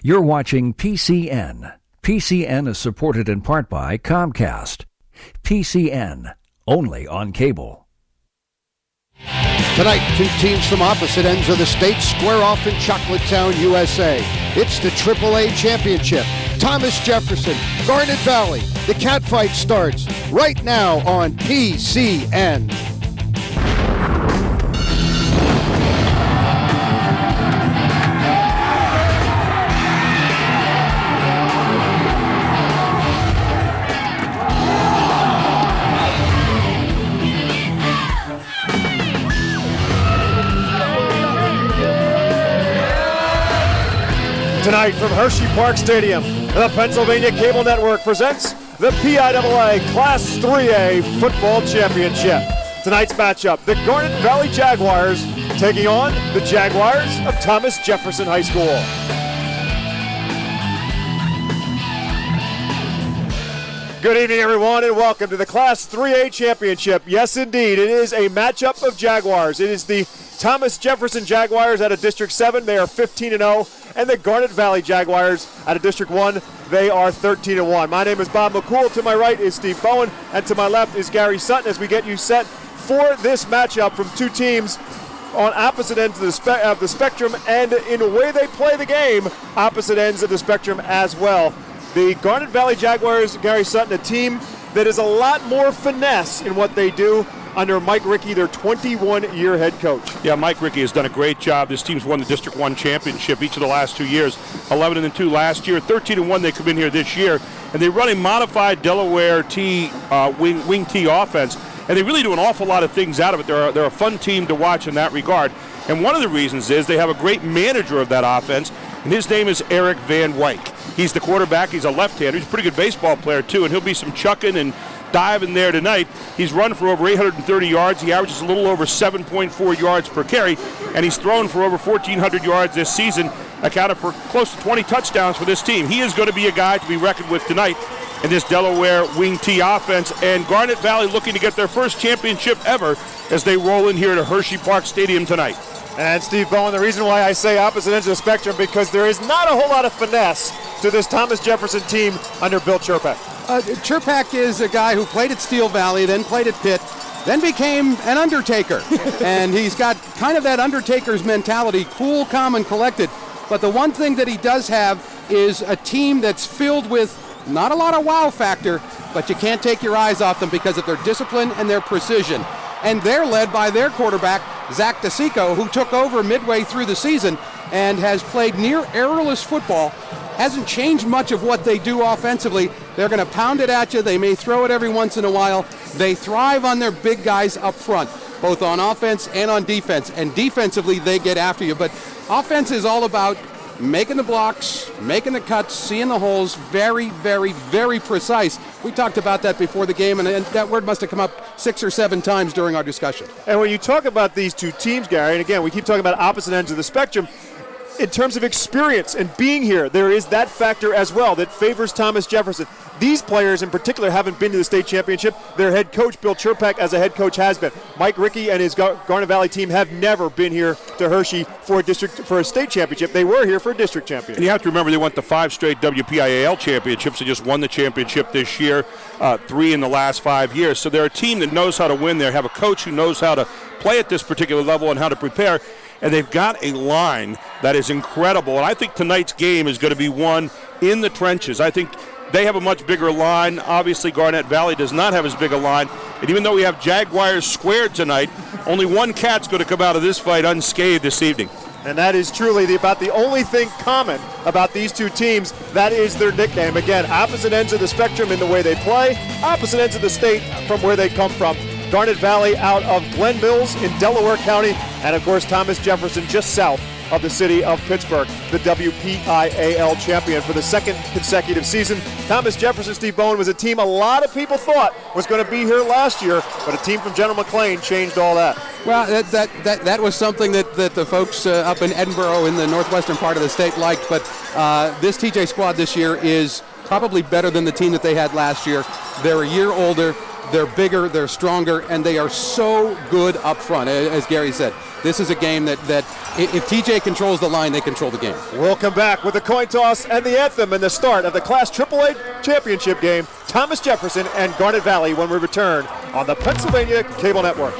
You're watching PCN. PCN is supported in part by Comcast. PCN, only on cable. Tonight, two teams from opposite ends of the state square off in Chocolatetown, USA. It's the AAA championship. Thomas Jefferson, Garnet Valley. The catfight starts right now on PCN. Tonight from Hershey Park Stadium, the Pennsylvania Cable Network presents the PIAA Class 3A Football Championship. Tonight's matchup, the Garnet Valley Jaguars taking on the Jaguars of Thomas Jefferson High School. Good evening, everyone, and welcome to the Class 3A Championship. Yes, indeed, it is a matchup of Jaguars. It is the Thomas Jefferson Jaguars out of District 7. They are 15-0. And the Garnet Valley Jaguars out of District 1, they are 13-1. My name is Bob McCool. To my right is Steve Bowen. And to my left is Gary Sutton as we get you set for this matchup from two teams on opposite ends of the spectrum, and in the way they play the game, opposite ends of the spectrum as well. The Garnet Valley Jaguars, Gary Sutton, a team that is a lot more finesse in what they do under Mike Rickey, their 21-year head coach. Yeah, Mike Rickey has done a great job. This team's won the District 1 championship each of the last 2 years. 11-2 last year, 13-1 they come in here this year. And they run a modified Delaware wing T offense. And they really do an awful lot of things out of it. They're a fun team to watch in that regard. And one of the reasons is they have a great manager of that offense, and his name is Eric Van Wyk. He's the quarterback. He's a left-hander. He's a pretty good baseball player, too, and he'll be some chucking and diving there tonight. He's run for over 830 yards. He averages a little over 7.4 yards per carry, and he's thrown for over 1,400 yards this season, accounted for close to 20 touchdowns for this team. He is going to be a guy to be reckoned with tonight in this Delaware wing T offense, and Garnet Valley looking to get their first championship ever as they roll in here to Hershey Park Stadium tonight. And Steve Bowen, the reason why I say opposite ends of the spectrum, because there is not a whole lot of finesse to this Thomas Jefferson team under Bill Chirpak. Chirpak is a guy who played at Steel Valley, then played at Pitt, then became an Undertaker. And he's got kind of that Undertaker's mentality, cool, calm, and collected. But the one thing that he does have is a team that's filled with not a lot of wow factor, but you can't take your eyes off them because of their discipline and their precision. And they're led by their quarterback, Zach DeSico, who took over midway through the season and has played near errorless football. Hasn't changed much of what they do offensively. They're going to pound it at you. They may throw it every once in a while. They thrive on their big guys up front, both on offense and on defense. And defensively, they get after you. But offense is all about making the blocks, making the cuts, seeing the holes, very, very, very precise. We talked about that before the game, and that word must have come up 6 or 7 times during our discussion. And when you talk about these two teams, Gary, and again, we keep talking about opposite ends of the spectrum, in terms of experience and being here, there is that factor as well that favors Thomas Jefferson. These players in particular haven't been to the state championship. Their head coach, Bill Chirpak, as a head coach has been. Mike Rickey and his Garnet Valley team have never been here to Hershey for a state championship. They were here for a district championship. And you have to remember they went to 5 straight WPIAL championships. They just won the championship this year, 3 in the last 5 years. So they're a team that knows how to win. They have a coach who knows how to play at this particular level and how to prepare. And they've got a line that is incredible. And I think tonight's game is going to be won in the trenches. I think they have a much bigger line. Obviously, Garnet Valley does not have as big a line. And even though we have Jaguars squared tonight, only one cat's going to come out of this fight unscathed this evening. And that is truly about the only thing common about these two teams. That is their nickname. Again, opposite ends of the spectrum in the way they play, opposite ends of the state from where they come from. Garnet Valley out of Glen Mills in Delaware County, and of course Thomas Jefferson just south of the city of Pittsburgh, the WPIAL champion for the second consecutive season. Thomas Jefferson, Steve Bowen, was a team a lot of people thought was going to be here last year, but a team from General McLean changed all that. Well, that was something that the folks up in Edinburgh in the northwestern part of the state liked, but this TJ squad this year is probably better than the team that they had last year. They're a year older. They're bigger, they're stronger, and they are so good up front. As Gary said, this is a game that if TJ controls the line, they control the game. We'll come back with the coin toss and the anthem and the start of the Class AAA championship game, Thomas Jefferson and Garnet Valley, when we return on the Pennsylvania Cable Network.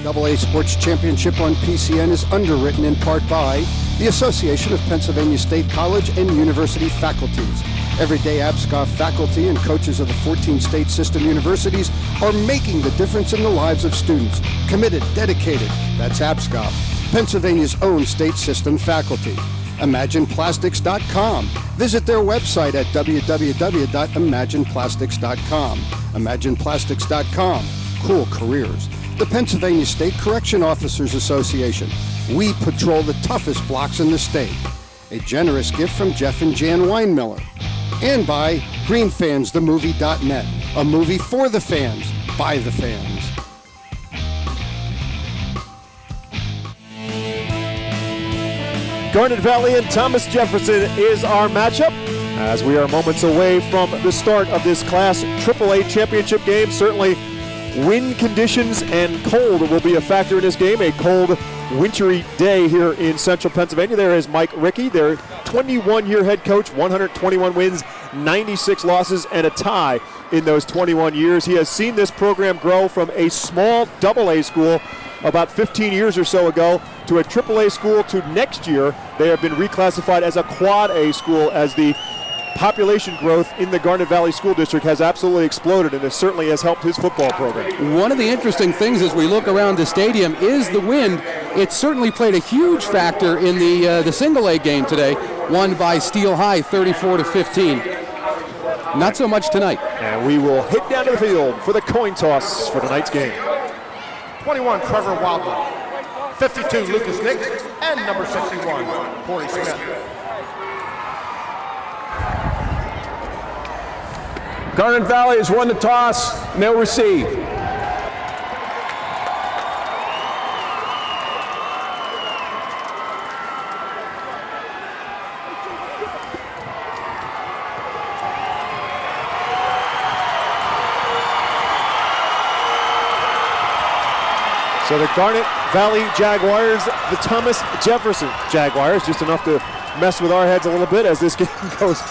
AAA Sports Championship on PCN is underwritten in part by the Association of Pennsylvania State College and University Faculties. Everyday ABSCOF faculty and coaches of the 14 state system universities are making the difference in the lives of students. Committed, dedicated, that's ABSCOF, Pennsylvania's own state system faculty. ImaginePlastics.com. Visit their website at www.imagineplastics.com. ImaginePlastics.com. Cool careers. The Pennsylvania State Correction Officers Association. We patrol the toughest blocks in the state. A generous gift from Jeff and Jan Weinmiller. And by GreenFansTheMovie.net. A movie for the fans, by the fans. Garnet Valley and Thomas Jefferson is our matchup as we are moments away from the start of this Class AAA championship game. Certainly wind conditions and cold will be a factor in this game. A cold, wintry day here in central Pennsylvania. There is Mike Rickey, their 21-year head coach, 121 wins, 96 losses, and a tie in those 21 years. He has seen this program grow from a small AA school about 15 years or so ago to a AAA school to next year. They have been reclassified as a Quad A school as the population growth in the Garnet Valley School District has absolutely exploded, and it certainly has helped his football program. One of the interesting things as we look around the stadium is the wind. It certainly played a huge factor in the single A game today, won by Steel High 34-15. Not so much tonight. And we will hit down to the field for the coin toss for tonight's game. 21, Trevor Wildman. 52, Lucas Nix. And number 61, Corey Smith. Garnet Valley has won the toss, and they'll receive. So the Garnet Valley Jaguars, the Thomas Jefferson Jaguars, just enough to mess with our heads a little bit as this game goes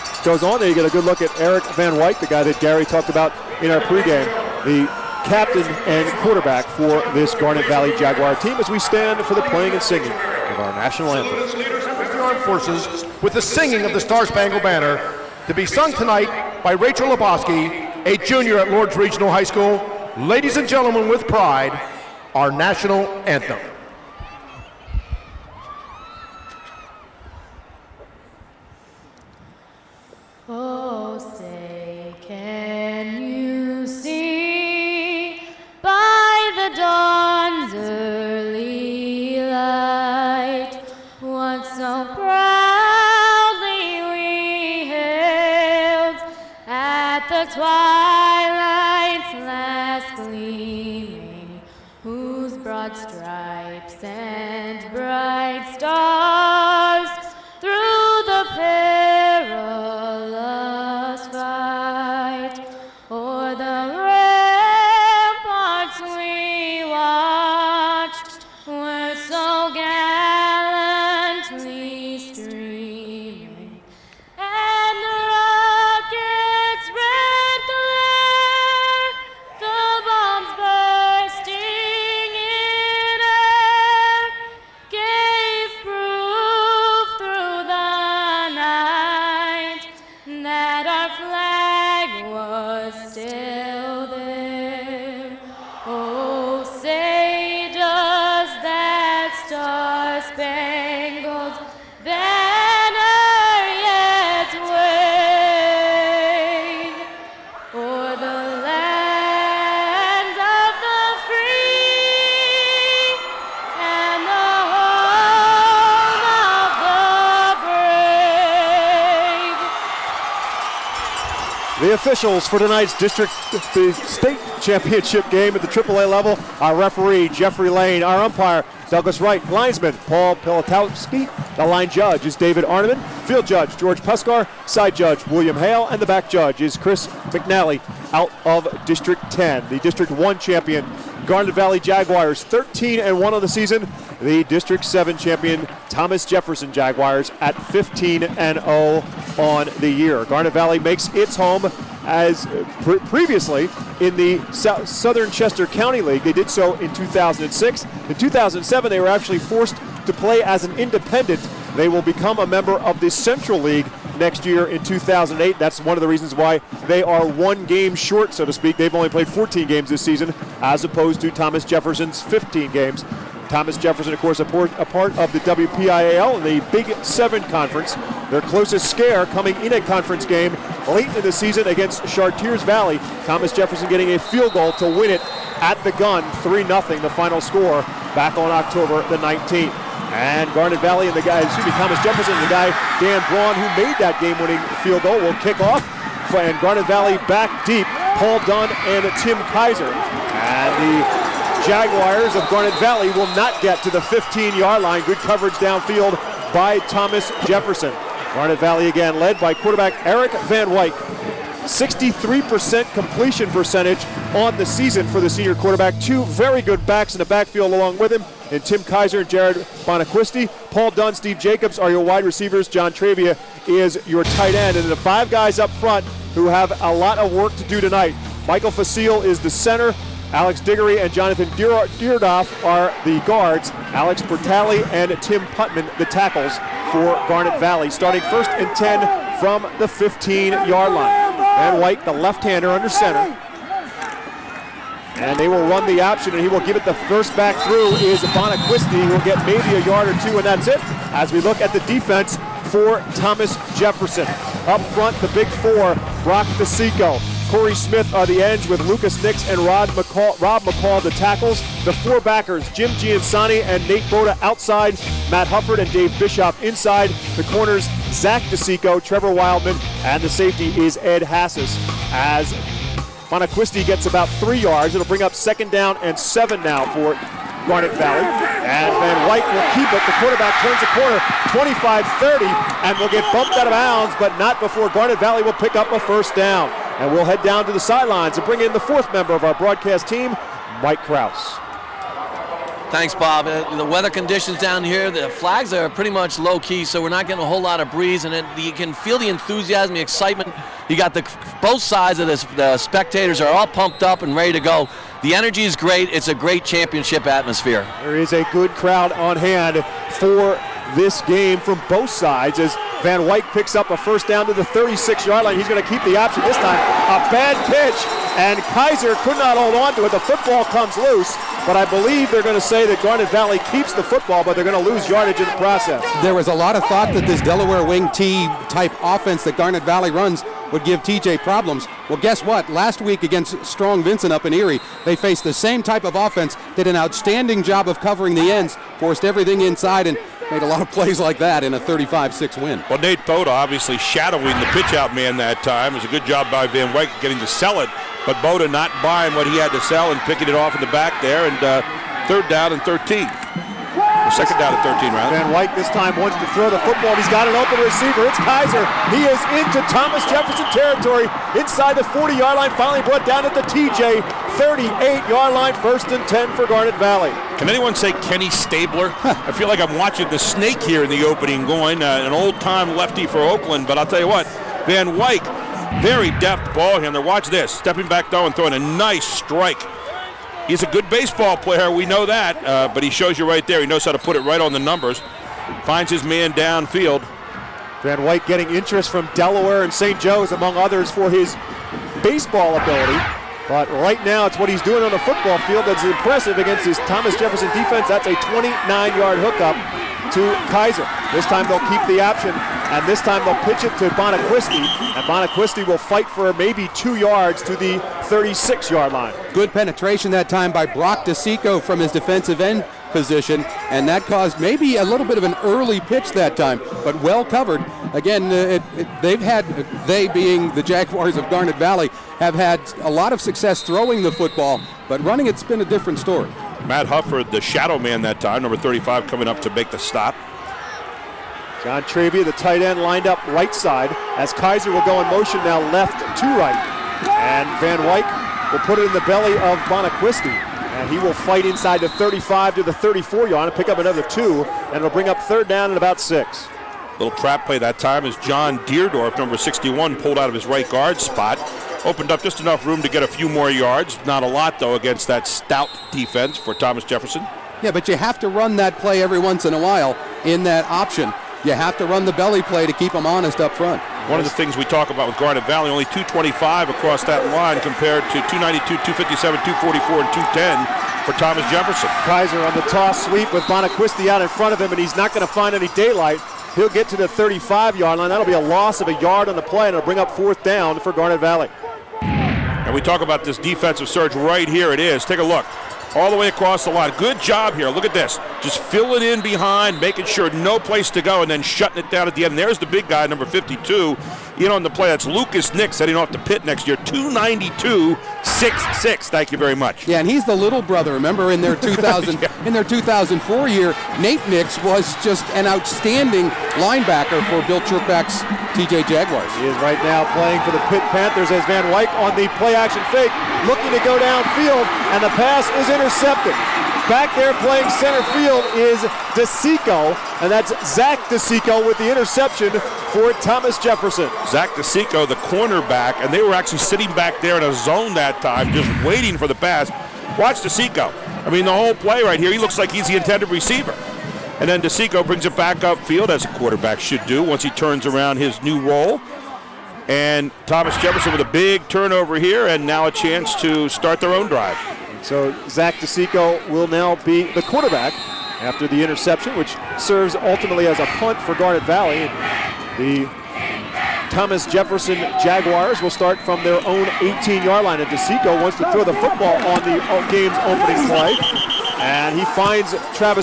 on. There you get a good look at Eric Van Wyk, the guy that Gary talked about in our pregame, the captain and quarterback for this Garnet Valley Jaguar team as we stand for the playing and singing of our national anthem. Leaders of the Armed Forces with the singing of the Star-Spangled Banner to be sung tonight by Rachel Lebowski, a junior at Lord's Regional High School. Ladies and gentlemen, with pride, our national anthem. Oh, say, can you see by the dawn's early light what so proudly we hailed at the twilight's last gleaming, whose broad stripes and bright stars through the perilous fight o'er the ramparts we watched were so gallantly streaming, and the rocket's red glare The officials for tonight's the state championship game at the AAA level, our referee, Jeffrey Lane, our umpire, Douglas Wright, linesman, Paul Pilotowski, the line judge is David Arneman, field judge, George Puskar, side judge, William Hale, and the back judge is Chris McNally out of District 10. The District 1 champion, Garnet Valley Jaguars, 13-1 on the season. The District 7 champion, Thomas Jefferson Jaguars, at 15-0 on the year. Garnet Valley makes its home as previously in the Southern Chester County League. They did so in 2006. In 2007, they were actually forced to play as an independent. They will become a member of the Central League next year in 2008. That's one of the reasons why they are one game short, so to speak. They've only played 14 games this season, as opposed to Thomas Jefferson's 15 games. Thomas Jefferson, of course, a part of the WPIAL, the Big 7 Conference. Their closest scare coming in a conference game late in the season against Chartiers Valley. Thomas Jefferson getting a field goal to win it at the gun, 3-0, the final score, back on October the 19th. And Garnet Valley and Thomas Jefferson and the guy, Dan Braun, who made that game-winning field goal, will kick off. And Garnet Valley back deep, Paul Dunn and Tim Kaiser. And the Jaguars of Garnet Valley will not get to the 15-yard line. Good coverage downfield by Thomas Jefferson. Garnet Valley again led by quarterback Eric Van Wyk. 63% completion percentage on the season for the senior quarterback. Two very good backs in the backfield along with him, and Tim Kaiser and Jared Bonaquisti. Paul Dunn, Steve Jacobs are your wide receivers. John Travia is your tight end. And the five guys up front who have a lot of work to do tonight. Michael Facile is the center. Alex Diggory and Jonathan Deardoff are the guards. Alex Bertali and Tim Putman, the tackles for Garnet Valley. Starting first and 10 from the 15-yard line. Van Wyk, the left-hander, under center. And they will run the option, and he will give it the first back through is Bonaquisti, who will get maybe a yard or two, and that's it. As we look at the defense for Thomas Jefferson. Up front, the big four, Brock DeSico, Corey Smith are the ends with Lucas Nix and Rob McCall the tackles. The four backers, Jim Giansani and Nate Boda outside, Matt Hufford and Dave Bischoff inside. The corners, Zach DeSico, Trevor Wildman, and the safety is Ed Hassis. As Bonaquisti gets about 3 yards, it'll bring up 2nd down and 7 now for Garnet Valley. And Van Wyk will keep it. The quarterback turns the corner, 25-30, and will get bumped out of bounds, but not before Garnet Valley will pick up a first down. And we'll head down to the sidelines and bring in the fourth member of our broadcast team, Mike Kraus. Thanks, Bob. The weather conditions down here, the flags are pretty much low-key, so we're not getting a whole lot of breeze, and you can feel the enthusiasm, the excitement. You got both sides of this. The spectators are all pumped up and ready to go. The energy is great. It's a great championship atmosphere. There is a good crowd on hand for this game from both sides as Van Wyk picks up a first down to the 36-yard line. He's going to keep the option this time. A bad pitch, and Kaiser could not hold on to it. The football comes loose, but I believe they're going to say that Garnet Valley keeps the football, but they're going to lose yardage in the process. There was a lot of thought that this Delaware wing T type offense that Garnet Valley runs would give TJ problems. Well, guess what? Last week against Strong Vincent up in Erie, they faced the same type of offense, did an outstanding job of covering the ends, forced everything inside, and made a lot of plays like that in a 35-6 win. Well, Nate Boda obviously shadowing the pitch-out man that time. It was a good job by Van Wyk getting to sell it, but Boda not buying what he had to sell and picking it off in the back there, and 3rd down and 13. Or 2nd down and 13, rather. Van Wyk this time wants to throw the football. He's got an open receiver. It's Kaiser. He is into Thomas Jefferson territory inside the 40-yard line. Finally brought down at the TJ 38-yard line. 1st and 10 for Garnet Valley. Can anyone say Kenny Stabler? I feel like I'm watching the snake here in the opening going. An old-time lefty for Oakland, but I'll tell you what, Van Wyk, very deft ball handler. Watch this. Stepping back though and throwing a nice strike. He's a good baseball player, we know that, but he shows you right there. He knows how to put it right on the numbers. Finds his man downfield. Van Wyk getting interest from Delaware and St. Joe's, among others, for his baseball ability. But right now, it's what he's doing on the football field that's impressive against his Thomas Jefferson defense. That's a 29-yard hookup to Kaiser. This time they'll keep the option, and this time they'll pitch it to Bonaquisti, and Bonaquisti will fight for maybe 2 yards to the 36-yard line. Good penetration that time by Brock DeSico from his defensive end position, and that caused maybe a little bit of an early pitch that time, but well covered. Again, they being the Jaguars of Garnet Valley, have had a lot of success throwing the football, but running it's been a different story. Matt Hufford, the shadow man that time, number 35, coming up to make the stop. John Travia, the tight end, lined up right side as Kaiser will go in motion now left to right. And Van Wyck will put it in the belly of Bonaquisti. And he will fight inside the 35 to the 34-yard and pick up another 2. And it'll bring up third down at about 6. Little trap play that time as John Deerdorf, number 61, pulled out of his right guard spot. Opened up just enough room to get a few more yards. Not a lot, though, against that stout defense for Thomas Jefferson. Yeah, but you have to run that play every once in a while in that option. You have to run the belly play to keep them honest up front. One of the things we talk about with Garnet Valley, only 225 across that line compared to 292, 257, 244, and 210 for Thomas Jefferson. Kaiser on the toss sweep with Bonaquisti out in front of him, and he's not going to find any daylight. He'll get to the 35-yard line. That'll be a loss of a yard on the play, and it'll bring up fourth down for Garnet Valley. And we talk about this defensive surge right here. It is. Take a look. All the way across the line. Good job here. Look at this. Just fill it in behind, making sure no place to go, and then shutting it down at the end. And there's the big guy, number 52, in on the play. That's Lucas Nix heading off to Pitt next year. 292.66. Thank you very much. Yeah, and he's the little brother. Remember in their 2004 year, Nate Nix was just an outstanding linebacker for Bill Chirkback's TJ Jaguars. He is right now playing for the Pitt Panthers as Van Wyck on the play-action fake, looking to go downfield, and the pass is intercepted. Back there playing center field is DeSico, and that's Zach DeSico with the interception for Thomas Jefferson. Zach DeSico, the cornerback, and they were actually sitting back there in a zone that time, just waiting for the pass. Watch DeSico. I mean, the whole play right here, he looks like he's the intended receiver. And then DeSico brings it back upfield, as a quarterback should do once he turns around his new role. And Thomas Jefferson with a big turnover here, and now a chance to start their own drive. So Zach DeSico will now be the quarterback after the interception, which serves ultimately as a punt for Garnet Valley. The Thomas Jefferson Jaguars will start from their own 18-yard line, and DeSico wants to throw the football on the game's opening play. And he finds Trevor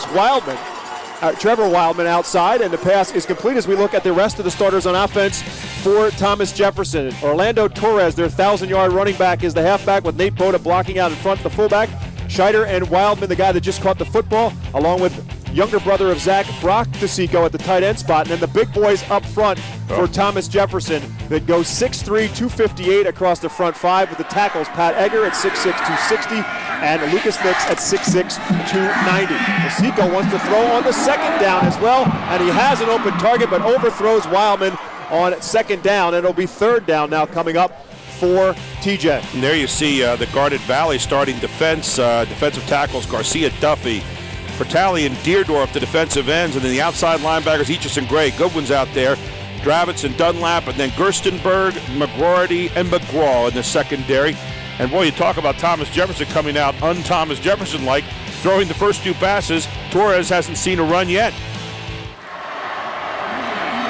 Wildman outside, and the pass is complete as we look at the rest of the starters on offense for Thomas Jefferson. Orlando Torres, their 1,000-yard running back, is the halfback with Nate Boda blocking out in front, the fullback. Scheider and Wildman, the guy that just caught the football, along with younger brother of Zach, Brock DeSico at the tight end spot. And then the big boys up front for Thomas Jefferson that goes 6'3", 258 across the front five with the tackles. Pat Egger at 6'6", 260, and Lucas Nix at 6'6", 290. DeSico wants to throw on the second down as well, and he has an open target but overthrows Wildman on second down, and it'll be third down now coming up for TJ. And there you see the Garnet Valley starting defense, defensive tackles, Garcia, Duffy, Fertali and Deerdorf, the defensive ends, and then the outside linebackers, Etchison Gray, good ones out there, Dravitz and Dunlap, and then Gerstenberg, McGroarty, and McGraw in the secondary. And boy, you talk about Thomas Jefferson coming out un-Thomas Jefferson-like, throwing the first two passes. Torres hasn't seen a run yet.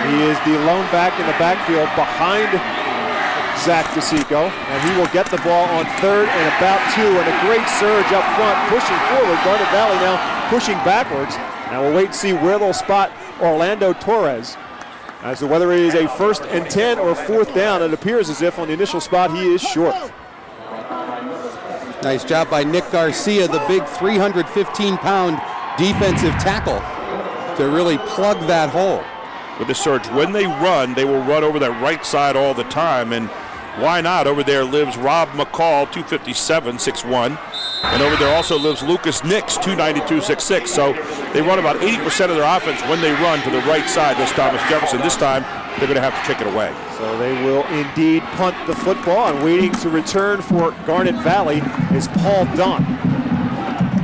He is the lone back in the backfield behind Zach DeSico, and he will get the ball on third and about 2, and a great surge up front, pushing forward. Garnet Valley now pushing backwards, and we'll wait and see where they'll spot Orlando Torres as to whether it is a 1st and 10 or 4th down. It appears as if on the initial spot he is short. Nice job by Nick Garcia, the big 315-pound defensive tackle, to really plug that hole. With the surge, when they will run over that right side all the time, and why not? Over there lives Rob McCall, 257, 6'1", and over there also lives Lucas Nix, 292, 6'6". So they run about 80% of their offense when they run to the right side. This Thomas Jefferson. This time they're going to have to kick it away. So they will indeed punt the football, and waiting to return for Garnet Valley is Paul Dunn.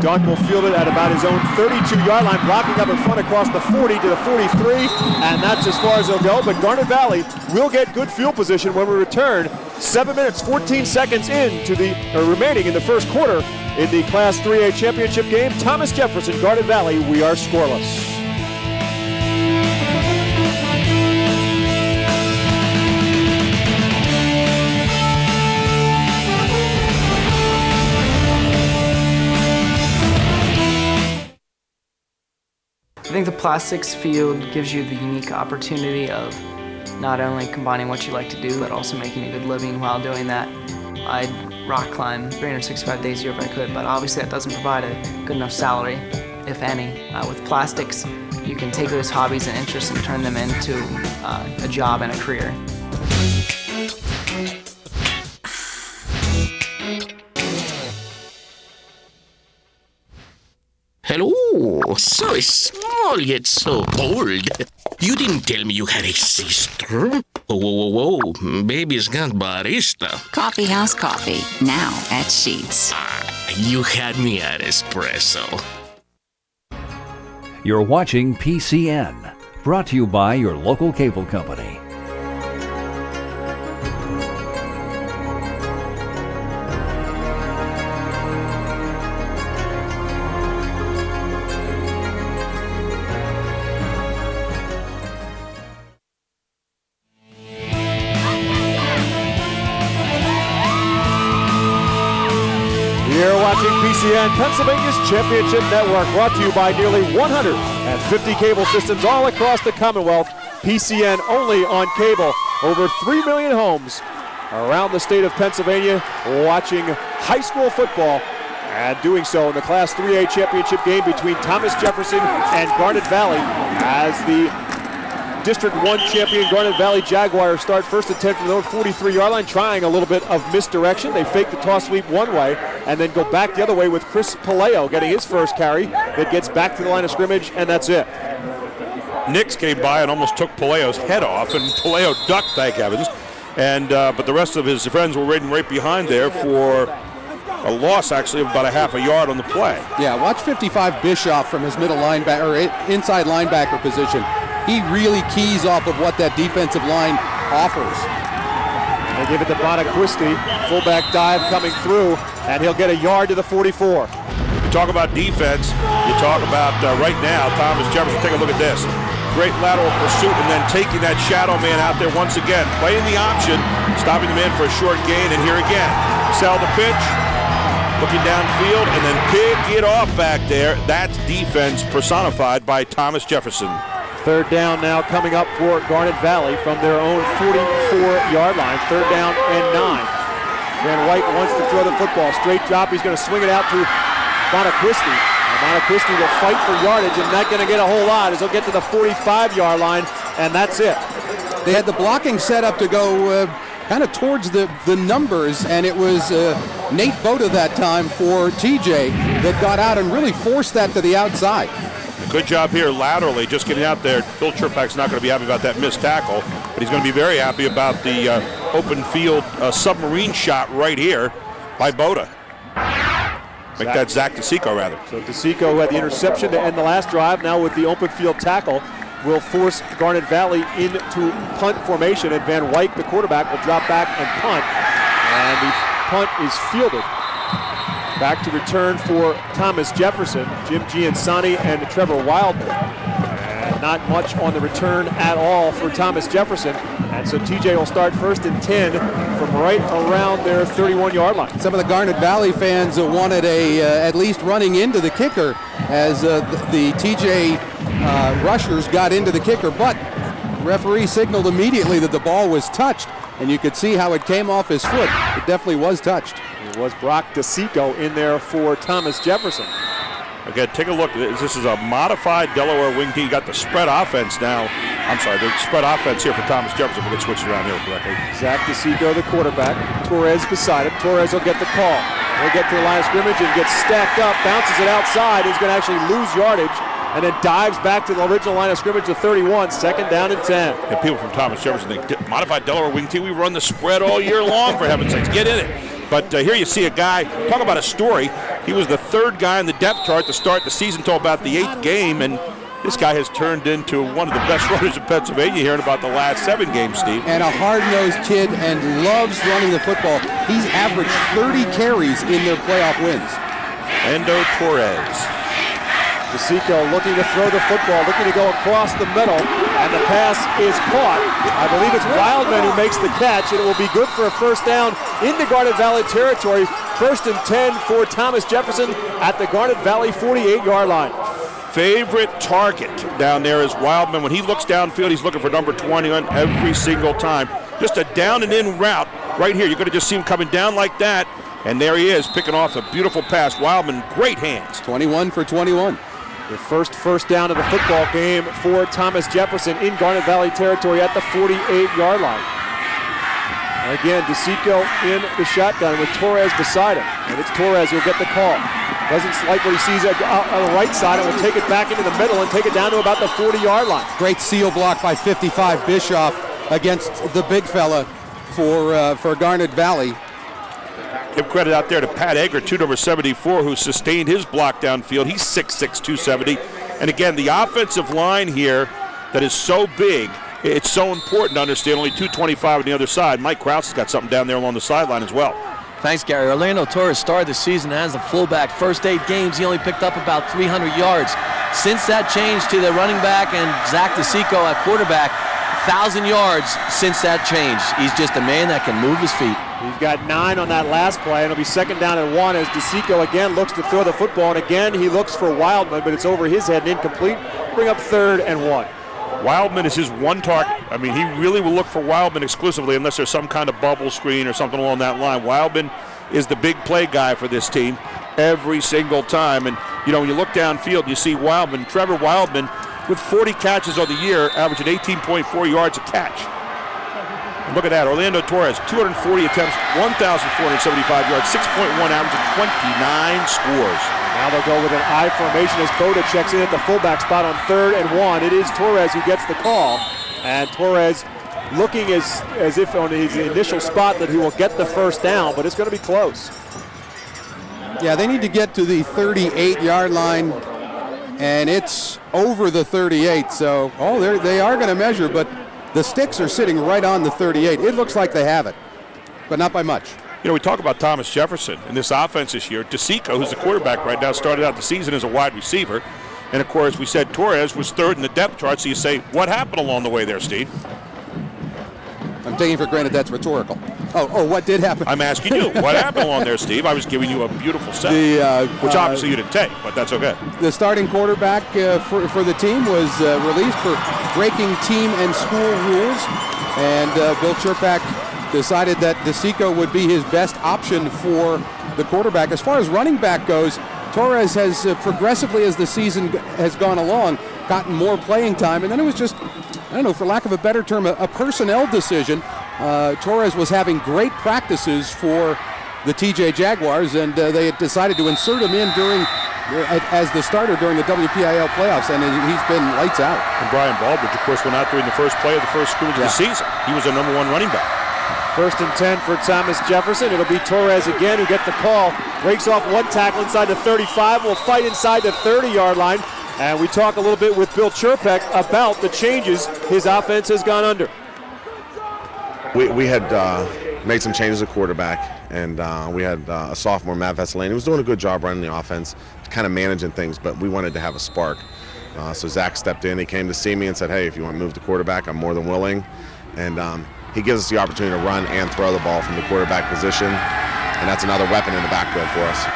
Dunn will field it at about his own 32-yard line, blocking up in front across the 40 to the 43, and that's as far as they'll go. But Garnet Valley will get good field position when we return. 7 minutes, 14 seconds remaining in the first quarter in the Class 3A championship game. Thomas Jefferson, Garnet Valley, we are scoreless. plastics field gives you the unique opportunity of not only combining what you like to do, but also making a good living while doing that. I'd rock climb 365 days a year if I could, but obviously that doesn't provide a good enough salary, if any. With plastics, you can take those hobbies and interests and turn them into a job and a career. Hello, so small yet so bold. You didn't tell me you had a sister. Whoa, baby's got barista. Coffee House Coffee, now at Sheetz. You had me at espresso. You're watching PCN, brought to you by your local cable company. You're watching PCN, Pennsylvania's Championship Network, brought to you by nearly 150 cable systems all across the Commonwealth. PCN only on cable. Over 3 million homes around the state of Pennsylvania watching high school football, and doing so in the Class 3A championship game between Thomas Jefferson and Garnet Valley as the District 1 champion Garnet Valley Jaguars start first and 10 from their own 43-yard line, trying a little bit of misdirection. They fake the toss sweep one way and then go back the other way with Chris Paleo getting his first carry. That gets back to the line of scrimmage, and that's it. Nix came by and almost took Paleo's head off, and Paleo ducked, thank heavens. And but the rest of his friends were right behind there for a loss, actually, of about a half a yard on the play. Yeah, watch 55 Bischoff from his middle linebacker or inside linebacker position. He really keys off of what that defensive line offers. They give it to Bonaquisti, fullback dive coming through, and he'll get a yard to the 44. You talk about defense, you talk about right now, Thomas Jefferson, take a look at this. Great lateral pursuit and then taking that shadow man out there once again. Playing the option, stopping the man for a short gain, and here again. Sell the pitch, looking downfield, and then pick it off back there. That's defense personified by Thomas Jefferson. Third down now coming up for Garnet Valley from their own 44-yard line. Third down and 9. Van White wants to throw the football. Straight drop. He's going to swing it out to Bonaquisti. And Bonaquisti will fight for yardage and not going to get a whole lot as he'll get to the 45-yard line, and that's it. They had the blocking set up to go kind of towards the numbers, and it was Nate Boda that time for TJ that got out and really forced that to the outside. Good job here laterally, just getting out there. Bill Chirpak's not going to be happy about that missed tackle, but he's going to be very happy about the open field submarine shot right here by Boda. Make that Zach DeSico, rather. So DeSico, who had the interception to end the last drive, now with the open field tackle, will force Garnet Valley into punt formation, and Van Wyk, the quarterback, will drop back and punt. And the punt is fielded. Back to return for Thomas Jefferson, Jim Giansani and Trevor Wildman. And not much on the return at all for Thomas Jefferson. And so TJ will start first and 10 from right around their 31-yard line. Some of the Garnet Valley fans wanted at least running into the kicker as the TJ rushers got into the kicker, but the referee signaled immediately that the ball was touched, and you could see how it came off his foot. It definitely was touched. It was Brock DeSico in there for Thomas Jefferson. Again, take a look. This is a modified Delaware wing team. You got the spread offense now. I'm sorry, the spread offense here for Thomas Jefferson. We'll get switched around here correctly. Zach DeSico, the quarterback. Torres beside him. Torres will get the call. He'll get to the line of scrimmage and gets stacked up, bounces it outside. He's going to actually lose yardage, and then dives back to the original line of scrimmage to 31, second down and 10. And people from Thomas Jefferson think, modified Delaware wing team, we run the spread all year long, for heaven's sakes. Get in it. But here you see a guy, talk about a story. He was the third guy on the depth chart to start the season until about the 8th game, and this guy has turned into one of the best runners in Pennsylvania here in about the last 7 games, Steve. And a hard-nosed kid and loves running the football. He's averaged 30 carries in their playoff wins. Lando Torres. DeSico looking to throw the football, looking to go across the middle, and the pass is caught. I believe it's Wildman who makes the catch, and it will be good for a first down in the Garnet Valley territory. First and 10 for Thomas Jefferson at the Garnet Valley 48-yard line. favorite target down there is Wildman. When he looks downfield, he's looking for number 21 every single time. Just a down and in route right here. You're going to just see him coming down like that, and there he is, picking off a beautiful pass. Wildman, great hands. 21 for 21. The first down of the football game for Thomas Jefferson in Garnet Valley territory at the 48-yard line. Again, DeSico in the shotgun with Torres beside him. And it's Torres who'll get the call. Doesn't like what he sees on the right side and will take it back into the middle and take it down to about the 40-yard line. Great seal block by 55 Bischoff against the big fella for Garnet Valley. Give credit out there to Pat Egger, number 74, who sustained his block downfield. He's 6'6", 270. And again, the offensive line here that is so big, it's so important to understand. Only 225 on the other side. Mike Krause has got something down there along the sideline as well. Thanks, Gary. Orlando Torres started the season as the fullback. First 8 games, he only picked up about 300 yards. Since that change to the running back and Zach DeSico at quarterback, 1,000 yards since that change. He's just a man that can move his feet. He's got 9 on that last play, and it'll be second down and 1 as DeSico again looks to throw the football, and again he looks for Wildman, but it's over his head and incomplete. Bring up 3rd and 1. Wildman is his one target. I mean, he really will look for Wildman exclusively unless there's some kind of bubble screen or something along that line. Wildman is the big play guy for this team every single time. And, you know, when you look downfield, you see Wildman, Trevor Wildman, with 40 catches on the year, averaging 18.4 yards a catch. And look at that. Orlando Torres, 240 attempts, 1,475 yards, 6.1 average, and 29 scores. Now they'll go with an I formation as Boda checks in at the fullback spot on 3rd and 1. It is Torres who gets the call. And Torres looking as if on his initial spot that he will get the first down, but it's going to be close. Yeah, they need to get to the 38-yard line, and it's over the 38. So, they are going to measure, but the sticks are sitting right on the 38. It looks like they have it, but not by much. You know, we talk about Thomas Jefferson in this offense this year. DeSico, who's the quarterback right now, started out the season as a wide receiver. And, of course, we said Torres was 3rd in the depth chart. So you say, what happened along the way there, Steve? I'm taking for granted that's rhetorical. Oh, what did happen? I'm asking you, what happened along there, Steve? I was giving you a beautiful set, which obviously you didn't take, but that's okay. The starting quarterback for the team was released for breaking team and school rules. And Bill Chirpak decided that DeSico would be his best option for the quarterback. As far as running back goes, Torres has progressively, as the season has gone along, gotten more playing time. And then it was just, I don't know, for lack of a better term, a personnel decision. Torres was having great practices for the TJ Jaguars, and they had decided to insert him in as the starter during the WPIAA playoffs, and he's been lights out. And Brian Baldridge, of course, went out during the first play of the first scrimmage of the season. He was the number 1 running back. 1st and 10 for Thomas Jefferson. It'll be Torres again who gets the call. Breaks off 1 tackle inside the 35. Will fight inside the 30-yard line. And we talk a little bit with Bill Chirpak about the changes his offense has gone under. We had made some changes at quarterback, and we had a sophomore, Matt Vesselane. He was doing a good job running the offense, kind of managing things, but we wanted to have a spark. So Zach stepped in. He came to see me and said, hey, if you want to move the quarterback, I'm more than willing. And he gives us the opportunity to run and throw the ball from the quarterback position, and that's another weapon in the backfield for us.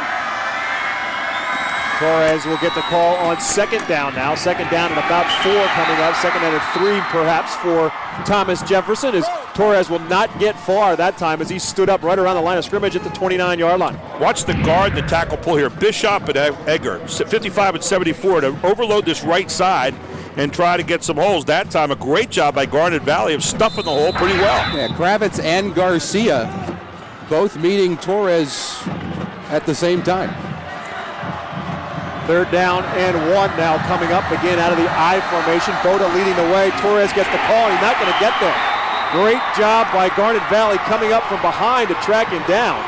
Torres will get the call on 2nd down now. 2nd down and about 4 coming up. 2nd and 3 perhaps for Thomas Jefferson, as Torres will not get far that time as he stood up right around the line of scrimmage at the 29-yard line. Watch the guard and the tackle pull here. Bishop and Egger, 55 and 74, to overload this right side and try to get some holes. That time a great job by Garnet Valley of stuffing the hole pretty well. Yeah, Kravitz and Garcia both meeting Torres at the same time. 3rd down and 1 now coming up again out of the I formation. Boda leading the way. Torres gets the call. He's not going to get there. Great job by Garnet Valley coming up from behind to track him down.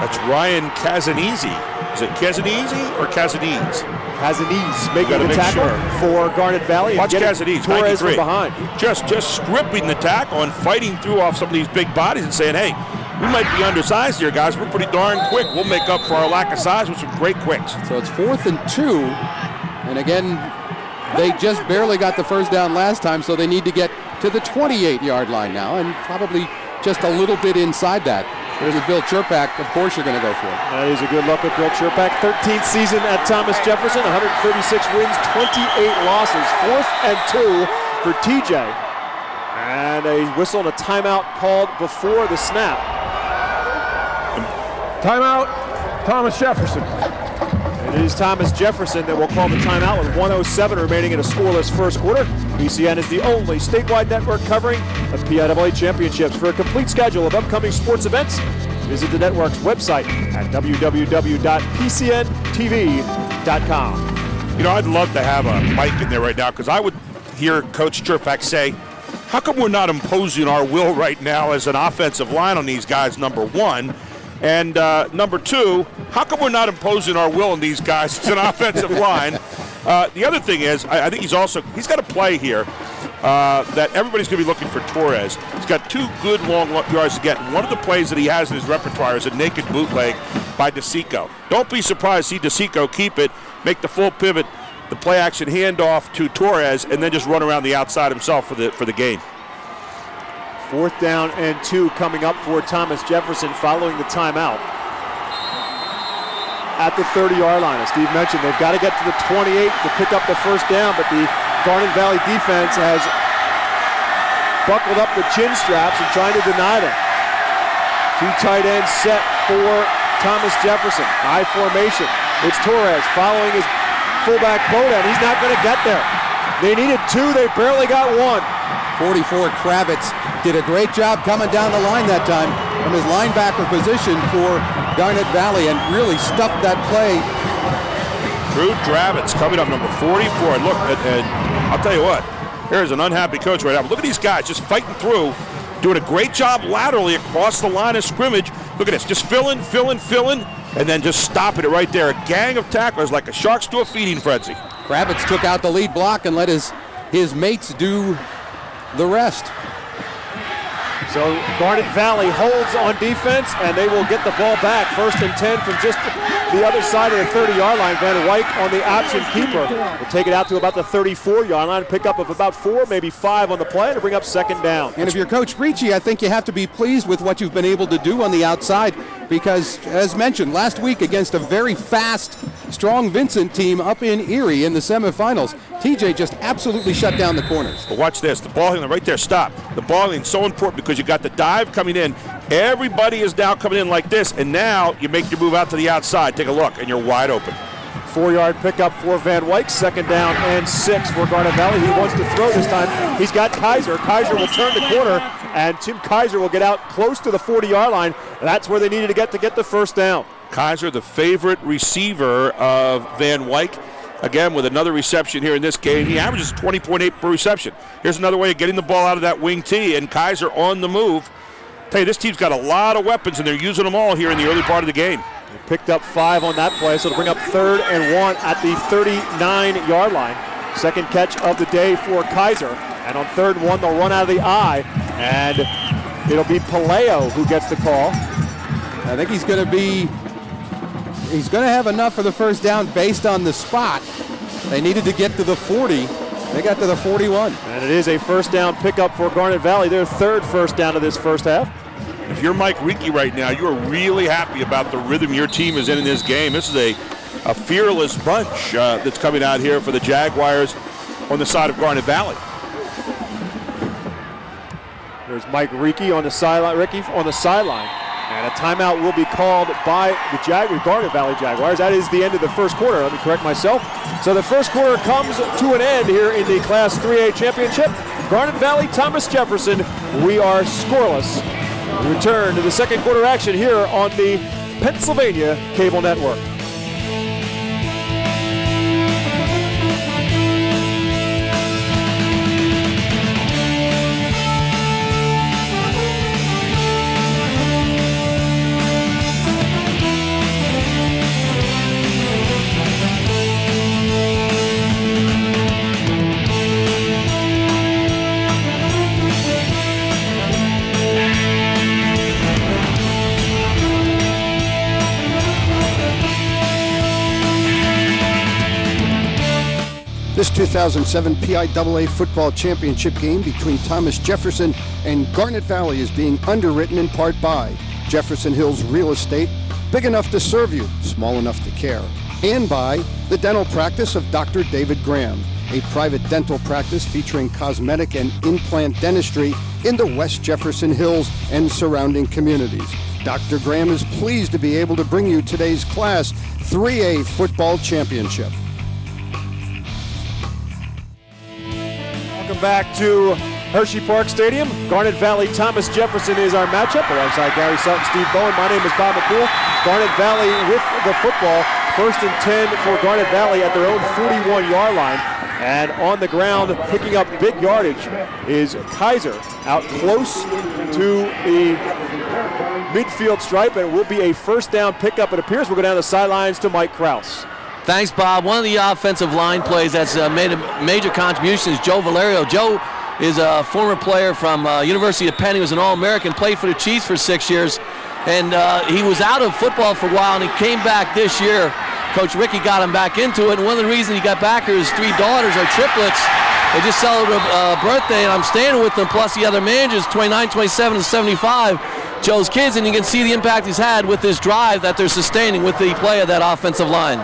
That's Ryan Casanese. Is it Casanese or Casanese? Casanese making the tackle for Garnet Valley. Watch Casanese, Torres 93. from behind. Just stripping the tackle and fighting through off some of these big bodies and saying, hey, we might be undersized here, guys. We're pretty darn quick. We'll make up for our lack of size with some great quicks. So it's 4th and 2. And again, they just barely got the first down last time, so they need to get to the 28-yard line now, and probably just a little bit inside that. If you're Bill Chirpak, of course you're going to go for it. That is a good look at Bill Chirpak. 13th season at Thomas Jefferson, 136 wins, 28 losses. 4th and 2 for TJ. And a whistle and a timeout called before the snap. Timeout, Thomas Jefferson. It is Thomas Jefferson that will call the timeout with 1:07 remaining in a scoreless first quarter. PCN is the only statewide network covering the PIAA championships. For a complete schedule of upcoming sports events, visit the network's website at www.pcntv.com. You know, I'd love to have a mic in there right now because I would hear Coach Chirpak say, how come we're not imposing our will right now as an offensive line on these guys, number one? And number two, how come we're not imposing our will on these guys as an offensive line? The other thing is, I think he's got a play here that everybody's going to be looking for Torres. He's got 2 good long yards to get. One of the plays that he has in his repertoire is a naked bootleg by DeSico. Don't be surprised to see DeSico keep it, make the full pivot, the play action handoff to Torres, and then just run around the outside himself for the gain. 4th down and 2 coming up for Thomas Jefferson following the timeout. At the 30-yard line, as Steve mentioned, they've got to get to the 28 to pick up the first down, but the Garnet Valley defense has buckled up the chin straps and trying to deny them. 2 tight ends set for Thomas Jefferson. High formation. It's Torres following his fullback Bowden. He's not going to get there. They needed 2. They barely got 1. 44 Kravitz did a great job coming down the line that time from his linebacker position for Garnet Valley and really stuffed that play. Drew Dravitz coming up, number 44. And look, and I'll tell you what, here's an unhappy coach right now. But look at these guys just fighting through, doing a great job laterally across the line of scrimmage. Look at this, just filling, and then just stopping it right there. A gang of tacklers like a sharks to a feeding frenzy. Kravitz took out the lead block and let his mates do the rest. So Garnet Valley holds on defense, and they will get the ball back. 1st and 10 from just the other side of the 30-yard line. Van Wyk on the option keeper will take it out to about the 34-yard line, pick up of about 4, maybe 5 on the play to bring up 2nd down. And if you're Coach Ricci, I think you have to be pleased with what you've been able to do on the outside because, as mentioned, last week against a very fast, strong Vincent team up in Erie in the semifinals, TJ just absolutely shut down the corners. But watch this, the ball handling right there, stop. The ball handling is so important because you got the dive coming in. Everybody is now coming in like this, and now you make your move out to the outside. Take a look, and you're wide open. 4-yard pickup for Van Wyk. 2nd down and 6 for Garnet Valley. He wants to throw this time. He's got Kaiser. Kaiser will turn the corner, and Tim Kaiser will get out close to the 40-yard line. That's where they needed to get the first down. Kaiser, the favorite receiver of Van Wyk. Again, with another reception here in this game. He averages 20.8 per reception. Here's another way of getting the ball out of that wing T, and Kaiser on the move. Tell you, this team's got a lot of weapons, and they're using them all here in the early part of the game. They picked up 5 on that play, so it'll bring up 3rd and 1 at the 39-yard line. 2nd catch of the day for Kaiser. And on 3rd and 1, they'll run out of the I, and it'll be Paleo who gets the call. I think he's going to have enough for the first down based on the spot. They needed to get to the 40. They got to the 41. And it is a first down pickup for Garnet Valley, their 3rd first down of this first half. If you're Mike Ricci right now, you are really happy about the rhythm your team is in this game. This is a fearless bunch that's coming out here for the Jaguars on the side of Garnet Valley. There's Mike Ricci on the sideline. And a timeout will be called by the Garnet Valley Jaguars. That is the end of the first quarter. Let me correct myself. So the first quarter comes to an end here in the Class 3A championship. Garnet Valley, Thomas Jefferson, we are scoreless. We return to the second quarter action here on the Pennsylvania Cable Network. This 2007 PIAA football championship game between Thomas Jefferson and Garnet Valley is being underwritten in part by Jefferson Hills Real Estate, big enough to serve you, small enough to care. And by the dental practice of Dr. David Graham, a private dental practice featuring cosmetic and implant dentistry in the West Jefferson Hills and surrounding communities. Dr. Graham is pleased to be able to bring you today's Class 3A football championship. Welcome back to Hershey Park Stadium. Garnet Valley, Thomas Jefferson is our matchup. Alongside Gary Sutton, Steve Bowen. My name is Bob McCool. Garnet Valley with the football. 1st and 10 for Garnet Valley at their own 41-yard line. And on the ground, picking up big yardage is Kaiser out close to the midfield stripe, and it will be a first down pickup. It appears we'll go down the sidelines to Mike Krause. Thanks, Bob. One of the offensive line plays that's made a major contribution is Joe Valerio. Joe is a former player from University of Penn. He was an All-American, played for the Chiefs for 6 years, and he was out of football for a while, and he came back this year. Coach Ricky got him back into it, and one of the reasons he got back are his 3 daughters are triplets. They just celebrated a birthday, and I'm staying with them, plus the other managers, 29, 27, and 75, Joe's kids, and you can see the impact he's had with this drive that they're sustaining with the play of that offensive line.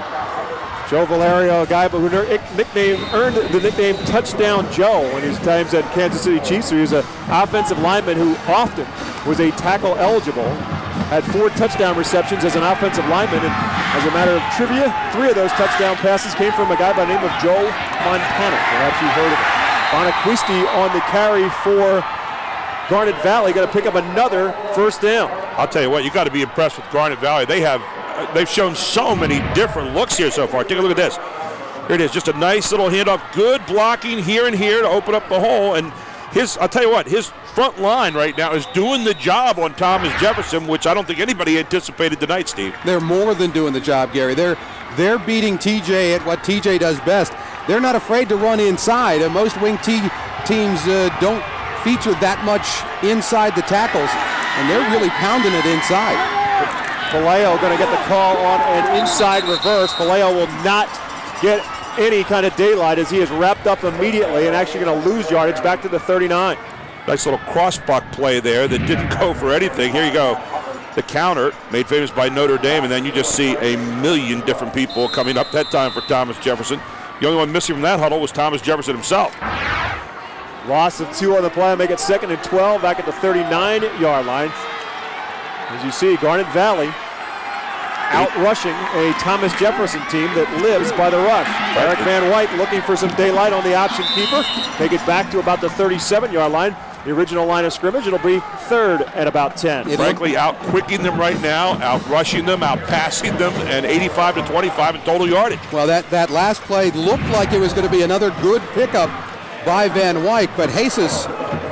Joe Valerio, a guy who earned the nickname Touchdown Joe in his times at Kansas City Chiefs. So he was an offensive lineman who often was a tackle eligible, had 4 touchdown receptions as an offensive lineman, and as a matter of trivia, 3 of those touchdown passes came from a guy by the name of Joe Montana. Perhaps you've heard of him. Bonaquisti on the carry for Garnet Valley, got to pick up another first down. I'll tell you what, you got to be impressed with Garnet Valley. They've shown so many different looks here so far. Take a look at this. Here it is, just a nice little handoff. Good blocking here and here to open up the hole. And I'll tell you what, his front line right now is doing the job on Thomas Jefferson, which I don't think anybody anticipated tonight, Steve. They're more than doing the job, Gary. They're beating TJ at what TJ does best. They're not afraid to run inside. Most wing teams don't feature that much inside the tackles, and they're really pounding it inside. Vallejo going to get the call on an inside reverse. Vallejo will not get any kind of daylight as he is wrapped up immediately and actually going to lose yardage back to the 39. Nice little crossbuck play there that didn't go for anything. Here you go. The counter made famous by Notre Dame, and then you just see a million different people coming up that time for Thomas Jefferson. The only one missing from that huddle was Thomas Jefferson himself. Loss of 2 on the play, make it 2nd and 12 back at the 39-yard line. As you see, Garnet Valley out rushing a Thomas Jefferson team that lives by the rush. Eric Van White looking for some daylight on the option keeper. Take it back to about the 37-yard line. The original line of scrimmage, it'll be 3rd at about 10. Frankly, out-quicking them right now, out-rushing them, out-passing them, and 85 to 25 in total yardage. Well, that last play looked like it was going to be another good pickup by Van Wyck, but Jesus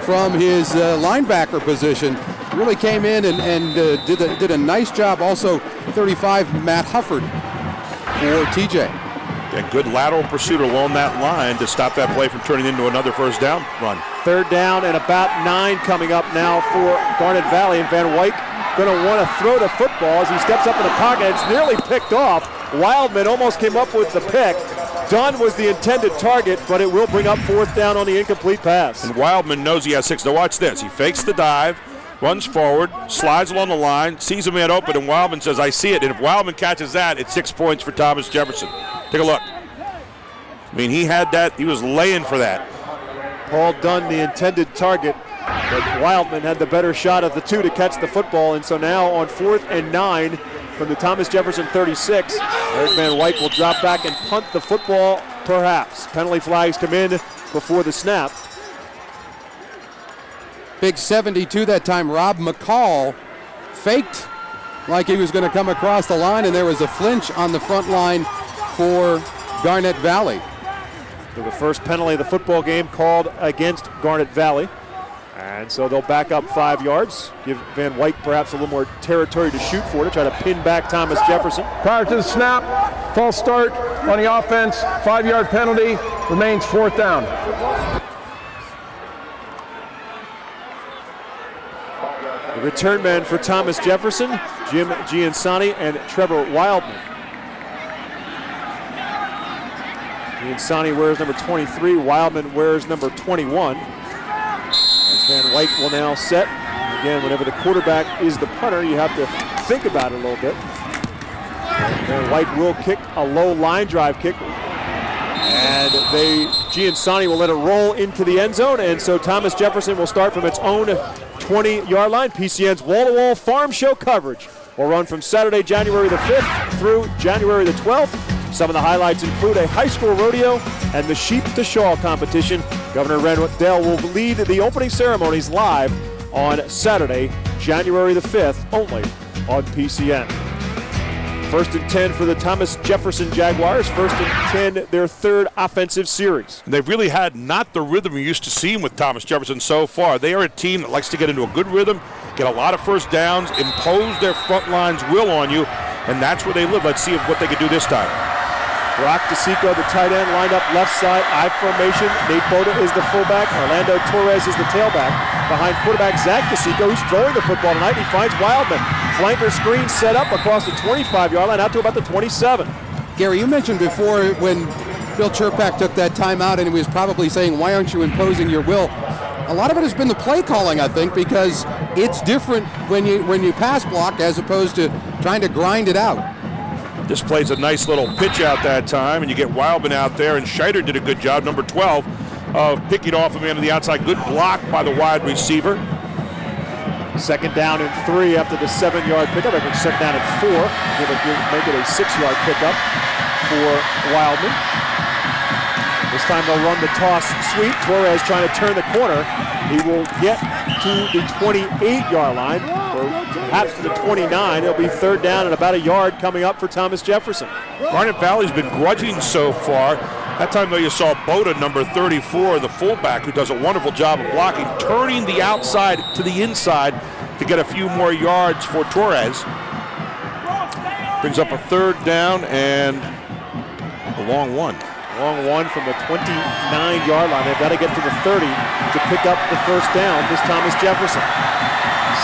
from his linebacker position really came in and did a nice job. Also, 35, Matt Hufford for TJ. And good lateral pursuit along that line to stop that play from turning into another first down run. 3rd down and about 9 coming up now for Garnet Valley, and Van Wyck going to want to throw the football as he steps up in the pocket. It's nearly picked off. Wildman almost came up with the pick. Dunn was the intended target, but it will bring up 4th down on the incomplete pass. And Wildman knows he has 6. Now watch this. He fakes the dive, runs forward, slides along the line, sees a man open, and Wildman says, I see it. And if Wildman catches that, it's 6 points for Thomas Jefferson. Take a look. I mean, he had that. He was laying for that. Paul Dunn, the intended target, but Wildman had the better shot of the 2 to catch the football. And so now on 4th and 9 from the Thomas Jefferson 36, Eric Van Wyck will drop back and punt the football, perhaps. Penalty flags come in before the snap. Big 72 that time. Rob McCall faked like he was going to come across the line, and there was a flinch on the front line for Garnet Valley. So the first penalty of the football game called against Garnet Valley. And so they'll back up 5 yards, give Van Wyck perhaps a little more territory to shoot for to try to pin back Thomas Jefferson. Prior to the snap, false start on the offense, 5-yard penalty, remains 4th down. The return men for Thomas Jefferson, Jim Giansani and Trevor Wildman. Giansani wears number 23, Wildman wears number 21. As Van Wyck will now set again, whenever the quarterback is the punter, you have to think about it a little bit. And White will kick a low line drive kick. And Giansani will let it roll into the end zone. And so Thomas Jefferson will start from its own 20-yard line. PCN's wall-to-wall farm show coverage will run from Saturday, January the 5th through January the 12th. Some of the highlights include a high school rodeo and the Sheep to Shawl competition. Governor Rendell will lead the opening ceremonies live on Saturday, January the 5th, only on PCN. 1st and 10 for the Thomas Jefferson Jaguars. 1st and 10, their third offensive series. They've really had not the rhythm you're used to seeing with Thomas Jefferson so far. They are a team that likes to get into a good rhythm, get a lot of first downs, impose their front line's will on you, and that's where they live. Let's see what they can do this time. Brock DeSico, the tight end, lined up left side, I formation. Nate Boda is the fullback. Orlando Torres is the tailback. Behind quarterback Zach DeSico, who's throwing the football tonight. He finds Wildman. Flanker screen set up across the 25-yard line out to about the 27. Gary, you mentioned before when Bill Chirpak took that timeout and he was probably saying, why aren't you imposing your will? A lot of it has been the play calling, I think, because it's different when you pass block as opposed to trying to grind it out. This plays a nice little pitch out that time, and you get Wildman out there, and Scheider did a good job, number 12, of picking off him into the outside. Good block by the wide receiver. 2nd down and 3 after the 7-yard pickup. I think 2nd down and 4. Make it a 6-yard pickup for Wildman. This time they'll run the toss sweep. Torres trying to turn the corner. He will get to the 28-yard line, or perhaps to the 29. It'll be 3rd down and about a yard coming up for Thomas Jefferson. Garnet Valley's been grudging so far. That time, though, you saw Boda, number 34, the fullback, who does a wonderful job of blocking, turning the outside to the inside to get a few more yards for Torres. Brings up a 3rd down and a long one. Long one from the 29-yard line. They've got to get to the 30 to pick up the 1st down. This Thomas Jefferson.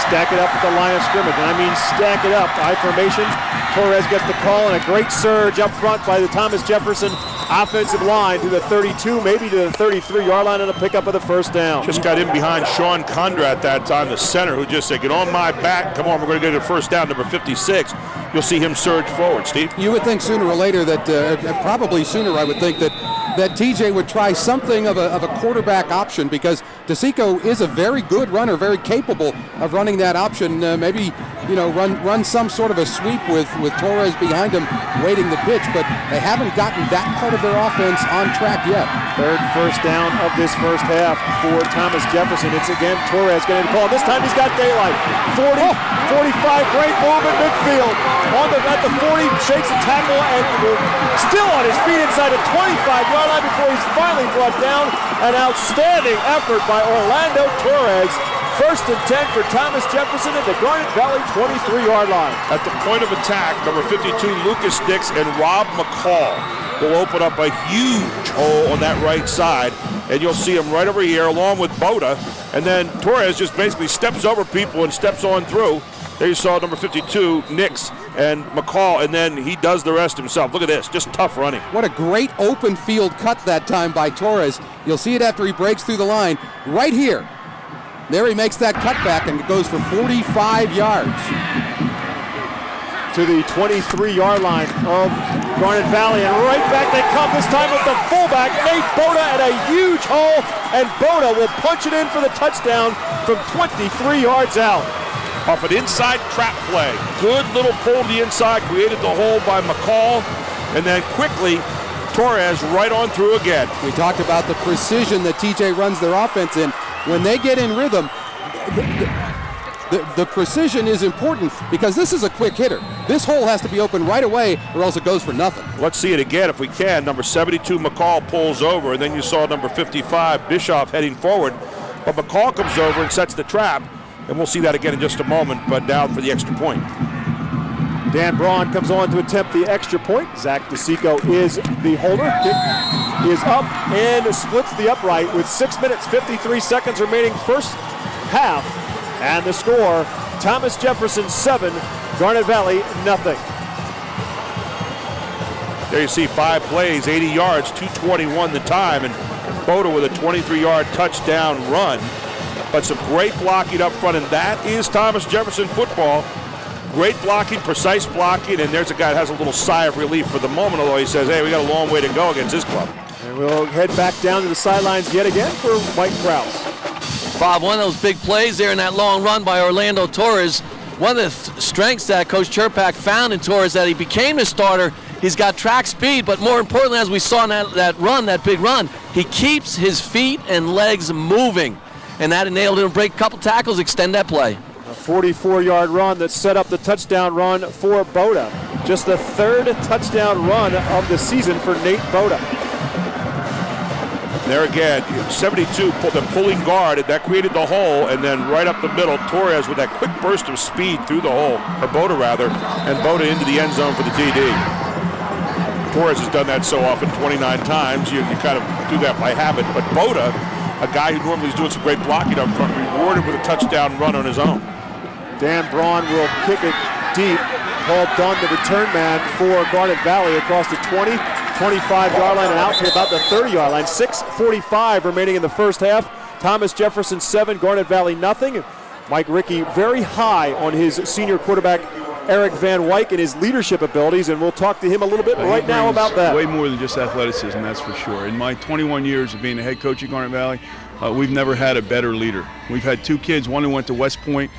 Stack it up at the line of scrimmage, and I mean stack it up. I formation. Torres gets the call, and a great surge up front by the Thomas Jefferson offensive line to the 32, maybe to the 33-yard line, and a pickup of the 1st down. Just got in behind Sean Condrat that time, the center, who just said, get on my back. Come on, we're going to get a 1st down, number 56. You'll see him surge forward, Steve. You would think sooner or later that, probably sooner, I would think that TJ would try something of a quarterback option, because DeSico is a very good runner, very capable of running that option. Maybe, run some sort of a sweep with Torres behind him waiting the pitch, but they haven't gotten that part of their offense on track yet. 3rd 1st down of this 1st half for Thomas Jefferson. It's again Torres getting the call. This time he's got daylight. 40, 45, great move at midfield. At the 40, shakes a tackle and still on his feet inside the 25-yard line before he's finally brought down. An outstanding effort by Orlando Torres. 1st and 10 for Thomas Jefferson at the Garnet Valley 23-yard line. At the point of attack, number 52, Lucas Dix and Rob McCall will open up a huge hole on that right side, and you'll see him right over here along with Boda, and then Torres just basically steps over people and steps on through. There you saw number 52, Nix and McCall, and then he does the rest himself. Look at this, just tough running. What a great open field cut that time by Torres. You'll see it after he breaks through the line. Right here. There he makes that cutback and it goes for 45 yards. To the 23-yard line of Garnet Valley, and right back they come, this time with the fullback, Nate Boda, at a huge hole, and Boda will punch it in for the touchdown from 23 yards out. Off an inside trap play. Good little pull to the inside, created the hole by McCall, and then quickly Torres right on through again. We talked about the precision that TJ runs their offense in. When they get in rhythm, the precision is important, because this is a quick hitter. This hole has to be open right away or else it goes for nothing. Let's see it again if we can. Number 72, McCall, pulls over, and then you saw number 55, Bischoff, heading forward. But McCall comes over and sets the trap, and we'll see that again in just a moment, but now for the extra point. Dan Braun comes on to attempt the extra point. Zach DeSico is the holder. Kick is up and splits the upright with 6 minutes, 53 seconds remaining, 1st half. And the score, Thomas Jefferson 7, Garnet Valley nothing. There you see 5 plays, 80 yards, 2:21 the time, and Boda with a 23-yard touchdown run. but some great blocking up front, and that is Thomas Jefferson football. Great blocking, precise blocking, and there's a guy that has a little sigh of relief for the moment, although he says, hey, we got a long way to go against this club. And we'll head back down to the sidelines yet again for Mike Krause. Bob, one of those big plays there in that long run by Orlando Torres. One of the strengths that Coach Cherpak found in Torres that he became the starter. He's got track speed, but more importantly, as we saw in that big run, he keeps his feet and legs moving. And that enabled him to break a couple tackles, extend that play. A 44-yard run that set up the touchdown run for Boda. Just the third touchdown run of the season for Nate Boda. There again, 72, the pulling guard, and that created the hole, and then right up the middle, Torres with that quick burst of speed through the hole, or Boda rather, and Boda into the end zone for the TD. Torres has done that so often, 29 times, you kind of do that by habit, but Boda, a guy who normally is doing some great blocking up front, rewarded with a touchdown run on his own. Dan Braun will kick it deep. Paul Dunn, the return man for Garnet Valley, across the 20, 25-yard line and out to about the 30-yard line. 6:45 remaining in the first half. Thomas Jefferson 7, Garnet Valley nothing. Mike Rickey very high on his senior quarterback Eric Van Wyk and his leadership abilities, and we'll talk to him a little bit right now about that. Way more than just athleticism, that's for sure. In my 21 years of being a head coach at Garnet Valley, we've never had a better leader. We've had two kids, one who went to West Point,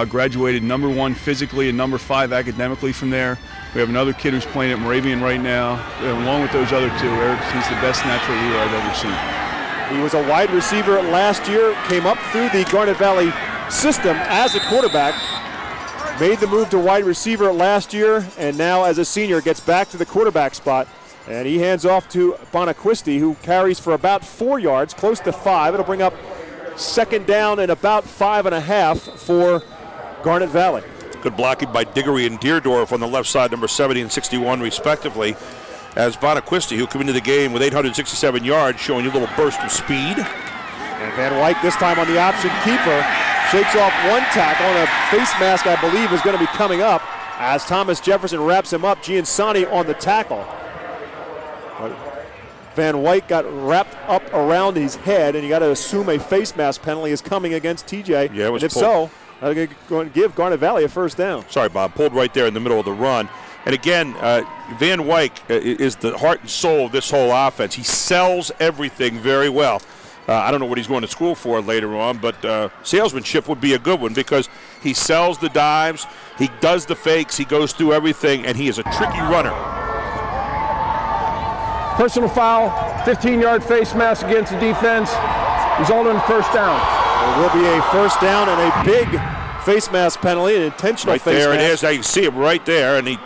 graduated number 1 physically and number 5 academically from there. We have another kid who's playing at Moravian right now. And along with those other two, he's the best natural leader I've ever seen. He was a wide receiver last year, came up through the Garnet Valley system as a quarterback, made the move to wide receiver last year, and now as a senior gets back to the quarterback spot. And he hands off to Bonaquisti, who carries for about 4 yards, close to 5. It'll bring up second down and about 5.5 for Garnet Valley. Good blocking by Diggory and Deerdorf on the left side, number 70 and 61 respectively, as Bonaquisti, who came into the game with 867 yards, showing you a little burst of speed. And Van Wyk this time on the option keeper, shakes off one tackle, and a face mask I believe is going to be coming up as Thomas Jefferson wraps him up. Giansani on the tackle. Van Wyk got wrapped up around his head, and you got to assume a face mask penalty is coming against TJ. Yeah, it was and if pulled. so, they're going to give Garnet Valley a first down. Sorry, Bob. Pulled right there in the middle of the run. And again, Van Wyk is the heart and soul of this whole offense. He sells everything very well. I don't know what he's going to school for later on, but salesmanship would be a good one because he sells the dimes, he does the fakes, he goes through everything, and he is a tricky runner. Personal foul, 15-yard face mask against the defense, resulting in first down. There will be a first down and a big face mask penalty, an intentional right face there mask. It is. Now you can see him right there, and he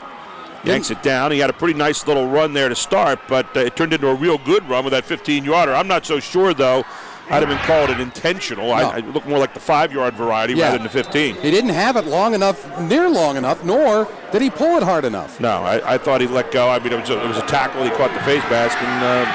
yanks it down. He had a pretty nice little run there to start, but it turned into a real good run with that 15-yarder. I'm not so sure, though. I'd have been called an intentional. No. I look more like the 5-yard variety rather than the 15. He didn't have it near long enough, nor did he pull it hard enough. No, I thought he let go. I mean, it was a tackle. He caught the face mask, and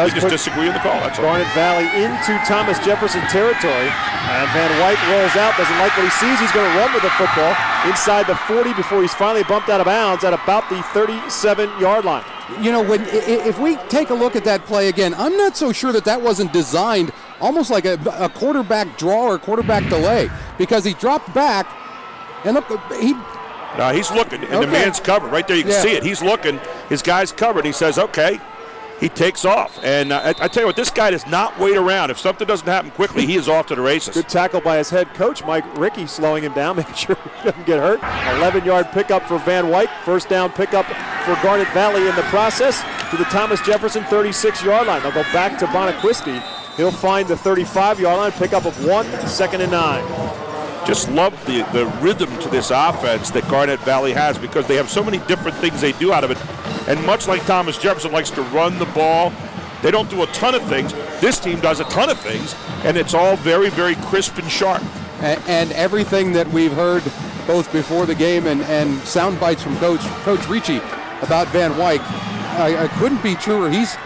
we just disagree on the call. That's Garnet Valley into Thomas Jefferson territory. And Van Wyk rolls out, doesn't like what he sees. He's going to run with the football inside the 40 before he's finally bumped out of bounds at about the 37-yard line. You know, if we take a look at that play again, I'm not so sure that wasn't designed almost like a quarterback draw or quarterback delay, because he dropped back and look, he's looking, and the man's covered. Right there, you can see it. He's looking. His guy's covered. He says, okay. He takes off. And I tell you what, this guy does not wait around. If something doesn't happen quickly, he is off to the races. Good tackle by his head coach, Mike Rickey, slowing him down, making sure he doesn't get hurt. 11-yard pickup for Van Wyk. First down pickup for Garnet Valley in the process to the Thomas Jefferson 36-yard line. They'll go back to Bonaquisti. He'll find the 35-yard line, pickup of 1, 2nd and 9. Just love the rhythm to this offense that Garnet Valley has, because they have so many different things they do out of it. And much like Thomas Jefferson likes to run the ball, they don't do a ton of things. This team does a ton of things, and it's all very, very crisp and sharp. And everything that we've heard both before the game and sound bites from Coach Ricci about Van Wyk, I couldn't be truer. He's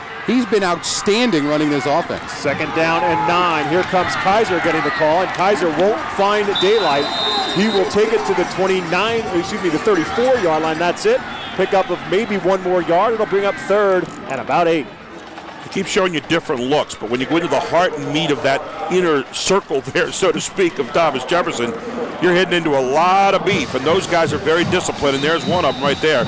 been outstanding running this offense. Second down and 9. Here comes Kaiser getting the call, and Kaiser won't find daylight. He will take it to the 34-yard line. That's it. Pickup of maybe 1 more yard. It'll bring up 3rd and about 8. It keeps showing you different looks, but when you go into the heart and meat of that inner circle there, so to speak, of Thomas Jefferson, you're heading into a lot of beef, and those guys are very disciplined, and there's one of them right there.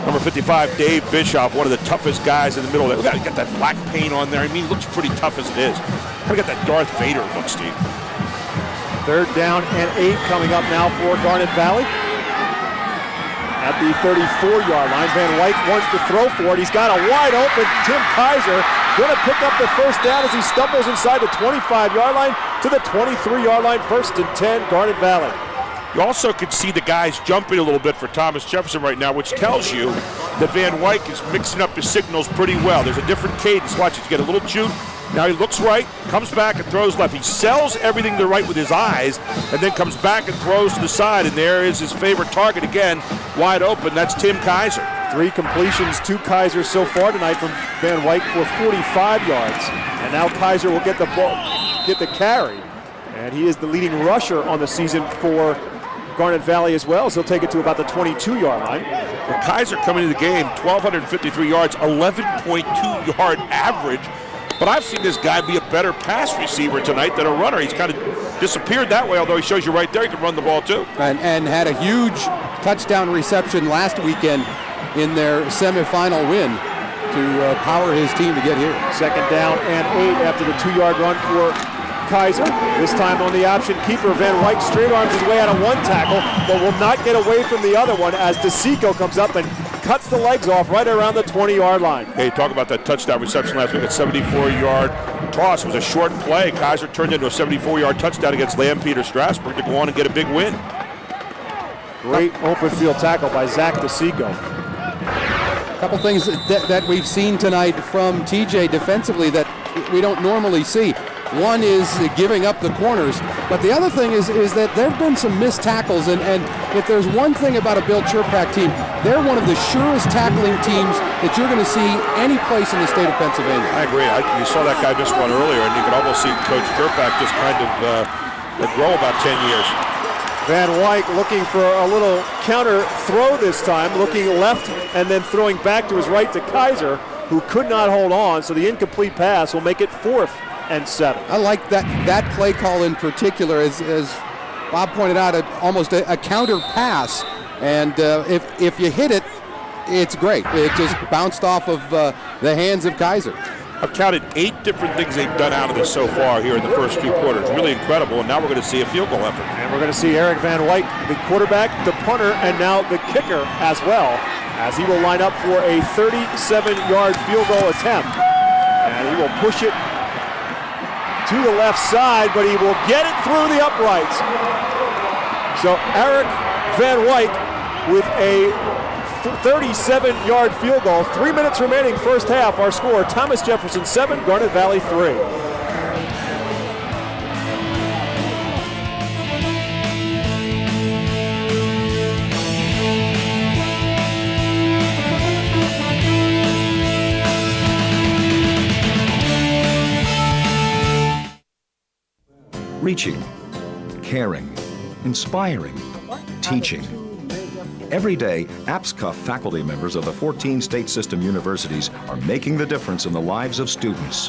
Number 55, Dave Bischoff, one of the toughest guys in the middle. Look at got that black paint on there. I mean, he looks pretty tough as it is. Kind of got that Darth Vader look, Steve. 3rd down and 8 coming up now for Garnet Valley. At the 34-yard line, Van Wyk wants to throw for it. He's got a wide open Tim Kaiser. Going to pick up the first down as he stumbles inside the 25-yard line to the 23-yard line. 1st and 10, Garnet Valley. You also could see the guys jumping a little bit for Thomas Jefferson right now, which tells you that Van Wyk is mixing up his signals pretty well. There's a different cadence. Watch it, get a little juke. Now he looks right, comes back and throws left. He sells everything to the right with his eyes and then comes back and throws to the side. And there is his favorite target again, wide open. That's Tim Kaiser. 3 completions to Kaiser so far tonight from Van Wyk for 45 yards. And now Kaiser will get the ball, get the carry. And he is the leading rusher on the season for Garnet Valley as well, so he'll take it to about the 22-yard line. Well, Kaiser coming into the game, 1,253 yards, 11.2 yard average. But I've seen this guy be a better pass receiver tonight than a runner. He's kind of disappeared that way, although he shows you right there he can run the ball too. And had a huge touchdown reception last weekend in their semifinal win to power his team to get here. 2nd down and 8 after the 2-yard run for Kaiser. This time on the option keeper, Van Wyk straight arms his way out of one tackle, but will not get away from the other one as DeSico comes up and cuts the legs off right around the 20-yard line. Hey, talk about that touchdown reception last week. A 74-yard toss. It was a short play. Kaiser turned into a 74-yard touchdown against Lampeter Strasburg to go on and get a big win. Great open field tackle by Zach DeSico. A couple things that we've seen tonight from TJ defensively that we don't normally see. One is giving up the corners, but the other thing is that there have been some missed tackles, and if there's one thing about a Bill Chirpak team, they're one of the surest tackling teams that you're going to see any place in the state of Pennsylvania. I agree. You saw that guy miss one earlier, and you could almost see Coach Chirpak just kind of grow about 10 years. Van Wyk looking for a little counter throw this time, looking left and then throwing back to his right to Kaiser, who could not hold on, so the incomplete pass will make it 4th and 7. I like that play call in particular, as Bob pointed out, almost a counter pass, and if you hit it, it's great. It just bounced off of the hands of Kaiser. I've counted 8 different things they've done out of this so far here in the first 2 quarters. Really incredible, and now we're going to see a field goal effort. And we're going to see Eric Van Wyk, the quarterback, the punter, and now the kicker as well, as he will line up for a 37-yard field goal attempt. And he will push it to the left side, but he will get it through the uprights. So Eric Van Wyk with a 37-yard field goal. 3 minutes remaining first half. Our score, Thomas Jefferson 7, Garnet Valley 3. Reaching, caring, inspiring, teaching. Every day, APSCUF faculty members of the 14 state system universities are making the difference in the lives of students.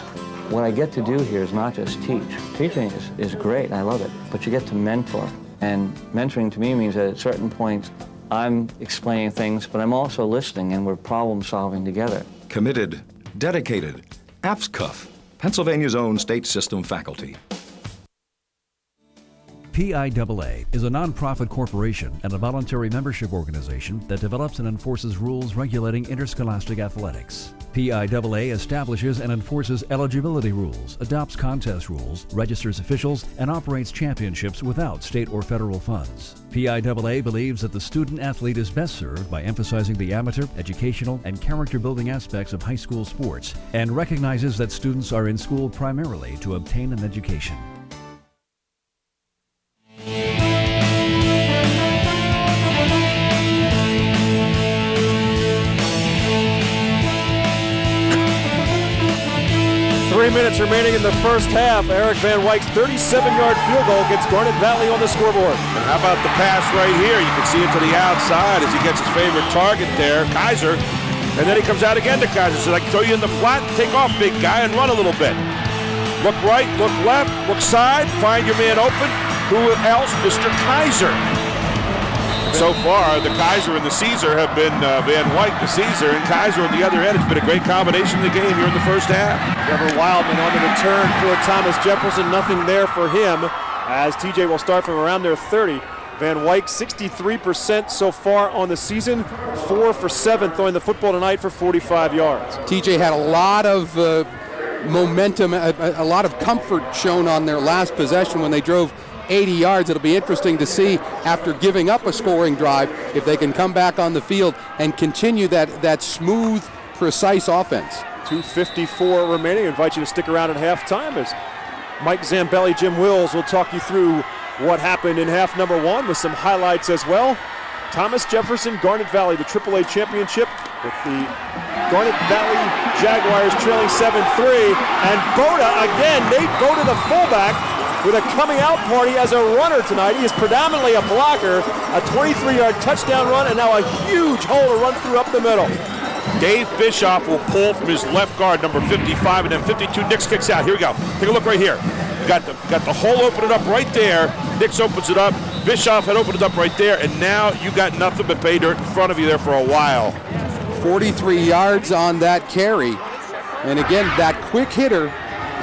What I get to do here is not just teach. Teaching is great, I love it, but you get to mentor. And mentoring to me means that at certain points, I'm explaining things, but I'm also listening and we're problem solving together. Committed, dedicated, APSCUF, Pennsylvania's own state system faculty. PIAA is a nonprofit corporation and a voluntary membership organization that develops and enforces rules regulating interscholastic athletics. PIAA establishes and enforces eligibility rules, adopts contest rules, registers officials, and operates championships without state or federal funds. PIAA believes that the student-athlete is best served by emphasizing the amateur, educational, and character-building aspects of high school sports, and recognizes that students are in school primarily to obtain an education. 3 minutes remaining in the first half. Eric Van Wyk's 37-yard field goal gets Garnet Valley on the scoreboard. And how about the pass right here? You can see it to the outside as he gets his favorite target there. Kaiser And then he comes out again to Kaiser. Says, I can throw you in the flat, take off, big guy, and run a little bit. Look right, look left, look side, find your man open. Who else? Mr. Kaiser. So far, the Kaiser and the Caesar have been Van Wyk, the Caesar, and Kaiser on the other end. It's been a great combination in the game here in the first half. Trevor Wildman on the return for Thomas Jefferson. Nothing there for him as TJ will start from around their 30. Van Wyk 63% so far on the season, 4 for 7 throwing the football tonight for 45 yards. TJ had a lot of momentum, a lot of comfort shown on their last possession when they drove 80 yards. It'll be interesting to see after giving up a scoring drive if they can come back on the field and continue that smooth, precise offense. 2:54 remaining. I invite you to stick around at halftime as Mike Zambelli, Jim Wills will talk you through what happened in half number 1 with some highlights as well. Thomas Jefferson, Garnet Valley, the AAA championship with the Garnet Valley Jaguars trailing 7-3. And Boda, again, Nate Boda, the fullback, with a coming out party as a runner tonight. He is predominantly a blocker, a 23-yard touchdown run, and now a huge hole to run through up the middle. Dave Bischoff will pull from his left guard, number 55, and then 52. Nix kicks out. Here we go. Take a look right here. You got the hole opening up right there. Nix opens it up. Bischoff had opened it up right there, and now you got nothing but pay dirt in front of you there for a while. 43 yards on that carry. And again, that quick hitter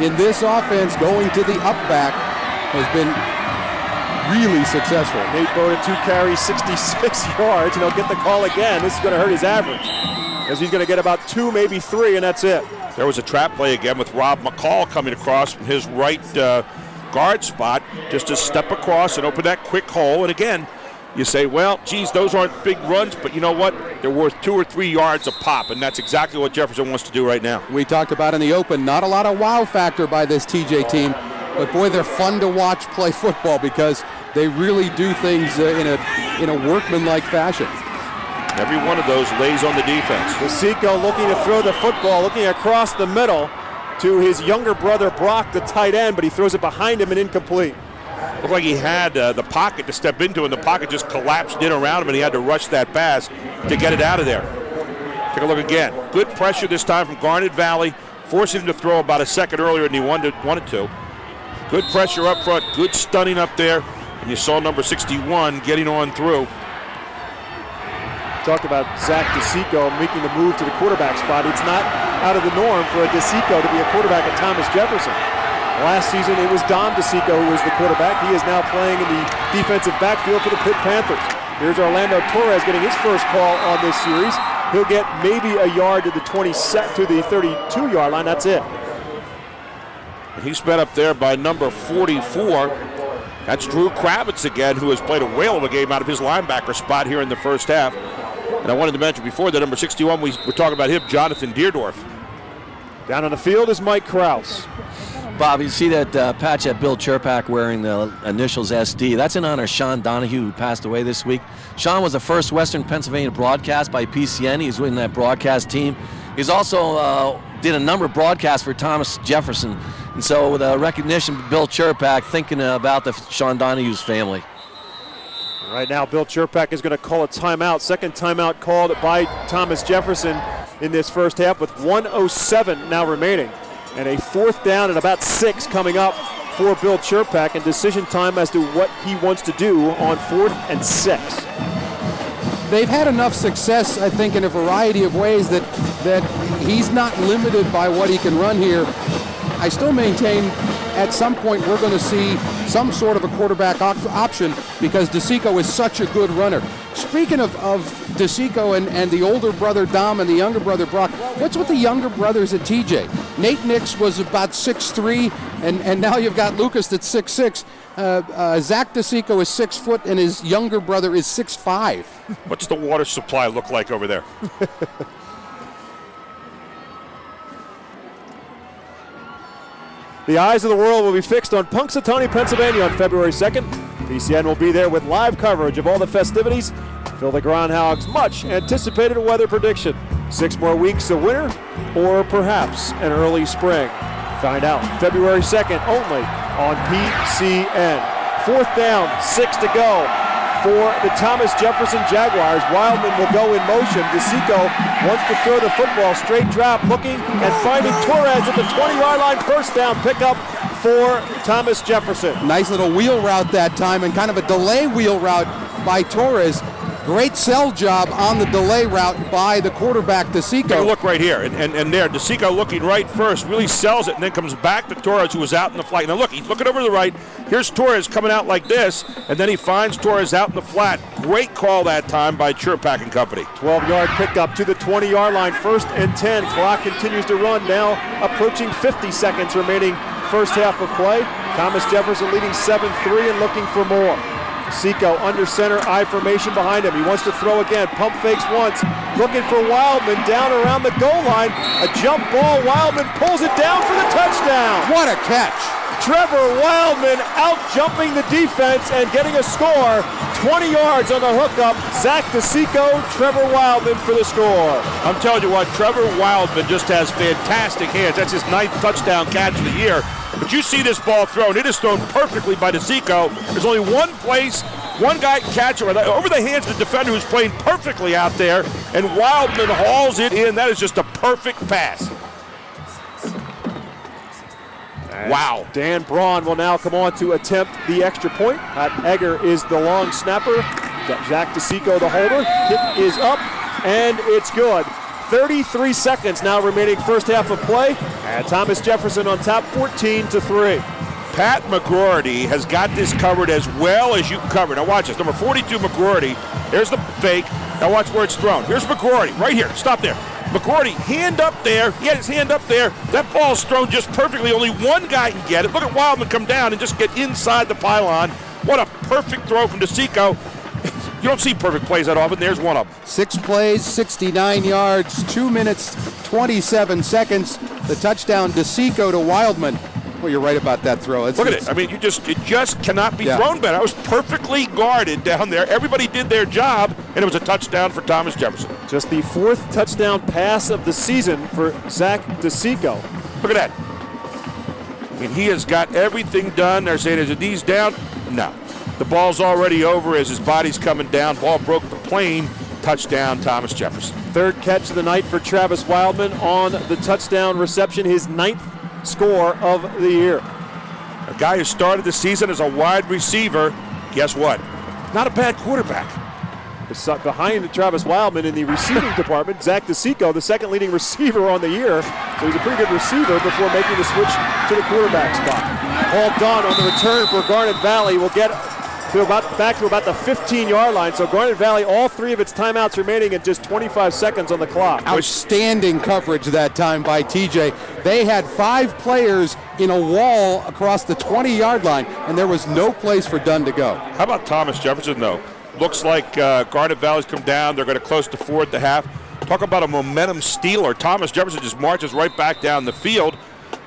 in this offense going to the up back has been really successful. Nate Boda, 2 carries, 66 yards, and he'll get the call again. This is going to hurt his average, as he's going to get about 2, maybe 3, and that's it. There was a trap play again with Rob McCall coming across from his right guard spot, just to step across and open that quick hole. And again, you say, well, geez, those aren't big runs, but you know what? They're worth 2 or 3 yards a pop, and that's exactly what Jefferson wants to do right now. We talked about in the open, not a lot of wow factor by this TJ team, but boy, they're fun to watch play football because they really do things in a workmanlike fashion. Every one of those lays on the defense. DeSico looking to throw the football, looking across the middle to his younger brother Brock, the tight end, but he throws it behind him and incomplete. Looked like he had the pocket to step into, and the pocket just collapsed in around him, and he had to rush that pass to get it out of there. Take a look again. Good pressure this time from Garnet Valley, forcing him to throw about a second earlier than he wanted to. Good pressure up front, good stunning up there, and you saw number 61 getting on through. Talked about Zach DeSico making the move to the quarterback spot. It's not out of the norm for a DeSico to be a quarterback at Thomas Jefferson. Last season, it was Dom DeSico who was the quarterback. He is now playing in the defensive backfield for the Pitt Panthers. Here's Orlando Torres getting his first call on this series. He'll get maybe a yard to the 32-yard line. That's it. And he's met up there by number 44. That's Drew Kravitz again, who has played a whale of a game out of his linebacker spot here in the first half. And I wanted to mention before that number 61, we were talking about him, Jonathan Deerdorf. Down on the field is Mike Krause. Bob, you see that patch at Bill Cherpak wearing the initials SD. That's in honor of Sean Donahue, who passed away this week. Sean was the first Western Pennsylvania broadcast by PCN. He's in that broadcast team. He's also did a number of broadcasts for Thomas Jefferson. And so with a recognition, Bill Cherpak thinking about the Sean Donahue's family. Right now, Bill Cherpak is going to call a timeout. Second timeout called by Thomas Jefferson in this first half with 1:07 now remaining. And a 4th down and about 6 coming up for Bill Cherpak, and decision time as to what he wants to do on 4th and 6. They've had enough success, I think, in a variety of ways that he's not limited by what he can run here. I still maintain at some point we're going to see some sort of a quarterback option because DeSico is such a good runner. Speaking of DeSico and the older brother Dom and the younger brother Brock, what's with the younger brothers at TJ? Nate Nix was about 6'3", and now you've got Lucas that's 6'6". Zach DeSico is 6 foot and his younger brother is 6'5". What's the water supply look like over there? The eyes of the world will be fixed on Punxsutawney, Pennsylvania on February 2nd. PCN will be there with live coverage of all the festivities. Phil the Groundhog's much anticipated weather prediction. 6 more weeks of winter or perhaps an early spring. Find out February 2nd only on PCN. 4th down, 6 to go for the Thomas Jefferson Jaguars. Wildman will go in motion. DeSico wants to throw the football. Straight drop, looking and finding Torres at the 20-yard line. First down pickup for Thomas Jefferson. Nice little wheel route that time, and kind of a delay wheel route by Torres. Great sell job on the delay route by the quarterback, DeSico. Take a look right here, and there, DeSico looking right first, really sells it, and then comes back to Torres, who was out in the flat. Now look, he's looking over to the right. Here's Torres coming out like this, and then he finds Torres out in the flat. Great call that time by Churpack and company. 12-yard pickup to the 20-yard line, 1st and 10. Clock continues to run, now approaching 50 seconds remaining first half of play. Thomas Jefferson leading 7-3 and looking for more. Seco under center, I formation behind him. He wants to throw again. Pump fakes once. Looking for Wildman down around the goal line. A jump ball. Wildman pulls it down for the touchdown. What a catch. Trevor Wildman out jumping the defense and getting a score. 20 yards on the hookup. Zach DeSico, Trevor Wildman for the score. I'm telling you what, Trevor Wildman just has fantastic hands. That's his 9th touchdown catch of the year. But you see this ball thrown. It is thrown perfectly by DeSico. There's only one place, one guy can catch it over the hands of the defender who's playing perfectly out there, and Wildman hauls it in. That is just a perfect pass. Wow. Dan Braun will now come on to attempt the extra point. Pat Egger is the long snapper. Zach DeSico the holder. Kick is up, and it's good. 33 seconds now remaining first half of play. And Thomas Jefferson on top, 14-3. Pat McGroarty has got this covered as well as you can cover. Now watch this. Number 42, McGroarty. There's the fake. Now watch where it's thrown. Here's McGroarty right here. Stop there. McGroarty, hand up there. He had his hand up there. That ball's thrown just perfectly. Only one guy can get it. Look at Wildman come down and just get inside the pylon. What a perfect throw from DeSico. You don't see perfect plays that often. There's one of them. 6 plays, 69 yards, 2 minutes, 27 seconds. The touchdown, DeSico to Wildman. Well, you're right about that throw. Look at it. I mean, it just cannot be thrown better. It was perfectly guarded down there. Everybody did their job, and it was a touchdown for Thomas Jefferson. Just the 4th touchdown pass of the season for Zach DeSico. Look at that. I mean, he has got everything done. They're saying, is his knees down? No. The ball's already over as his body's coming down. Ball broke the plane. Touchdown, Thomas Jefferson. 3rd catch of the night for Travis Wildman on the touchdown reception. His 9th score of the year. A guy who started the season as a wide receiver. Guess what? Not a bad quarterback. Behind Travis Wildman in the receiving department, Zach DeSico, the 2nd leading receiver on the year. So he's a pretty good receiver before making the switch to the quarterback spot. Paul Dunn on the return for Garnet Valley will get back to about the 15-yard line. So Garnet Valley, all 3 of its timeouts remaining and just 25 seconds on the clock. Outstanding coverage that time by TJ. They had 5 players in a wall across the 20-yard line, and there was no place for Dunn to go. How about Thomas Jefferson, though? Looks like Garnet Valley's come down. They're going to close to 4 at the half. Talk about a momentum stealer. Thomas Jefferson just marches right back down the field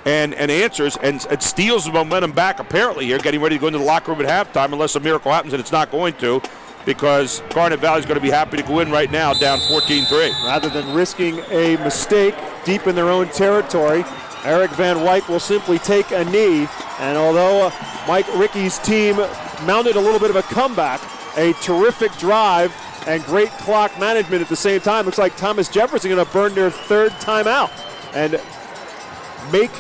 and answers and steals the momentum back apparently here, getting ready to go into the locker room at halftime unless a miracle happens, and it's not going to, because Garnet Valley's going to be happy to go in right now down 14-3. Rather than risking a mistake deep in their own territory, Eric Van Wyk will simply take a knee, and although Mike Rickey's team mounted a little bit of a comeback, a terrific drive and great clock management at the same time, looks like Thomas Jefferson going to burn their 3rd timeout and make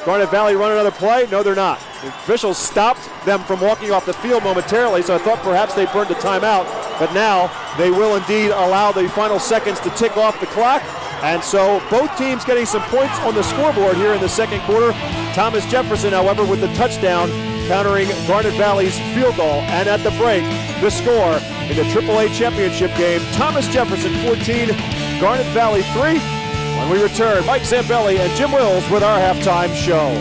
Garnet Valley run another play. No, they're not. The officials stopped them from walking off the field momentarily, so I thought perhaps they burned a timeout, but now they will indeed allow the final seconds to tick off the clock. And so both teams getting some points on the scoreboard here in the 2nd quarter. Thomas Jefferson, however, with the touchdown, countering Garnet Valley's field goal. And at the break, the score in the AAA championship game, Thomas Jefferson 14, Garnet Valley 3. When we return, Mike Zambelli and Jim Wills with our halftime show.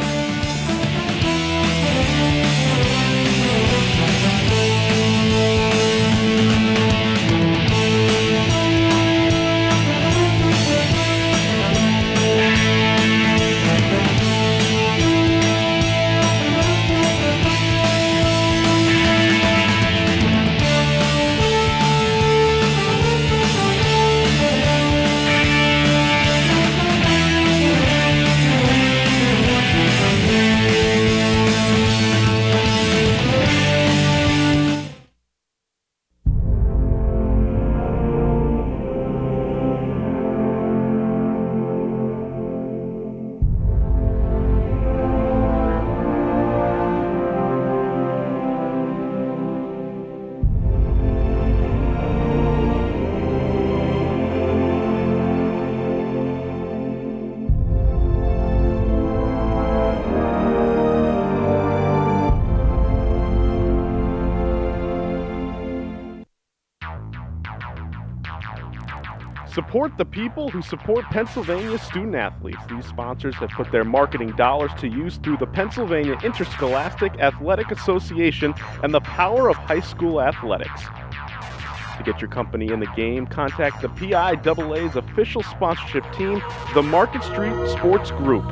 Support the people who support Pennsylvania student athletes. These sponsors have put their marketing dollars to use through the Pennsylvania Interscholastic Athletic Association and the power of high school athletics. To get your company in the game, contact the PIAA's official sponsorship team, the Market Street Sports Group.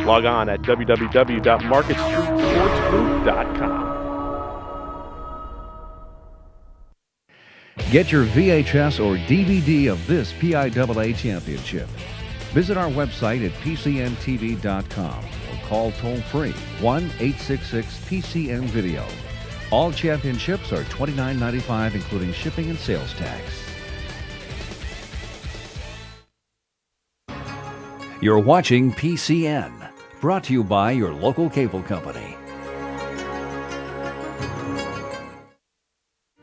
Log on at www.marketstreetsportsgroup.com. Get your VHS or DVD of this PIAA championship. Visit our website at pcntv.com or call toll-free 1-866-PCN-VIDEO. All championships are $29.95, including shipping and sales tax. You're watching PCN, brought to you by your local cable company.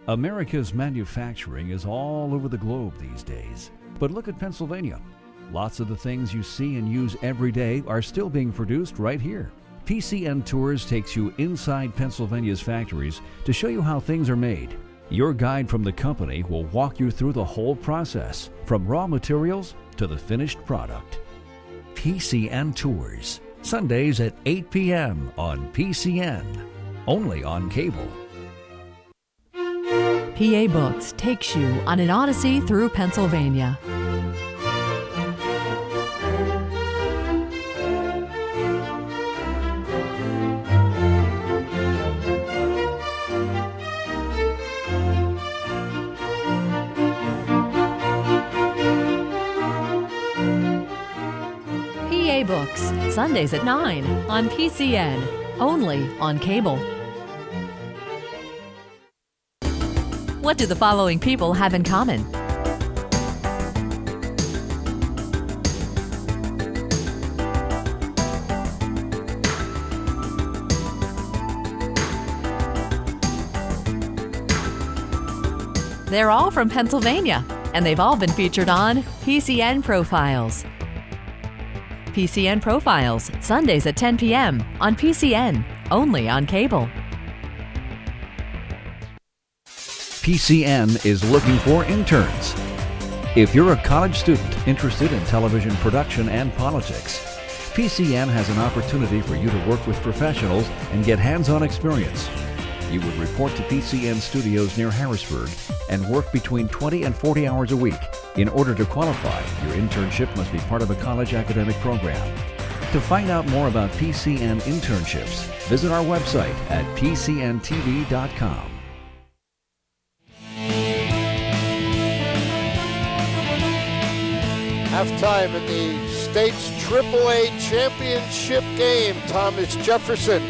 America's manufacturing is all over the globe these days. But look at Pennsylvania. Lots of the things you see and use every day are still being produced right here. PCN Tours takes you inside Pennsylvania's factories to show you how things are made. Your guide from the company will walk you through the whole process, from raw materials to the finished product. PCN Tours, Sundays at 8 p.m. on PCN, only on cable. PA Books takes you on an odyssey through Pennsylvania. PA Books, Sundays at 9 on PCN, only on cable. What do the following people have in common? They're all from Pennsylvania, and they've all been featured on PCN Profiles. PCN Profiles, Sundays at 10 p.m. on PCN, only on cable. PCN is looking for interns. If you're a college student interested in television production and politics, PCN has an opportunity for you to work with professionals and get hands-on experience. You would report to PCN studios near Harrisburg and work between 20 and 40 hours a week. In order to qualify, your internship must be part of a college academic program. To find out more about PCN internships, visit our website at pcntv.com. Halftime in the state's AAA championship game. Thomas Jefferson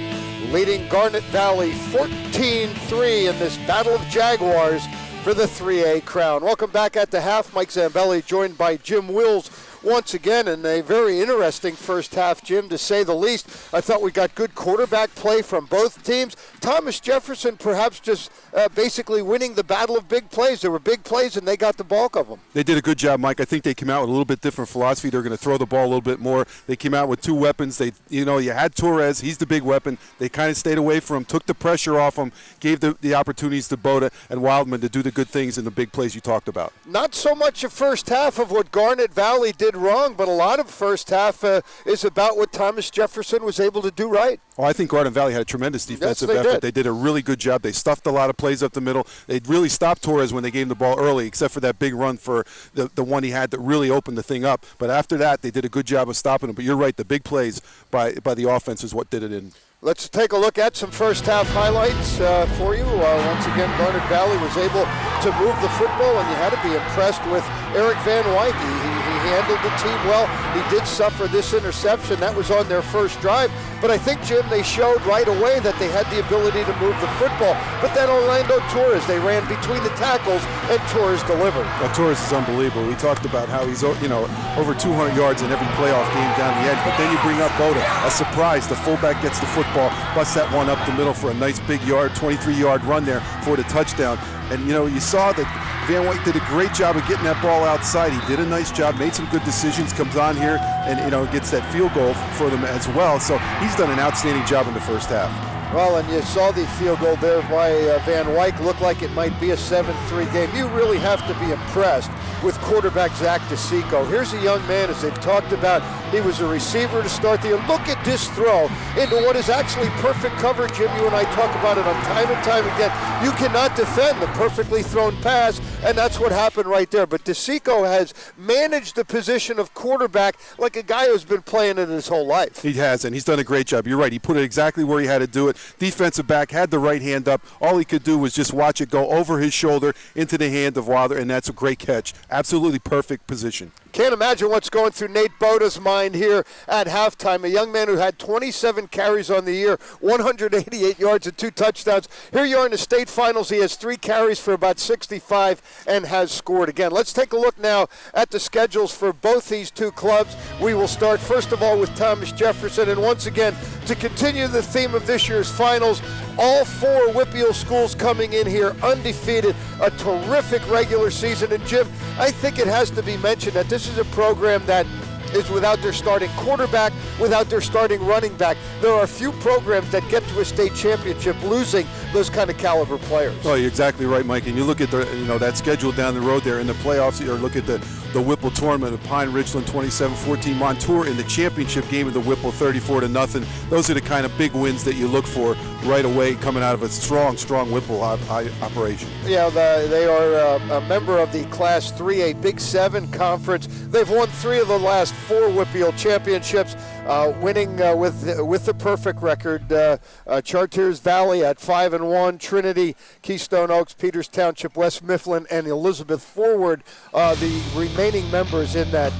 leading Garnet Valley 14-3 in this Battle of Jaguars for the 3A crown. Welcome back at the half. Mike Zambelli joined by Jim Wills once again in a very interesting first half, Jim, to say the least. I thought we got good quarterback play from both teams. Thomas Jefferson perhaps just basically winning the battle of big plays. There were big plays, and they got the bulk of them. They did a good job, Mike. I think they came out with a little bit different philosophy. They're going to throw the ball a little bit more. They came out with two weapons. You had Torres. He's the big weapon. They kind of stayed away from him, took the pressure off him, gave the opportunities to Boda and Wildman to do the good things in the big plays you talked about. Not so much a first half of what Garnet Valley did wrong, but a lot of first half is about what Thomas Jefferson was able to do right. Oh, I think Garnet Valley had a tremendous defensive effort. They did a really good job. They stuffed a lot of plays up the middle. They really stopped Torres when they gave him the ball early, except for that big run for the one he had that really opened the thing up. But after that, they did a good job of stopping him. But you're right, the big plays by the offense is what did it in. Let's take a look at some first half highlights for you. Once again, Garnet Valley was able to move the football, and you had to be impressed with Eric Van Wyke. He handled the team well. He did suffer this interception. That was on their first drive. But I think, Jim, they showed right away that they had the ability to move the football. But then Orlando Torres, they ran between the tackles, and Torres delivered. Well, Torres is unbelievable. We talked about how he's over 200 yards in every playoff game down the edge. But then you bring up Boda, a surprise. The fullback gets the football, busts that one up the middle for a nice big 23-yard run there for the touchdown. And, you saw that Van Wyke did a great job of getting that ball outside. He did a nice job, made some good decisions, comes on here and, gets that field goal for them as well. So he's done an outstanding job in the first half. Well, and you saw the field goal there by Van Wyk. Looked like it might be a 7-3 game. You really have to be impressed with quarterback Zach DeSico. Here's a young man, as they've talked about. He was a receiver to start the year. Look at this throw into what is actually perfect coverage. Jim, you and I talk about it on time and time again. You cannot defend the perfectly thrown pass, and that's what happened right there. But DeSico has managed the position of quarterback like a guy who's been playing it his whole life. He has, and he's done a great job. You're right. He put it exactly where he had to do it. Defensive back had the right hand up. All he could do was just watch it go over his shoulder into the hand of Wilder, and that's a great catch. Absolutely perfect position. Can't imagine what's going through Nate Boda's mind here at halftime. A young man who had 27 carries on the year, 188 yards and 2 touchdowns. Here you are in the state finals. He has 3 carries for about 65 and has scored again. Let's take a look now at the schedules for both these two clubs. We will start first of all with Thomas Jefferson, and once again, to continue the theme of this year's finals, all 4 Whippeal schools coming in here undefeated, a terrific regular season. And Jim, I think it has to be mentioned that this is a program that is without their starting quarterback, without their starting running back. There are a few programs that get to a state championship losing those kind of caliber players. Oh, you're exactly right, Mike. And you look at the, that schedule down the road there in the playoffs, or look at the Whipple tournament of Pine Ridgeland 27-14, Montour in the championship game of the Whipple 34-0. Those are the kind of big wins that you look for right away coming out of a strong Whipple operation. Yeah, they are a member of the Class 3A Big 7 conference. They've won 3 of the last 4 Whippeal championships, winning with the perfect record. Chartiers Valley at 5-1, Trinity, Keystone Oaks, Peters Township, West Mifflin, and Elizabeth Forward, the remaining members in that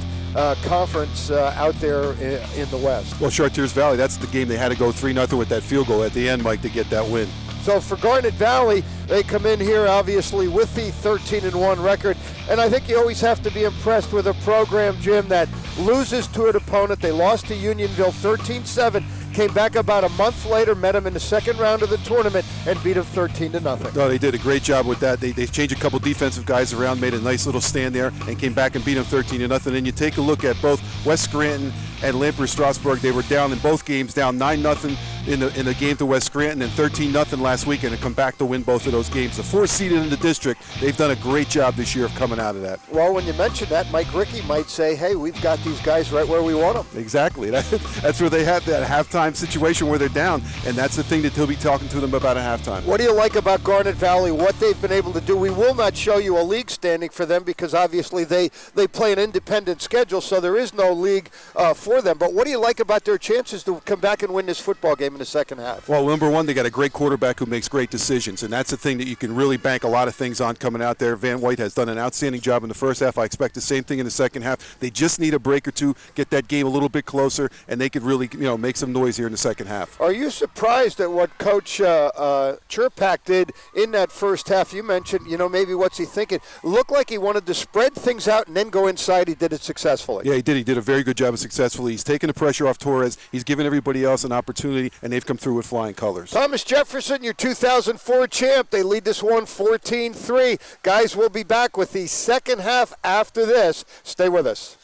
conference out there in the West. Well, Chartiers Valley, that's the game they had to go 3-0 with that field goal at the end, Mike, to get that win. So for Garnet Valley, they come in here obviously with the 13-1 record, and I think you always have to be impressed with a program, Jim, that loses to an opponent. They lost to Unionville 13-7, came back about a month later, met them in the second round of the tournament, and beat them 13-0. No, they did a great job with that. They changed a couple defensive guys around, made a nice little stand there, and came back and beat them 13-0. And you take a look at both West Scranton and Lamprey Strasburg. They were down in both games, down 9-0 in the game to West Scranton, and 13-0 last week, and come back to win both of those games. The 4th seeded in the district, they've done a great job this year of coming out of that. Well, when you mention that, Mike Rickey might say, hey, we've got these guys right where we want them. Exactly. That's where they have that halftime situation where they're down, and that's the thing that he'll be talking to them about at halftime. What do you like about Garnet Valley, what they've been able to do? We will not show you a league standing for them because obviously they play an independent schedule, so there is no league for them. But what do you like about their chances to come back and win this football game in the second half? Well, number one, they got a great quarterback who makes great decisions, and that's the thing that you can really bank a lot of things on coming out there. Van White has done an outstanding job in the first half. I expect the same thing in the second half. They just need a break or two, get that game a little bit closer, and they could really make some noise here in the second half. Are you surprised at what Coach Chirpak did in that first half? You mentioned, maybe what's he thinking? Looked like he wanted to spread things out and then go inside. He did it successfully. Yeah, he did. He did a very good job of successfully. He's taken the pressure off Torres. He's given everybody else an opportunity, and they've come through with flying colors. Thomas Jefferson, your 2004 champ. They lead this one 14-3. Guys, we'll be back with the second half after this. Stay with us.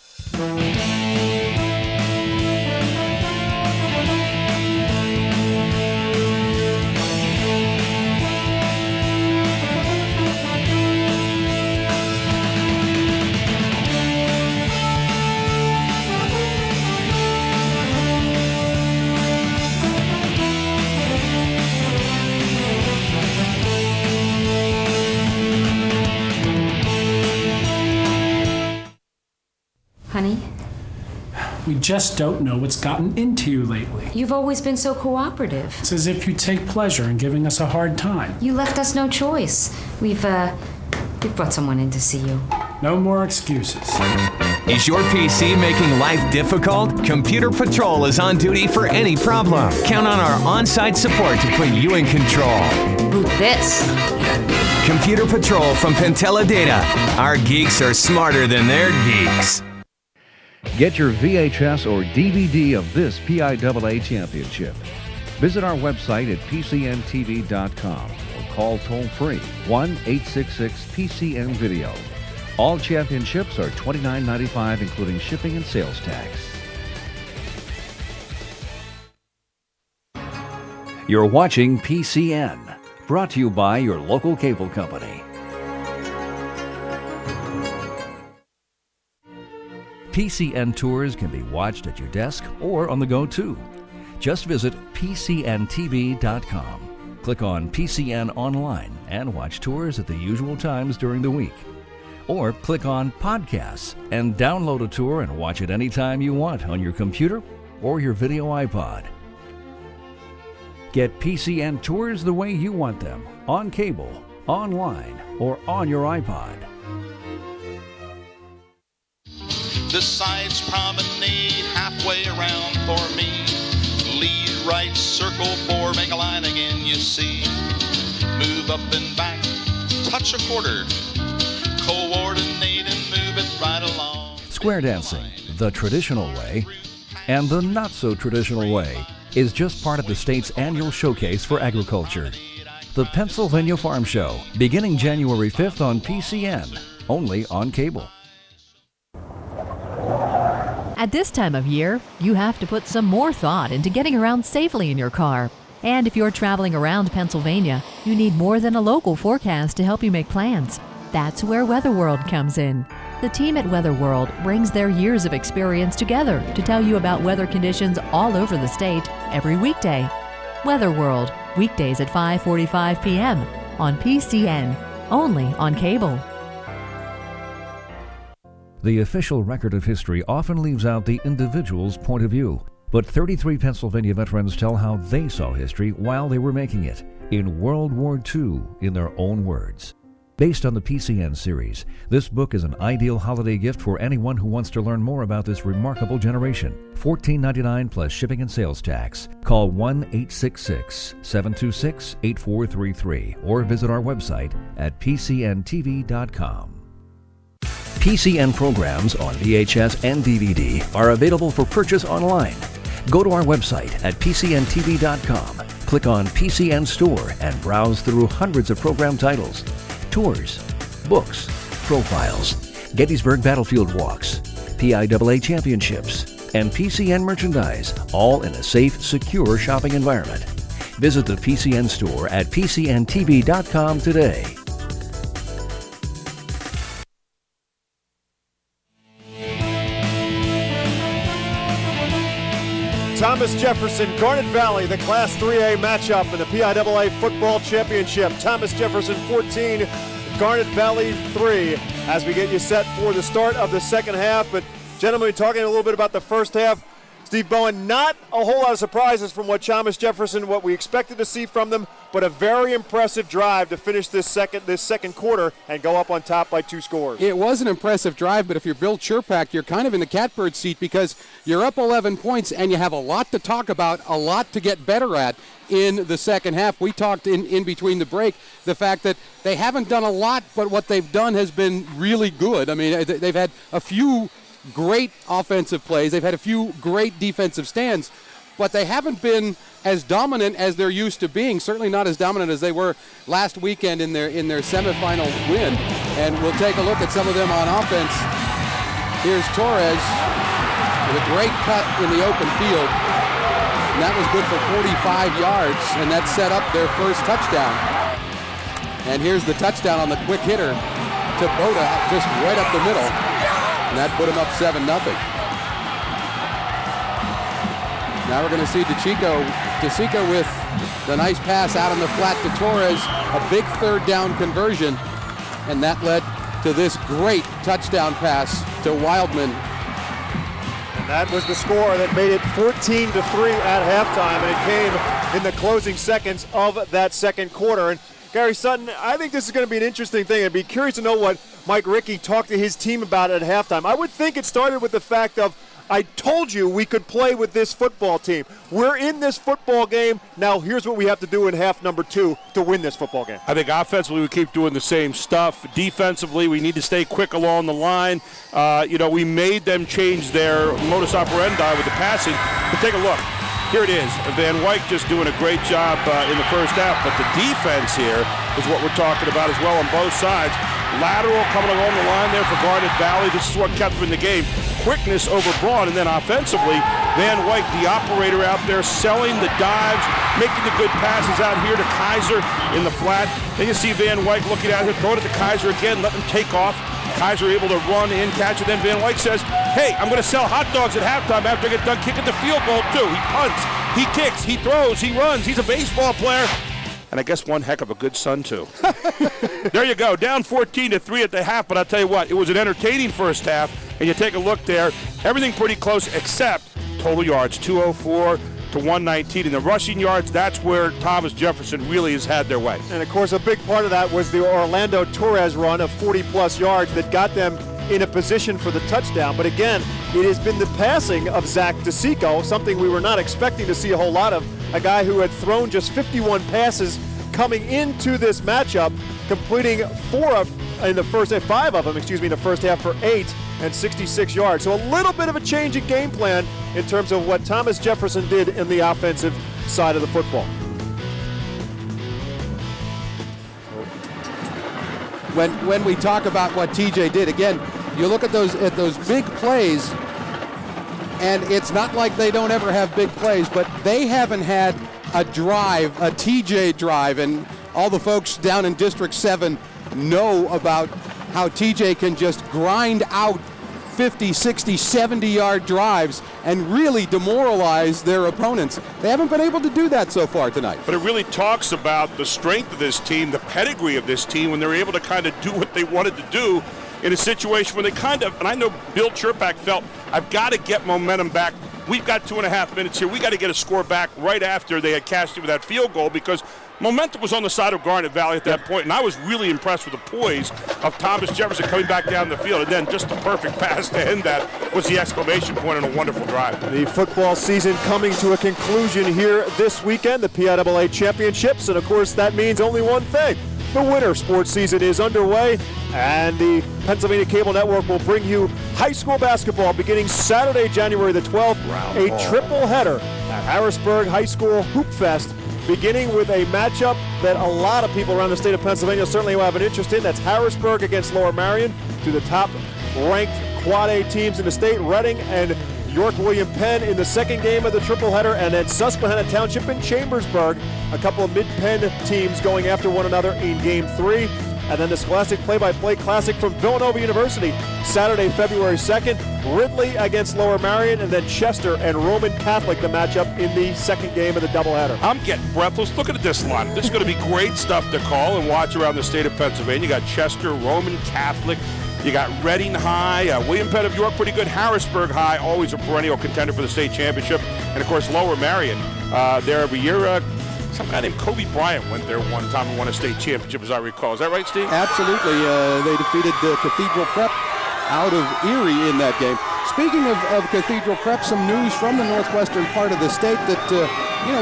Honey? We just don't know what's gotten into you lately. You've always been so cooperative. It's as if you take pleasure in giving us a hard time. You left us no choice. We've brought someone in to see you. No more excuses. Is your PC making life difficult? Computer Patrol is on duty for any problem. Count on our on-site support to put you in control. Boot this. Computer Patrol from Pentella Data. Our geeks are smarter than their geeks. Get your VHS or DVD of this PIAA championship. Visit our website at pcntv.com or call toll-free 1-866-PCN-VIDEO. All championships are $29.95, including shipping and sales tax. You're watching PCN, brought to you by your local cable company. PCN tours can be watched at your desk or on the go too. Just visit PCNTV.com. Click on PCN Online and watch tours at the usual times during the week. Or click on Podcasts and download a tour and watch it anytime you want on your computer or your video iPod. Get PCN tours the way you want them, on cable, online, or on your iPod. The sides promenade halfway around for me. Lead right, circle 4, make a line again, you see. Move up and back, touch a quarter. Coordinate and move it right along. Square dancing, the traditional way, and the not-so-traditional way, is just part of the state's annual showcase for agriculture. The Pennsylvania Farm Show, beginning January 5th on PCN, only on cable. At this time of year, you have to put some more thought into getting around safely in your car. And if you're traveling around Pennsylvania, you need more than a local forecast to help you make plans. That's where Weather World comes in. The team at Weather World brings their years of experience together to tell you about weather conditions all over the state every weekday. Weather World, weekdays at 5:45 p.m. on PCN, only on cable. The official record of history often leaves out the individual's point of view, but 33 Pennsylvania veterans tell how they saw history while they were making it, in World War II, in their own words. Based on the PCN series, this book is an ideal holiday gift for anyone who wants to learn more about this remarkable generation. $14.99 plus shipping and sales tax. Call 1-866-726-8433 or visit our website at pcntv.com. PCN programs on VHS and DVD are available for purchase online. Go to our website at pcntv.com, click on PCN Store, and browse through hundreds of program titles, tours, books, profiles, Gettysburg Battlefield walks, PIAA championships, and PCN merchandise, all in a safe, secure shopping environment. Visit the PCN Store at pcntv.com today. Thomas Jefferson, Garnet Valley, the Class 3A matchup in the PIAA Football Championship. Thomas Jefferson 14, Garnet Valley 3, as we get you set for the start of the second half. But gentlemen, talking a little bit about the first half. Steve Bowen, not a whole lot of surprises from what Thomas Jefferson, what we expected to see from them, but a very impressive drive to finish this second quarter and go up on top by 2 scores. It was an impressive drive, but if you're Bill Chirpak, you're kind of in the catbird seat because you're up 11 points and you have a lot to talk about, a lot to get better at in the second half. We talked in between the break, the fact that they haven't done a lot, but what they've done has been really good. I mean, they've had a few great offensive plays. They've had a few great defensive stands, but they haven't been as dominant as they're used to being. Certainly not as dominant as they were last weekend in their semifinal win. And we'll take a look at some of them on offense. Here's Torres with a great cut in the open field. And that was good for 45 yards, and that set up their first touchdown. And here's the touchdown on the quick hitter to Boda, just right up the middle. And that put him up 7-0. Now we're going to see DeCicco with the nice pass out on the flat to Torres, a big third down conversion, and that led to this great touchdown pass to Wildman. And that was the score that made it 14-3 at halftime, and it came in the closing seconds of that second quarter. And Gary Sutton, I think this is going to be an interesting thing. I'd be curious to know what Mike Rickey talked to his team about at halftime. I would think it started with the fact of, I told you we could play with this football team. We're in this football game. Now here's what we have to do in half number 2 to win this football game. I think offensively we keep doing the same stuff. Defensively, we need to stay quick along the line. We made them change their modus operandi with the passing. But take a look. Here it is. Van Wyk just doing a great job in the first half. But the defense here is what we're talking about as well on both sides. Lateral coming along the line there for Garnet Valley. This is what kept them in the game. Quickness over brawn, and then offensively, Van Wyk, the operator out there, selling the dives, making the good passes out here to Kaiser in the flat. Then you see Van Wyk looking out here, throwing it to Kaiser again, letting him take off. Kaiser able to run in, catch it. Then Van Wyk says, hey, I'm going to sell hot dogs at halftime after I get done kicking the field goal too. He punts, he kicks, he throws, he runs. He's a baseball player. And I guess one heck of a good son too. There you go, down 14-3 at the half, but I'll tell you what, it was an entertaining first half. And you take a look there, everything pretty close except total yards, 204 to 119. In the rushing yards, that's where Thomas Jefferson really has had their way. And of course, a big part of that was the Orlando Torres run of 40-plus yards that got them in a position for the touchdown. But again, it has been the passing of Zach DeSico, something we were not expecting to see a whole lot of. A guy who had thrown just 51 passes coming into this matchup, completing 5 of them, in the first half for 8 and 66 yards. So a little bit of a change in game plan in terms of what Thomas Jefferson did in the offensive side of the football. When we talk about what TJ did, again, you look at those big plays, and it's not like they don't ever have big plays, but they haven't had a drive, a TJ drive, and all the folks down in District 7 know about how TJ can just grind out 50, 60, 70-yard drives and really demoralize their opponents. They haven't been able to do that so far tonight. But it really talks about the strength of this team, the pedigree of this team, when they're able to kind of do what they wanted to do in a situation where they kind of, and I know Bill Cherpak felt, I've got to get momentum back. We've got 2.5 minutes here. We got to get a score back right after they had cashed it with that field goal, because momentum was on the side of Garnet Valley at that point, and I was really impressed with the poise of Thomas Jefferson coming back down the field, and then just the perfect pass to end that was the exclamation point on a wonderful drive. The football season coming to a conclusion here this weekend, the PIAA championships, and of course that means only one thing. The winter sports season is underway, and the Pennsylvania Cable Network will bring you high school basketball beginning Saturday, January the 12th, a triple header at Harrisburg High School Hoop Fest, beginning with a matchup that a lot of people around the state of Pennsylvania certainly will have an interest in. That's Harrisburg against Lower Marion, two of the top-ranked Quad A teams in the state, Reading and York William Penn in the second game of the triple header, and then Susquehanna Township and Chambersburg, a couple of mid-Penn teams going after one another in game 3. And then the Scholastic Play-by-Play Classic from Villanova University, Saturday, February 2nd, Ridley against Lower Marion, and then Chester and Roman Catholic, the matchup in the second game of the doubleheader. I'm getting breathless. Look at this line. This is going to be great stuff to call and watch around the state of Pennsylvania. You got Chester, Roman Catholic, you got Reading High, William Penn of York, pretty good. Harrisburg High, always a perennial contender for the state championship. And, of course, Lower Marion, there every year. Some guy named Kobe Bryant went there one time and won a state championship, as I recall. Is that right, Steve? Absolutely. They defeated Cathedral Prep out of Erie in that game. Speaking of Cathedral Prep, some news from the northwestern part of the state that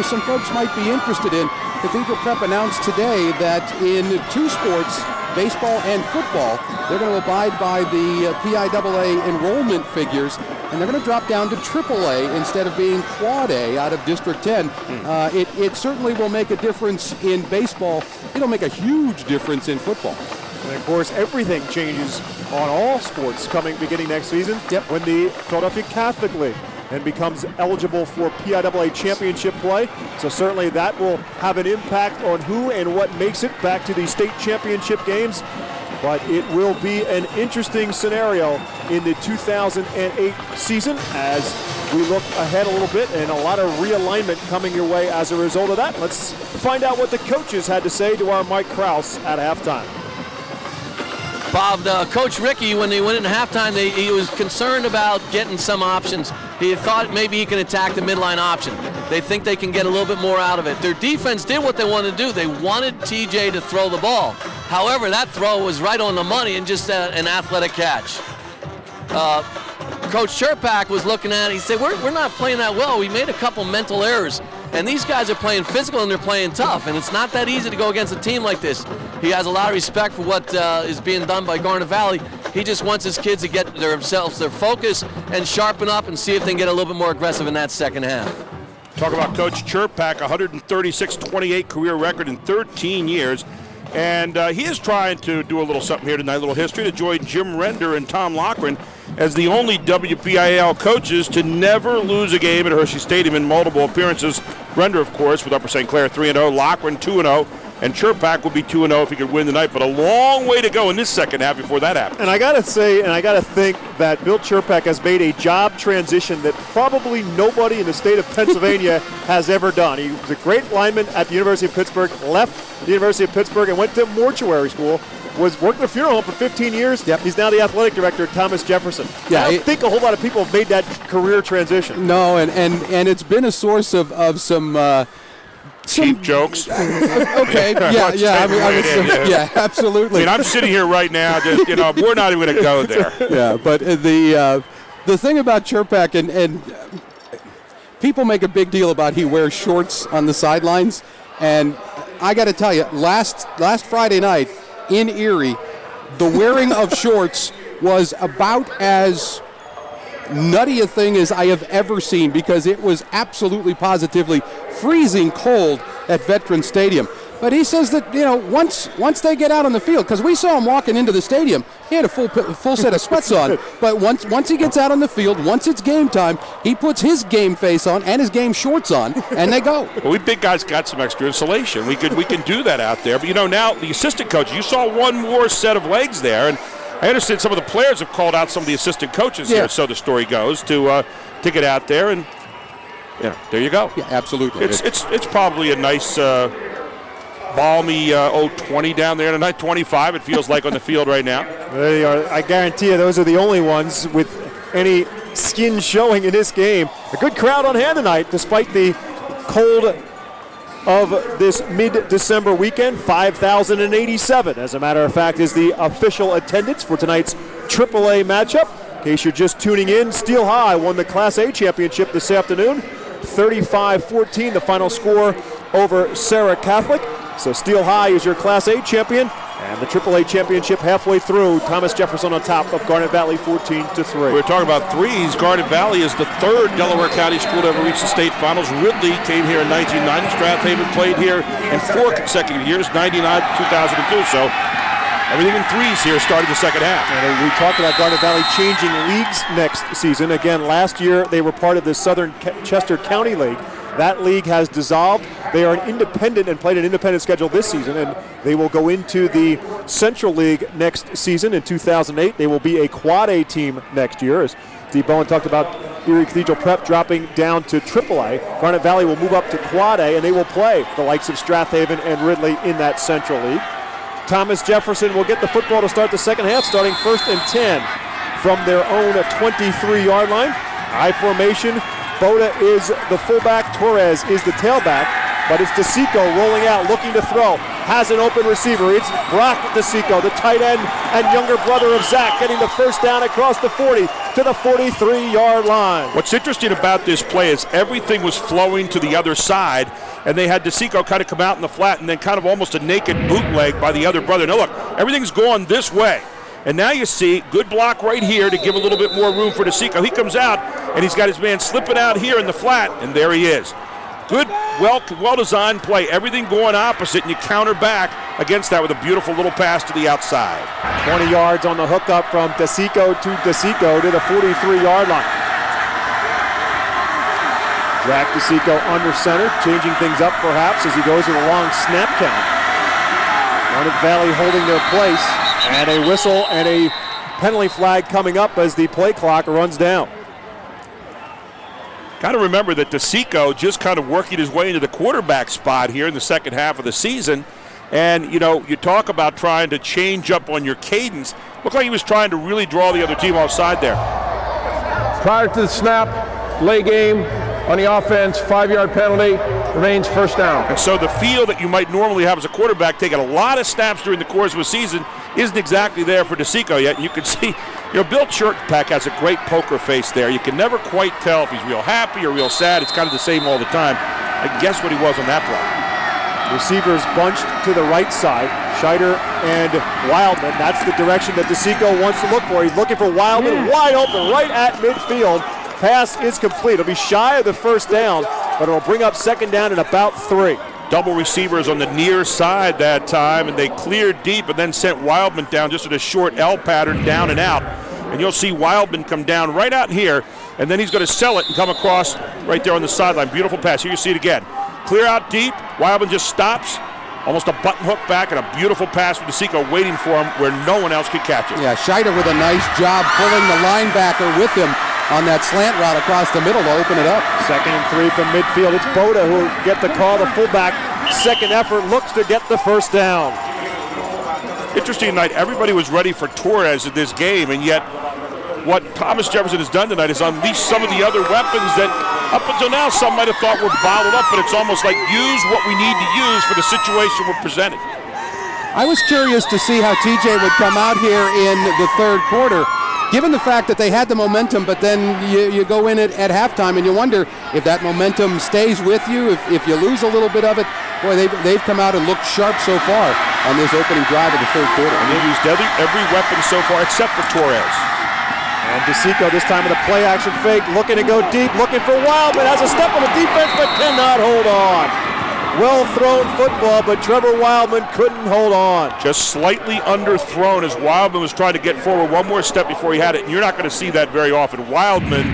some folks might be interested in. Cathedral Prep announced today that in 2 sports, baseball and football, they're going to abide by the PIAA enrollment figures, and they're going to drop down to AAA instead of being Quad A out of District 10. It certainly will make a difference in baseball. It'll make a huge difference in football. And of course, everything changes on all sports beginning next season when the Philadelphia Catholic League and becomes eligible for PIAA championship play. So certainly that will have an impact on who and what makes it back to the state championship games. But it will be an interesting scenario in the 2008 season as we look ahead a little bit, and a lot of realignment coming your way as a result of that. Let's find out what the coaches had to say to our Mike Krause at halftime. Bob, Coach Ricky, when they went in halftime, he was concerned about getting some options. He thought maybe he can attack the midline option. They think they can get a little bit more out of it. Their defense did what they wanted to do. They wanted TJ to throw the ball. However, that throw was right on the money and just an athletic catch. Coach Cherpak was looking at it. He said, we're not playing that well. We made a couple mental errors. And these guys are playing physical and they're playing tough. And it's not that easy to go against a team like this. He has a lot of respect for what is being done by Garnet Valley. He just wants his kids to get themselves their focus and sharpen up and see if they can get a little bit more aggressive in that second half. Talk about Coach Cherpak, 136-28 career record in 13 years. And he is trying to do a little something here tonight, a little history, to join Jim Render and Tom Loughran as the only WPIAL coaches to never lose a game at Hershey Stadium in multiple appearances. Render, of course, with Upper St. Clair 3-0, Lochran 2-0, and Chirpak would be 2-0 if he could win tonight, but a long way to go in this second half before that happens. And I got to say, and I got to think that Bill Chirpak has made a job transition that probably nobody in the state of Pennsylvania has ever done. He was a great lineman at the University of Pittsburgh, left the University of Pittsburgh and went to mortuary school, worked at a funeral home for 15 years. Yep. He's now the athletic director at Thomas Jefferson. Yeah, I don't think a whole lot of people have made that career transition. No, and it's been a source of some cheap jokes. Okay, yeah, absolutely. I mean, I'm sitting here right now, just, we're not even going to go there. Yeah, but the thing about Chirpak, and people make a big deal about he wears shorts on the sidelines, and I got to tell you, last Friday night in Erie, the wearing of shorts was about as nutty a thing as I have ever seen, because it was absolutely positively freezing cold at Veterans Stadium. But he says that, once they get out on the field, because we saw him walking into the stadium, he had a full set of sweats on, but once he gets out on the field, once it's game time, he puts his game face on and his game shorts on, and they go. Well, we big guys got some extra insulation. We can do that out there. But, now the assistant coach, you saw one more set of legs there, and I understand some of the players have called out some of the assistant coaches here, so the story goes, to get out there, and there you go. Yeah, absolutely. It's probably a nice balmy 20 down there tonight, 25 it feels like on the field right now. There you are. I guarantee you those are the only ones with any skin showing in this game. A good crowd on hand tonight despite the cold of this mid-December weekend. 5,087, as a matter of fact, is the official attendance for tonight's AAA matchup. In case you're just tuning in, Steel High won the Class A championship this afternoon. 35-14, the final score over Sarah Catholic. So Steel High is your Class A champion, and the AAA championship halfway through. Thomas Jefferson on top of Garnet Valley 14-3. We're talking about threes. Garnet Valley is the third Delaware County school to ever reach the state finals. Ridley came here in 1990. Strathaven played here in 4 consecutive years, 99, 2002. So everything in threes here starting the second half. And we talked about Garnet Valley changing leagues next season. Again, last year they were part of the Southern Chester County League. That league has dissolved. They are an independent and played an independent schedule this season, and they will go into the Central League next season in 2008. They will be a Quad A team next year, as Steve Bowen talked about Erie Cathedral Prep dropping down to AAA. Garnet Valley will move up to Quad A, and they will play the likes of Strathaven and Ridley in that Central League. Thomas Jefferson will get the football to start the second half, starting 1st and 10 from their own 23-yard line. I formation. Boda is the fullback, Torres is the tailback, but it's DeSico rolling out, looking to throw, has an open receiver. It's Brock DeSico, the tight end and younger brother of Zach, getting the first down across the 40 to the 43-yard line. What's interesting about this play is everything was flowing to the other side, and they had DeSico kind of come out in the flat and then kind of almost a naked bootleg by the other brother. Now look, everything's going this way. And now you see, good block right here to give a little bit more room for DeSico. He comes out, and he's got his man slipping out here in the flat, and there he is. Good, well-designed play. Everything going opposite, and you counter back against that with a beautiful little pass to the outside. 20 yards on the hookup from DeSico to the 43-yard line. Zach DeSico under center, changing things up perhaps as he goes with a long snap count. Garnet Valley holding their place. And a whistle and a penalty flag coming up as the play clock runs down. Got to remember that DeSico just kind of working his way into the quarterback spot here in the second half of the season. And, you talk about trying to change up on your cadence. Looked like he was trying to really draw the other team offside there. Prior to the snap, lay game on the offense, 5-yard penalty, remains first down. And so the feel that you might normally have as a quarterback taking a lot of snaps during the course of a season isn't exactly there for DeSico yet. And you can see, Bill Chirpak has a great poker face there. You can never quite tell if he's real happy or real sad. It's kind of the same all the time. I guess what he was on that play. Receivers bunched to the right side. Scheider and Wildman. That's the direction that DeSico wants to look for. He's looking for Wildman wide open right at midfield. Pass is complete. It'll be shy of the first down, but it'll bring up second down and about 3. Double receivers on the near side that time, and they cleared deep and then sent Wildman down just with a short L pattern down and out. and you'll see Wildman come down right out here, and then he's going to sell it and come across right there on the sideline. Beautiful pass. Here you see it again. Clear out deep. Wildman just stops. Almost a button hook back, and a beautiful pass from DeSico waiting for him where no one else could catch it. Yeah, Scheider with a nice job pulling the linebacker with him on that slant route across the middle to open it up. 2nd and 3 from midfield. It's Boda who will get the call. The fullback, second effort, looks to get the first down. Interesting night. Everybody was ready for Torres in this game, and yet what Thomas Jefferson has done tonight is unleashed some of the other weapons that up until now some might have thought were bottled up, but it's almost like use what we need to use for the situation we're presented. I was curious to see how TJ would come out here in the third quarter, given the fact that they had the momentum, but then you go in at halftime and you wonder if that momentum stays with you, if you lose a little bit of it. Boy, they've come out and looked sharp so far on this opening drive of the third quarter. And they've used every weapon so far except for Torres. And DeSico this time with a play-action fake, looking to go deep, looking for Wildman. Has a step on the defense, but cannot hold on. Well-thrown football, but Trevor Wildman couldn't hold on. Just slightly underthrown as Wildman was trying to get forward one more step before he had it, and you're not going to see that very often. Wildman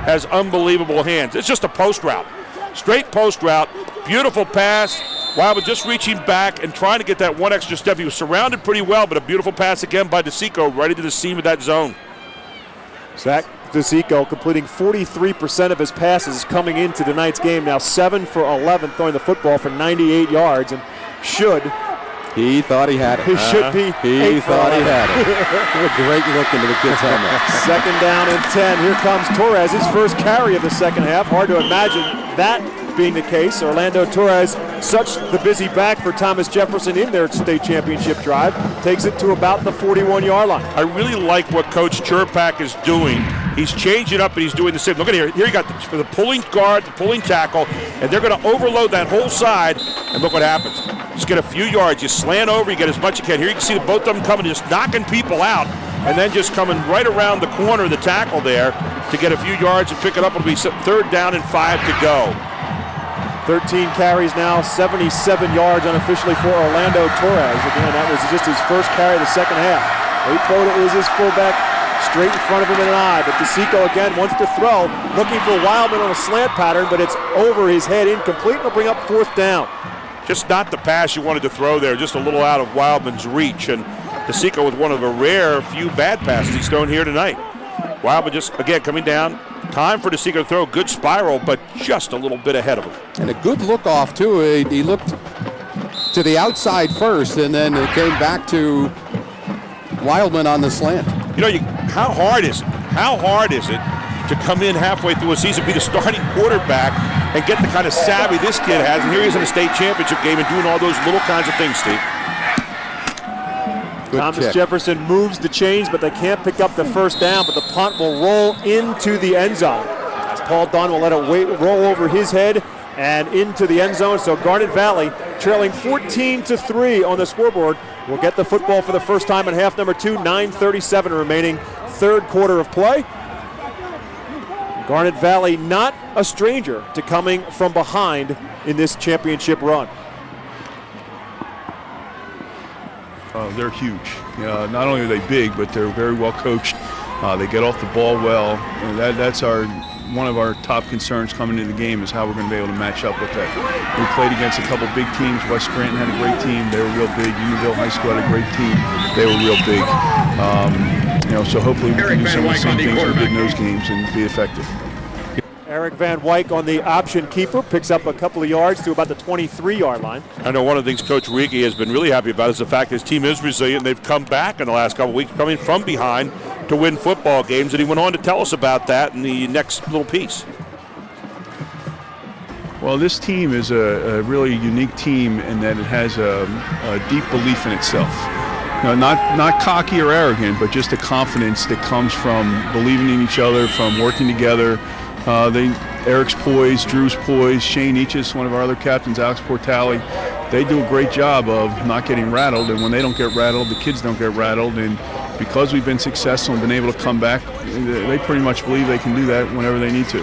has unbelievable hands. It's just a post route. Straight post route, beautiful pass. Wildman just reaching back and trying to get that one extra step. He was surrounded pretty well, but a beautiful pass again by DeSico right into the seam of that zone. Zach DeSico completing 43% of his passes coming into tonight's game. Now 7 for 11, throwing the football for 98 yards, and should. He thought he had it. He should be. He thought he had it. What a great look into the kid's helmet. 2nd down and 10. Here comes Torres, his first carry of the second half. Hard to imagine that being the case. Orlando Torres, such the busy back for Thomas Jefferson in their state championship drive, takes it to about the 41-yard line. I really like what Coach Cherpak is doing. He's changed it up, and he's doing the same. Look at here. Here you got the pulling guard, the pulling tackle, and they're going to overload that whole side, and look what happens. Just get a few yards. You slant over, you get as much as you can. Here you can see both of them coming, just knocking people out, and then just coming right around the corner of the tackle there to get a few yards and pick it up. It'll be 3rd down and 5 to go. 13 carries now, 77 yards unofficially for Orlando Torres. Again, that was just his first carry of the second half. Nate Boda is his fullback, straight in front of him in an eye. But DeSico again wants to throw, looking for Wildman on a slant pattern, but it's over his head, incomplete, and will bring up 4th down. Just not the pass you wanted to throw there, just a little out of Wildman's reach. And DeSico with one of a rare few bad passes he's thrown here tonight. Wildman just, again, coming down. Time for DeSico to throw a good spiral, but just a little bit ahead of him. And a good look off, too. He looked to the outside first, and then it came back to Wildman on the slant. You know, how hard is it? How hard is it to come in halfway through a season, be the starting quarterback, and get the kind of savvy this kid has? And here he is in a state championship game and doing all those little kinds of things, Steve. Thomas Jefferson moves the chains, but they can't pick up the first down, but the punt will roll into the end zone. As Paul Dunn will let it roll over his head and into the end zone. So Garnet Valley, trailing 14-3 on the scoreboard, will get the football for the first time in half number 2, 9:37 remaining, third quarter of play. Garnet Valley not a stranger to coming from behind in this championship run. They're huge. Not only are they big, but they're very well coached. They get off the ball well. And that's one of our top concerns coming into the game is how we're going to be able to match up with that. We played against a couple big teams. West Scranton had a great team. They were real big. Unionville High School had a great team. They were real big. So hopefully we can do some of the same things we did in those games and be effective. Eric Van Wyk on the option keeper, picks up a couple of yards to about the 23-yard line. I know one of the things Coach Rigi has been really happy about is the fact his team is resilient. They've come back in the last couple of weeks, coming from behind to win football games, and he went on to tell us about that in the next little piece. Well, this team is a really unique team in that it has a deep belief in itself. Not cocky or arrogant, but just the confidence that comes from believing in each other, from working together. Eric's poised, Drew's poised, Shane Eaches, one of our other captains, Alex Portali, they do a great job of not getting rattled, and when they don't get rattled, the kids don't get rattled, and because we've been successful and been able to come back, they pretty much believe they can do that whenever they need to.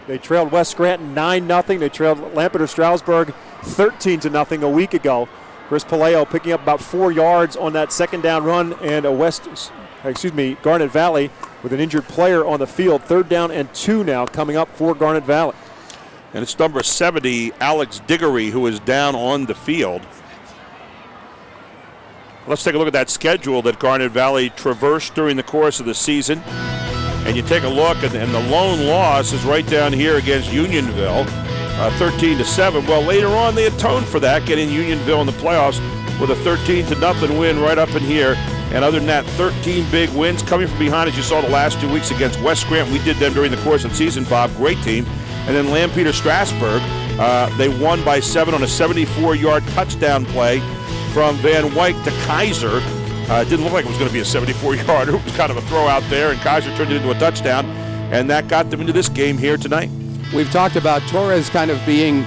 They trailed West Scranton 9-0. They trailed Lampeter Stroudsburg 13-0 a week ago. Chris Palaio picking up about 4 yards on that second down run, and Garnet Valley with an injured player on the field. 3rd down and 2 now coming up for Garnet Valley. And it's number 70, Alex Diggory, who is down on the field. Let's take a look at that schedule that Garnet Valley traversed during the course of the season. And you take a look, and the lone loss is right down here against Unionville, 13-7. Well, later on they atoned for that, getting Unionville in the playoffs with a 13-0 win right up in here. And other than that, 13 big wins coming from behind, as you saw the last 2 weeks against West Grant. We did them during the course of the season, Bob. Great team. And then Lampeter Strasburg, they won by 7 on a 74-yard touchdown play from Van Wyck to Kaiser. It didn't look like it was going to be a 74-yarder. It was kind of a throw out there, and Kaiser turned it into a touchdown. And that got them into this game here tonight. We've talked about Torres kind of being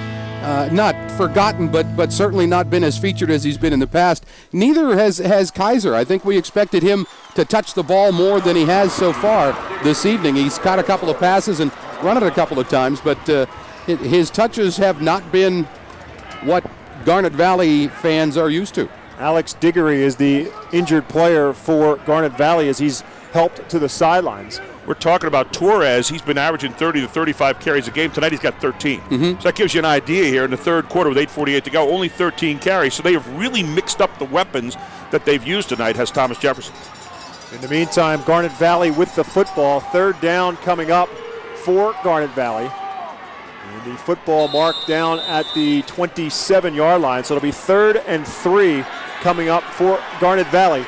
not forgotten, but certainly not been as featured as he's been in the past. Neither has Kaiser. I think we expected him to touch the ball more than he has so far this evening. He's caught a couple of passes and run it a couple of times, but his touches have not been what Garnet Valley fans are used to. Alex Diggory is the injured player for Garnet Valley as he's helped to the sidelines. We're talking about Torres. He's been averaging 30 to 35 carries a game. Tonight he's got 13. So that gives you an idea here in the third quarter with 8:48 to go. Only 13 carries. So they have really mixed up the weapons that they've used tonight, has Thomas Jefferson. In the meantime, Garnet Valley with the football. 3rd down coming up for Garnet Valley. And the football marked down at the 27-yard line. So it'll be 3rd and 3 coming up for Garnet Valley.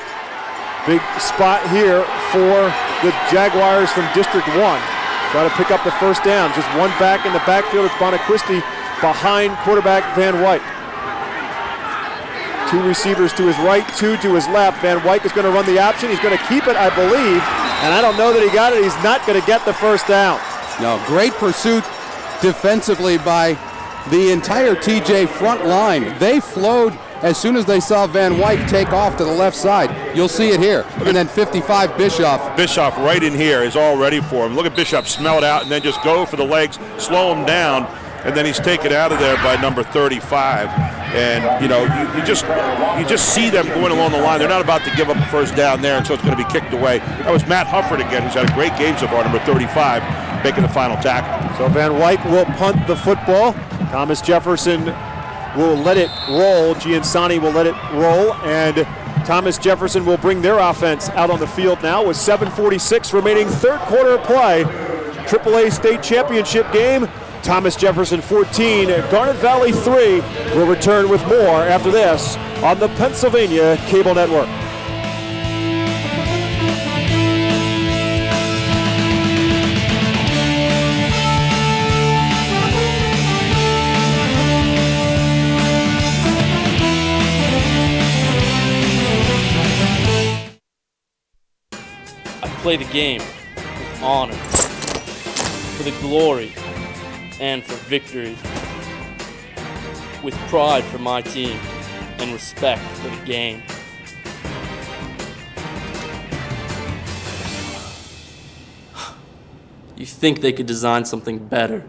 Big spot here for the Jaguars from District 1. Got to pick up the first down. Just one back in the backfield. It's Bonaquisti behind quarterback Van Wyck. 2 receivers to his right, 2 to his left. Van Wyck is going to run the option. He's going to keep it, I believe. And I don't know that he got it. He's not going to get the first down. No, great pursuit defensively by the entire TJ front line. They flowed as soon as they saw Van Wyck take off to the left side. You'll see it here. And then 55, Bischoff. Bischoff right in here is all ready for him. Look at Bischoff smell it out and then just go for the legs, slow him down, and then he's taken out of there by number 35. And, you know, you just see them going along the line. They're not about to give up a first down there, and so it's going to be kicked away. That was Matt Hufford again, who's had a great game so far, number 35, making the final tackle. So Van Wyck will punt the football. Thomas Jefferson will let it roll. Giansani will let it roll, and Thomas Jefferson will bring their offense out on the field now with 7:46 remaining, 3rd quarter of play. AAA state championship game. Thomas Jefferson 14, Garnet Valley 3. We'll return with more after this on the Pennsylvania Cable Network. Play the game with honor, for the glory, and for victory. With pride for my team and respect for the game. You think they could design something better?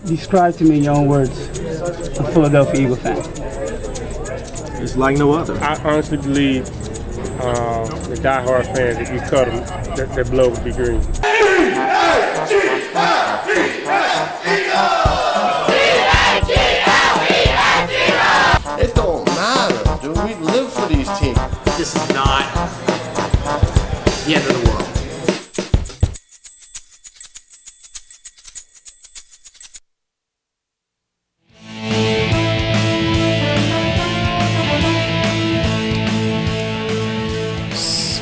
Describe to me in your own words a Philadelphia Eagle fan. It's like no other. I honestly believe the diehard fans, if you cut them, their blood would be green. It don't matter, dude. We live for these teams. This is not the end of the world.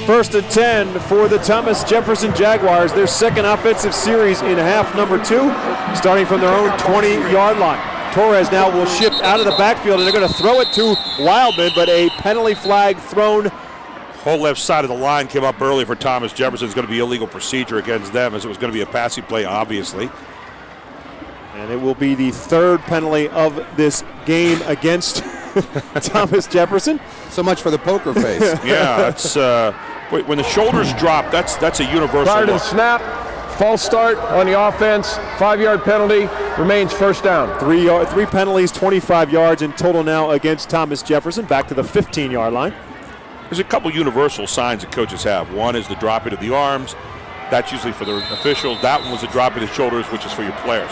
First and 10 for the Thomas Jefferson Jaguars, their second offensive series in half number 2, starting from their own 20-yard line. Torres now will shift out of the backfield, and they're going to throw it to Wildman, but a penalty flag thrown. Whole left side of the line came up early for Thomas Jefferson. It's going to be illegal procedure against them, as it was going to be a passing play, obviously. And it will be the 3rd penalty of this game against Thomas Jefferson. So much for the poker face. Yeah, that's When the shoulders drop, that's a universal Prior to the look. snap, false start on the offense, 5-yard penalty, remains first down. 3 penalties, 25 yards in total now against Thomas Jefferson, back to the 15-yard line. There's a couple universal signs that coaches have. One is the dropping of the arms. That's usually for the officials. That one was the dropping of the shoulders, which is for your players.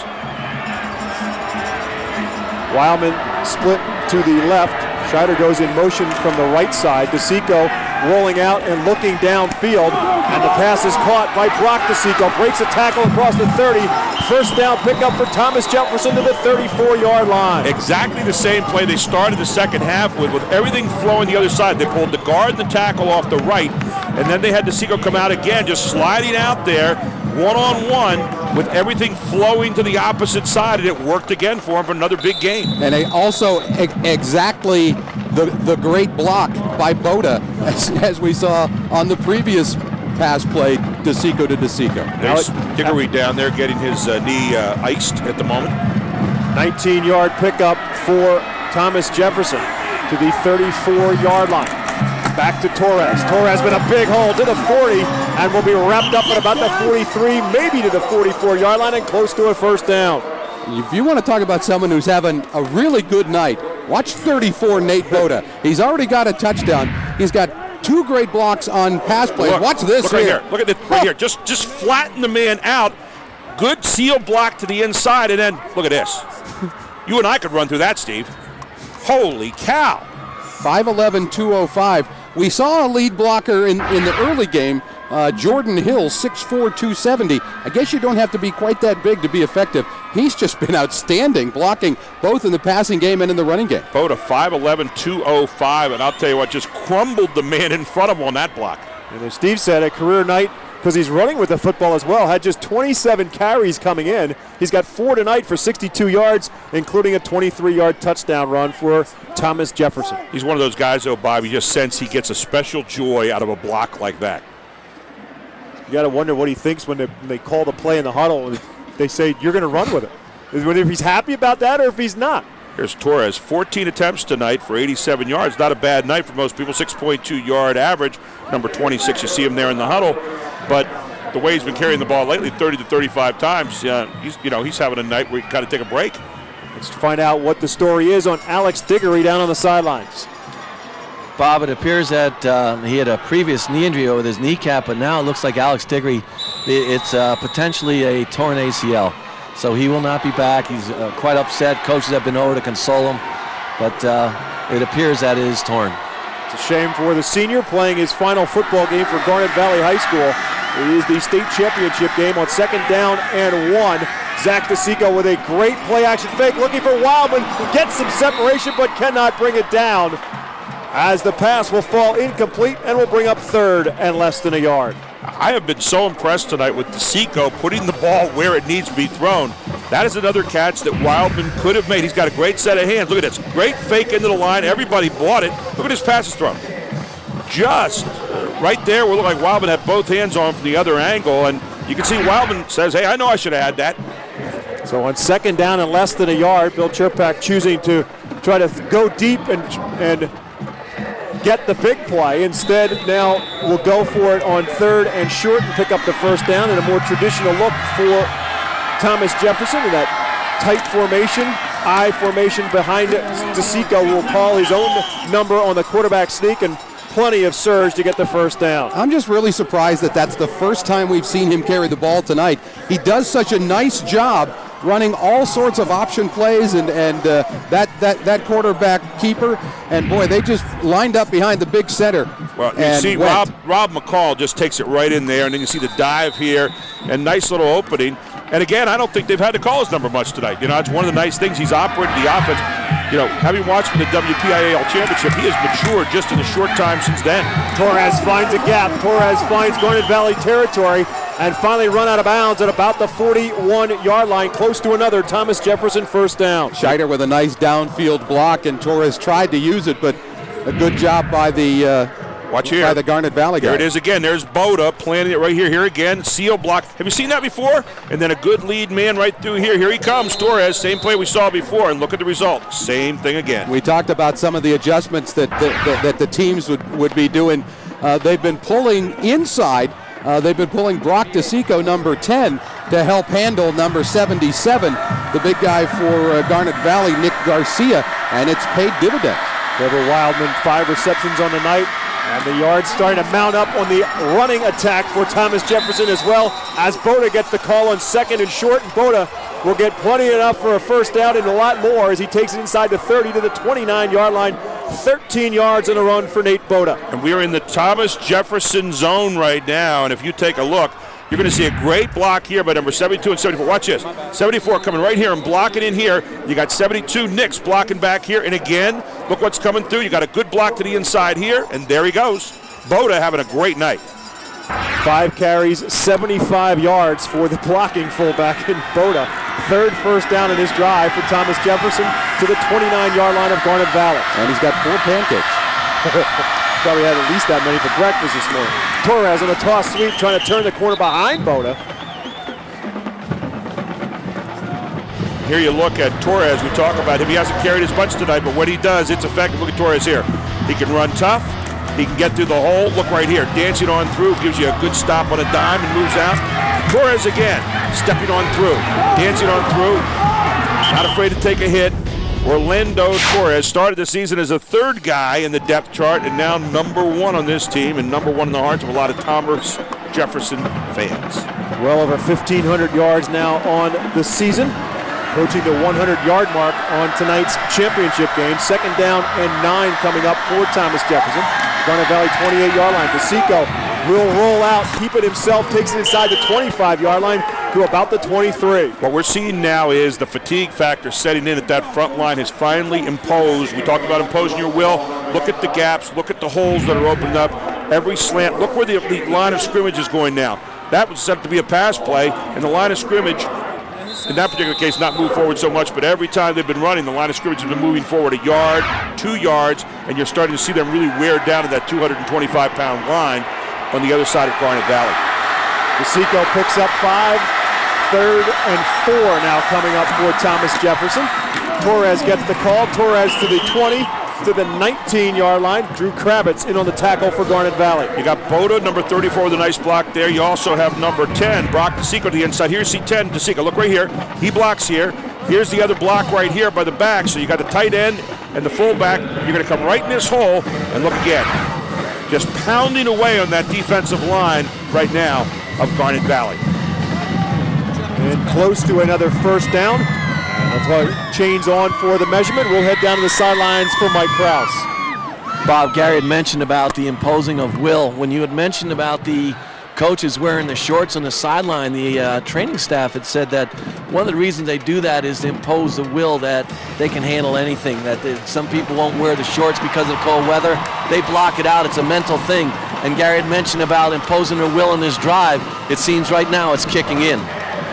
Wildman split to the left. Scheider goes in motion from the right side. DeSico rolling out and looking downfield. And the pass is caught by Brock DeSico. Breaks a tackle across the 30. First down pickup for Thomas Jefferson to the 34-yard line. Exactly the same play they started the second half with everything flowing the other side. They pulled the guard and the tackle off the right, and then they had DeSico come out again, just sliding out there, one-on-one, with everything flowing to the opposite side, and it worked again for him for another big game. And also exactly the great block by Boda, as we saw on the previous pass play, DeSico to DeSico. There's Diggory down there getting his knee iced at the moment. 19-yard pickup for Thomas Jefferson to the 34-yard line. Back to Torres. Torres with a big hole to the 40 and will be wrapped up at about the 43, maybe to the 44-yard line and close to a first down. If you want to talk about someone who's having a really good night, watch 34 Nate Boda. He's already got a touchdown. He's got 2 great blocks on pass plays. Look, watch this look here. Right here. Look at this right here. Just flatten the man out. Good seal block to the inside, and then look at this. You and I could run through that, Steve. Holy cow. 5'11", 205. We saw a lead blocker in the early game, Jordan Hill, 6'4", 270. I guess you don't have to be quite that big to be effective. He's just been outstanding, blocking both in the passing game and in the running game. Boda, 5'11", 205, and I'll tell you what, just crumbled the man in front of him on that block. And as Steve said, a career night, because he's running with the football as well, had just 27 carries coming in. He's got 4 tonight for 62 yards, including a 23-yard touchdown run for Thomas Jefferson. He's one of those guys, though, Bob, you just sense he gets a special joy out of a block like that. You got to wonder what he thinks when they call the play in the huddle and they say, you're going to run with it. Whether he's happy about that or if he's not. Here's Torres, 14 attempts tonight for 87 yards. Not a bad night for most people, 6.2-yard average. Number 26, you see him there in the huddle. But the way he's been carrying the ball lately, 30 to 35 times, he's having a night where he got to take a break. Let's find out what the story is on Alex Diggory down on the sidelines. Bob, it appears that he had a previous knee injury with his kneecap, but now it looks like Alex Diggory, it's potentially a torn ACL. So he will not be back. He's quite upset. Coaches have been over to console him, but it appears that it is torn. It's a shame for the senior playing his final football game for Garnet Valley High School. It is the state championship game on 2nd down and 1. Zach DeSico with a great play-action fake, looking for Wildman, who gets some separation but cannot bring it down, as the pass will fall incomplete and will bring up 3rd and less than a yard. I have been so impressed tonight with DeSico putting the ball where it needs to be thrown. That is another catch that Wildman could have made. He's got a great set of hands. Look at this. Great fake into the line. Everybody bought it. Look at his passes thrown. Just right there, we look like Wildman had both hands on from the other angle, and you can see Wildman says, hey, I know I should have had that. So on 2nd down and less than a yard, Bill Cherpak choosing to try to go deep and get the big play. Instead, now we'll go for it on 3rd and short and pick up the first down, and a more traditional look for Thomas Jefferson in that tight formation, I formation behind it. DeSico will call his own number on the quarterback sneak, and plenty of surge to get the first down. I'm just really surprised that that's the first time we've seen him carry the ball tonight. He does such a nice job running all sorts of option plays and that quarterback keeper, and boy, they just lined up behind the big center. Well, you see Rob McCall just takes it right in there, and then you see the dive here, and nice little opening. And again, I don't think they've had to call his number much tonight. It's one of the nice things. He's operated the offense. Having watched from the WPIAA championship, he has matured just in a short time since then. Torres finds a gap. Torres finds Garnet Valley territory and finally run out of bounds at about the 41-yard line, close to another Thomas Jefferson first down. Scheider with a nice downfield block, and Torres tried to use it, but a good job by the watch here. By the Garnet Valley guy. Here it is again. There's Boda planting it right here. Here again, seal block. Have you seen that before? And then a good lead man right through here. Here he comes, Torres. Same play we saw before, and look at the result. Same thing again. We talked about some of the adjustments that the teams would be doing they've been pulling inside. They've been pulling Brock DeSico, number 10, to help handle number 77, the big guy for Garnet Valley, Nick Garcia, and it's paid dividends. Trevor Wildman, 5 receptions on the night, and the yards starting to mount up on the running attack for Thomas Jefferson as well, as Boda gets the call on 2nd and short, and Boda will get plenty enough for a first down and a lot more as he takes it inside the 30 to the 29-yard line. 13 yards in a run for Nate Boda. And we are in the Thomas Jefferson zone right now, and if you take a look, you're going to see a great block here by number 72 and 74. Watch this. 74 coming right here and blocking in here. You got 72 Nix blocking back here. And again, look what's coming through. You got a good block to the inside here, and there he goes. Boda having a great night. 5 carries, 75 yards for the blocking fullback in Boda. 3rd first down in his drive for Thomas Jefferson to the 29-yard line of Garnet Valley. And he's got 4 pancakes. Probably had at least that many for breakfast this morning. Torres on a toss sweep trying to turn the corner behind Boda. Here you look at Torres. We talk about him. He hasn't carried his bunch tonight, but when he does, it's effective. Look at Torres here. He can run tough. He can get through the hole. Look right here. Dancing on through. Gives you a good stop on a dime and moves out. Torres again. Stepping on through. Dancing on through. Not afraid to take a hit. Orlando Torres started the season as a 3rd guy in the depth chart and now number 1 on this team and number 1 in the hearts of a lot of Thomas Jefferson fans. Well over 1,500 yards now on the season. Approaching the 100-yard mark on tonight's championship game. 2nd down and 9 coming up for Thomas Jefferson. Garnet Valley 28-yard line. DeSico will roll out, keep it himself, takes it inside the 25-yard line to about the 23. What we're seeing now is the fatigue factor setting in at that front line has finally imposed. We talked about imposing your will. Look at the gaps. Look at the holes that are opened up. Every slant. Look where the line of scrimmage is going now. That was set up to be a pass play, and the line of scrimmage, in that particular case, not move forward so much, but every time they've been running, the line of scrimmage has been moving forward a yard, 2 yards, and you're starting to see them really wear down to that 225-pound line on the other side of Garnet Valley. DeSico picks up 5, 3rd and 4 now coming up for Thomas Jefferson. Torres gets the call. Torres to the 20, to the 19-yard line. Drew Kravitz in on the tackle for Garnet Valley. You got Boda, number 34 with a nice block there. You also have number 10, Brock DeSico to the inside. Here's C10, DeSico. Look right here. He blocks here. Here's the other block right here by the back. So you got the tight end and the fullback. You're going to come right in this hole and look again. Just pounding away on that defensive line right now of Garnet Valley. And close to another first down. That's why chains on for the measurement. We'll head down to the sidelines for Mike Krause. Bob, Gary had mentioned about the imposing of will. When you had mentioned about the coaches wearing the shorts on the sideline, the training staff had said that one of the reasons they do that is to impose the will that they can handle anything, that some people won't wear the shorts because of cold weather. They block it out. It's a mental thing. And Gary had mentioned about imposing their will in this drive. It seems right now it's kicking in.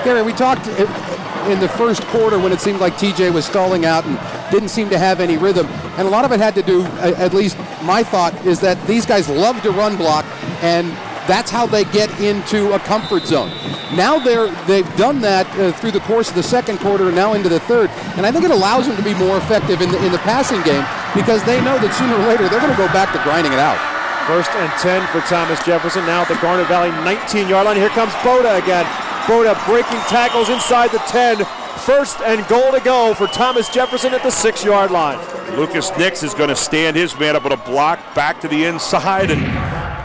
Gary, we talked in the first quarter when it seemed like TJ was stalling out and didn't seem to have any rhythm. And a lot of it had to do, at least my thought, is that these guys love to run block, and that's how they get into a comfort zone. Now they've done that through the course of the second quarter and now into the third, and I think it allows them to be more effective in the passing game because they know that sooner or later they're going to go back to grinding it out. 1st and 10 for Thomas Jefferson. Now at the Garnet Valley 19-yard line. Here comes Boda again. Boda breaking tackles inside the 10. 1st and goal to go for Thomas Jefferson at the 6-yard line. Lucas Nix is going to stand his man up with a block back to the inside and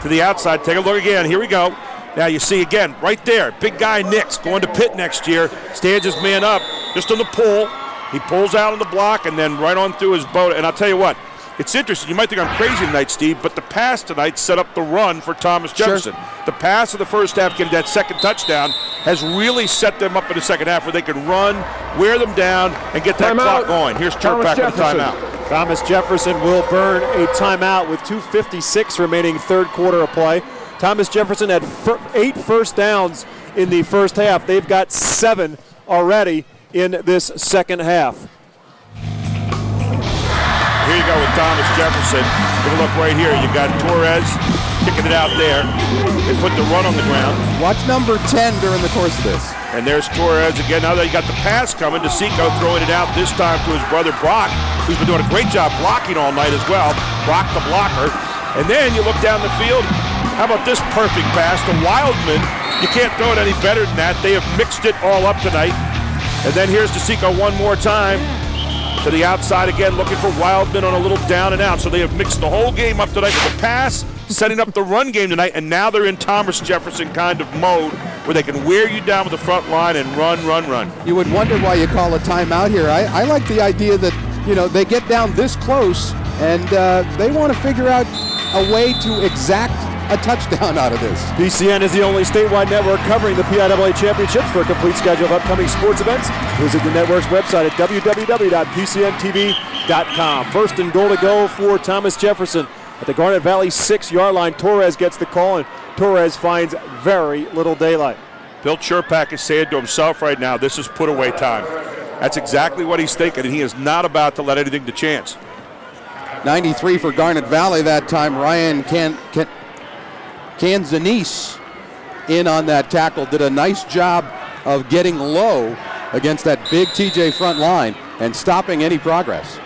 to the outside. Take a look again. Here we go. Now you see again, right there, big guy Nix going to Pitt next year. Stands his man up just on the pull. He pulls out on the block and then right on through his boat. And I'll tell you what, it's interesting. You might think I'm crazy tonight, Steve, but the pass tonight set up the run for Thomas Jefferson. Sure. The pass of the first half, getting that second touchdown, has really set them up in the second half where they can run, wear them down, and get that clock going. Here's Turkback with a timeout. Thomas Jefferson will burn a timeout with 2:56 remaining third quarter of play. Thomas Jefferson had 8 first downs in the first half. They've got 7 already in this second half. Here you go with Thomas Jefferson. Take a look right here. You got Torres kicking it out there. They put the run on the ground. Watch number 10 during the course of this. And there's Torres again. Now that you got the pass coming, DeSico throwing it out this time to his brother Brock, who's been doing a great job blocking all night as well. Brock the blocker. And then you look down the field. How about this perfect pass to Wildman? You can't throw it any better than that. They have mixed it all up tonight. And then here's DeSico one more time to the outside again, looking for Wildman on a little down and out. So they have mixed the whole game up tonight with the pass, setting up the run game tonight, and now they're in Thomas Jefferson kind of mode where they can wear you down with the front line and run. You would wonder why you call a timeout here. I like the idea that, you know, they get down this close and they want to figure out a way to exact a touchdown out of this. PCN is the only statewide network covering the PIAA championships. For a complete schedule of upcoming sports events, visit the network's website at www.pcntv.com. First and goal to go for Thomas Jefferson at the Garnet Valley 6-yard line. Torres gets the call, and Torres finds very little daylight. Bill Chirpak is saying to himself right now, this is put away time. That's exactly what he's thinking, and he is not about to let anything to chance. 93 for Garnet Valley that time. Ryan Canzanese in on that tackle, did a nice job of getting low against that big TJ front line and stopping any progress.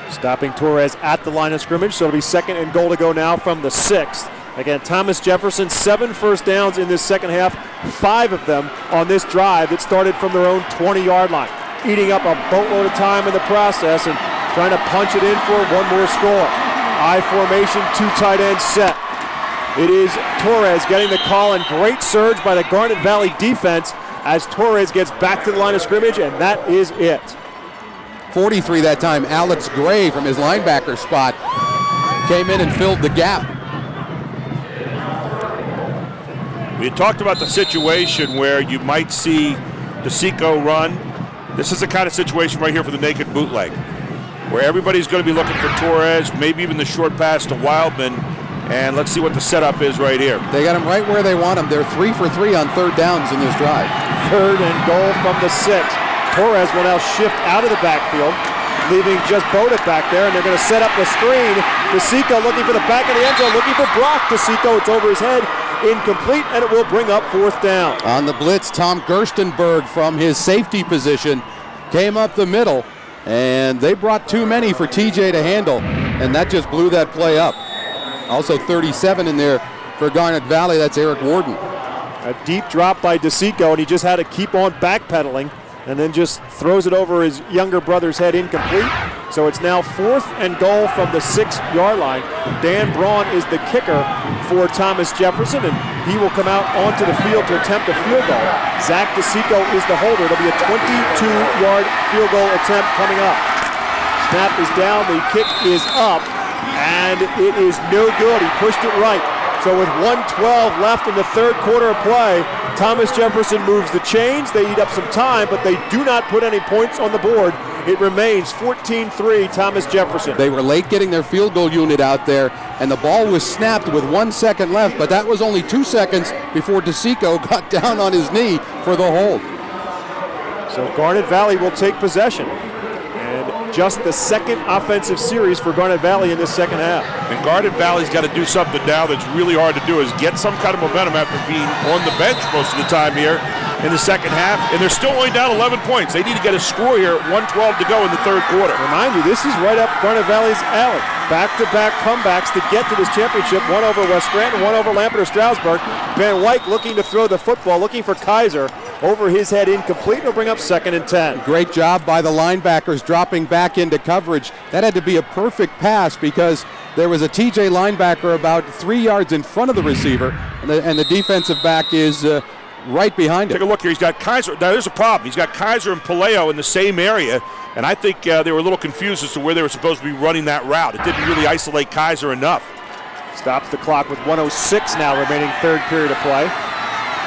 Stopping Torres at the line of scrimmage, so it'll be second and goal to go now from the 6th. Again, Thomas Jefferson, 7 first downs in this second half, 5 of them on this drive that started from their own 20-yard line, eating up a boatload of time in the process and trying to punch it in for one more score. I formation, 2 tight ends set. It is Torres getting the call, and great surge by the Garnet Valley defense as Torres gets back to the line of scrimmage, and that is it. 43 that time. Alex Gray from his linebacker spot came in and filled the gap. We had talked about the situation where you might see DeSico run. This is the kind of situation right here for the naked bootleg, where everybody's going to be looking for Torres, maybe even the short pass to Wildman. And let's see what the setup is right here. They got him right where they want him. They're 3 for 3 on third downs in this drive. Third and goal from the 6. Torres will now shift out of the backfield, leaving just Bodick back there, and they're going to set up the screen. DeSico looking for the back of the end zone, looking for Brock DeSico. It's over his head, incomplete, and it will bring up 4th down. On the blitz, Tom Gerstenberg from his safety position came up the middle, and they brought too many for TJ to handle, and that just blew that play up. Also 37 in there for Garnet Valley. That's Eric Warden. A deep drop by DeSico, and he just had to keep on backpedaling and then just throws it over his younger brother's head, incomplete. So it's now 4th and goal from the 6-yard line. Dan Braun is the kicker for Thomas Jefferson, and he will come out onto the field to attempt a field goal. Zach DeSico is the holder. It'll be a 22-yard field goal attempt coming up. Snap is down, the kick is up, and it is no good. He pushed it right. So with 1:12 left in the third quarter of play, Thomas Jefferson moves the chains. They eat up some time, but they do not put any points on the board. It remains 14-3 Thomas Jefferson. They were late getting their field goal unit out there, and the ball was snapped with 1 second left, but that was only 2 seconds before DeSico got down on his knee for the hold. So Garnet Valley will take possession. Just the second offensive series for Garnet Valley in this second half. And Garnet Valley's got to do something now that's really hard to do, is get some kind of momentum after being on the bench most of the time here in the second half. And they're still only down 11 points. They need to get a score here at 1:12 to go in the third quarter. Remind you, this is right up Garnet Valley's alley. Back-to-back comebacks to get to this championship. One over West Scranton, one over Lampeter Stroudsburg. Van Wyk looking to throw the football, looking for Kaiser. Over his head, incomplete. It'll bring up 2nd and 10. Great job by the linebackers dropping back into coverage. That had to be a perfect pass because there was a TJ linebacker about 3 yards in front of the receiver, and the defensive back is right behind him. Take a look here. He's got Kaiser. Now, there's a problem. He's got Kaiser and Paleo in the same area, and I think they were a little confused as to where they were supposed to be running that route. It didn't really isolate Kaiser enough. Stops the clock with 1:06 now remaining third period of play.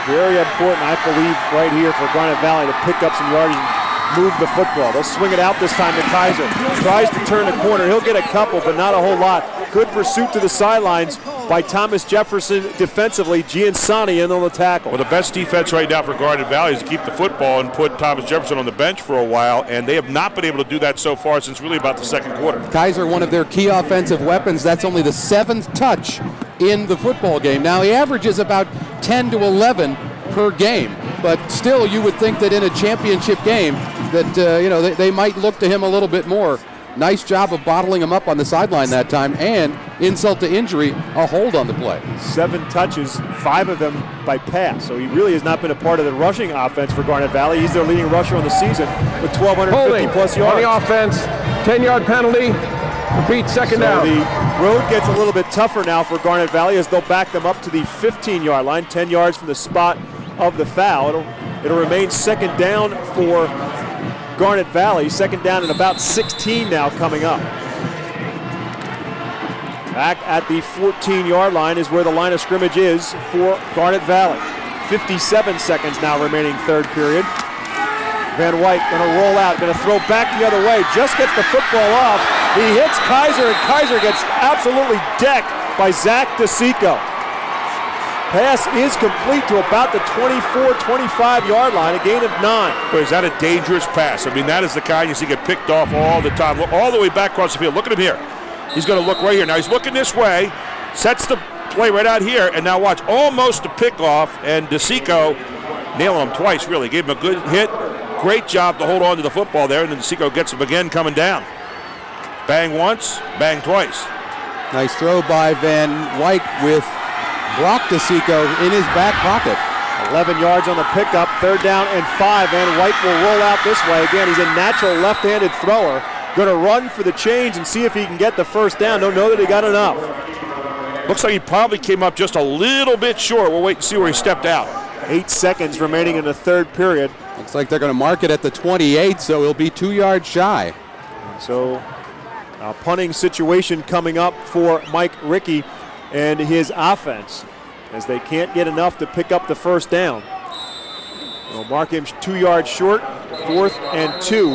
Very important, I believe, right here for Garnet Valley to pick up some yardage and move the football. They'll swing it out this time to Kaiser. Tries to turn the corner. He'll get a couple, but not a whole lot. Good pursuit to the sidelines by Thomas Jefferson defensively. Giansani in on the tackle. Well, the best defense right now for Garnet Valley is to keep the football and put Thomas Jefferson on the bench for a while, and they have not been able to do that so far since really about the second quarter. Kaiser, one of their key offensive weapons. That's only the 7th touch in the football game. Now, he averages about 10 to 11 per game, but still you would think that in a championship game that they might look to him a little bit more. Nice job of bottling him up on the sideline that time, and insult to injury, a hold on the play. 7 touches, 5 of them by pass. So he really has not been a part of the rushing offense for Garnet Valley. He's their leading rusher on the season with 1,250 plus yards. On the offense, 10-yard penalty. Repeat, second down. The road gets a little bit tougher now for Garnet Valley as they'll back them up to the 15-yard line, 10 yards from the spot of the foul. It'll remain second down for Garnet Valley. Second down and about 16 now coming up. Back at the 14-yard line is where the line of scrimmage is for Garnet Valley. 57 seconds now remaining third period. Van Wyk going to roll out, going to throw back the other way, just gets the football off. He hits Kaiser, and Kaiser gets absolutely decked by Zach DeSico. Pass is complete to about the 24, 25-yard line, a gain of 9. Boy, is that a dangerous pass? I mean, that is the kind you see get picked off all the time. Look, all the way back across the field. Look at him here. He's going to look right here. Now he's looking this way, sets the play right out here, and now watch, almost a pick-off, and DeSico nailing him twice, really. Gave him a good hit. Great job to hold on to the football there, and then DeSico gets him again coming down. Bang once, bang twice. Nice throw by Van Wyk with Brock DeSico in his back pocket. 11 yards on the pickup, third down and 5. Van Wyk will roll out this way. Again, he's a natural left-handed thrower. Going to run for the change and see if he can get the first down. Don't know that he got enough. Looks like he probably came up just a little bit short. We'll wait and see where he stepped out. 8 seconds remaining in the third period. Looks like they're going to mark it at the 28, so he'll be 2 yards shy. So a punting situation coming up for Mike Rickey and his offense as they can't get enough to pick up the first down. They'll mark him 2 yards short, 4th and 2.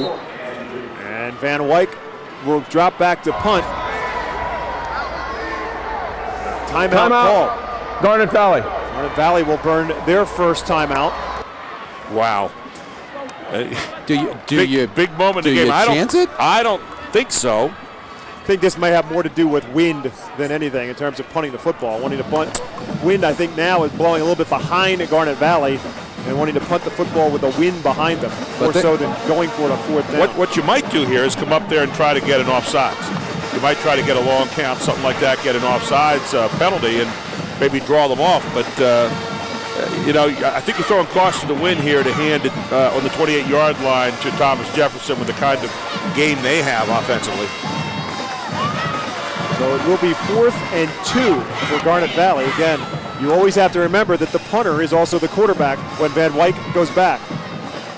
And Van Wyk will drop back to punt. Timeout call. Garnet Valley. Garnet Valley will burn their first timeout. Wow. Big moment in the game. I don't think so. I think this may have more to do with wind than anything in terms of punting the football. Wanting to punt. Wind, I think, now is blowing a little bit behind Garnet Valley and wanting to punt the football with the wind behind them, more so than going for it on 4th down. What you might do here is come up there and try to get an offsides. You might try to get a long count, something like that, get an offsides penalty, and maybe draw them off. But, I think you're throwing caution to the wind here to hand it on the 28-yard line to Thomas Jefferson with the kind of game they have offensively. So it will be 4th and 2 for Garnet Valley. Again, you always have to remember that the punter is also the quarterback when Van Wyk goes back.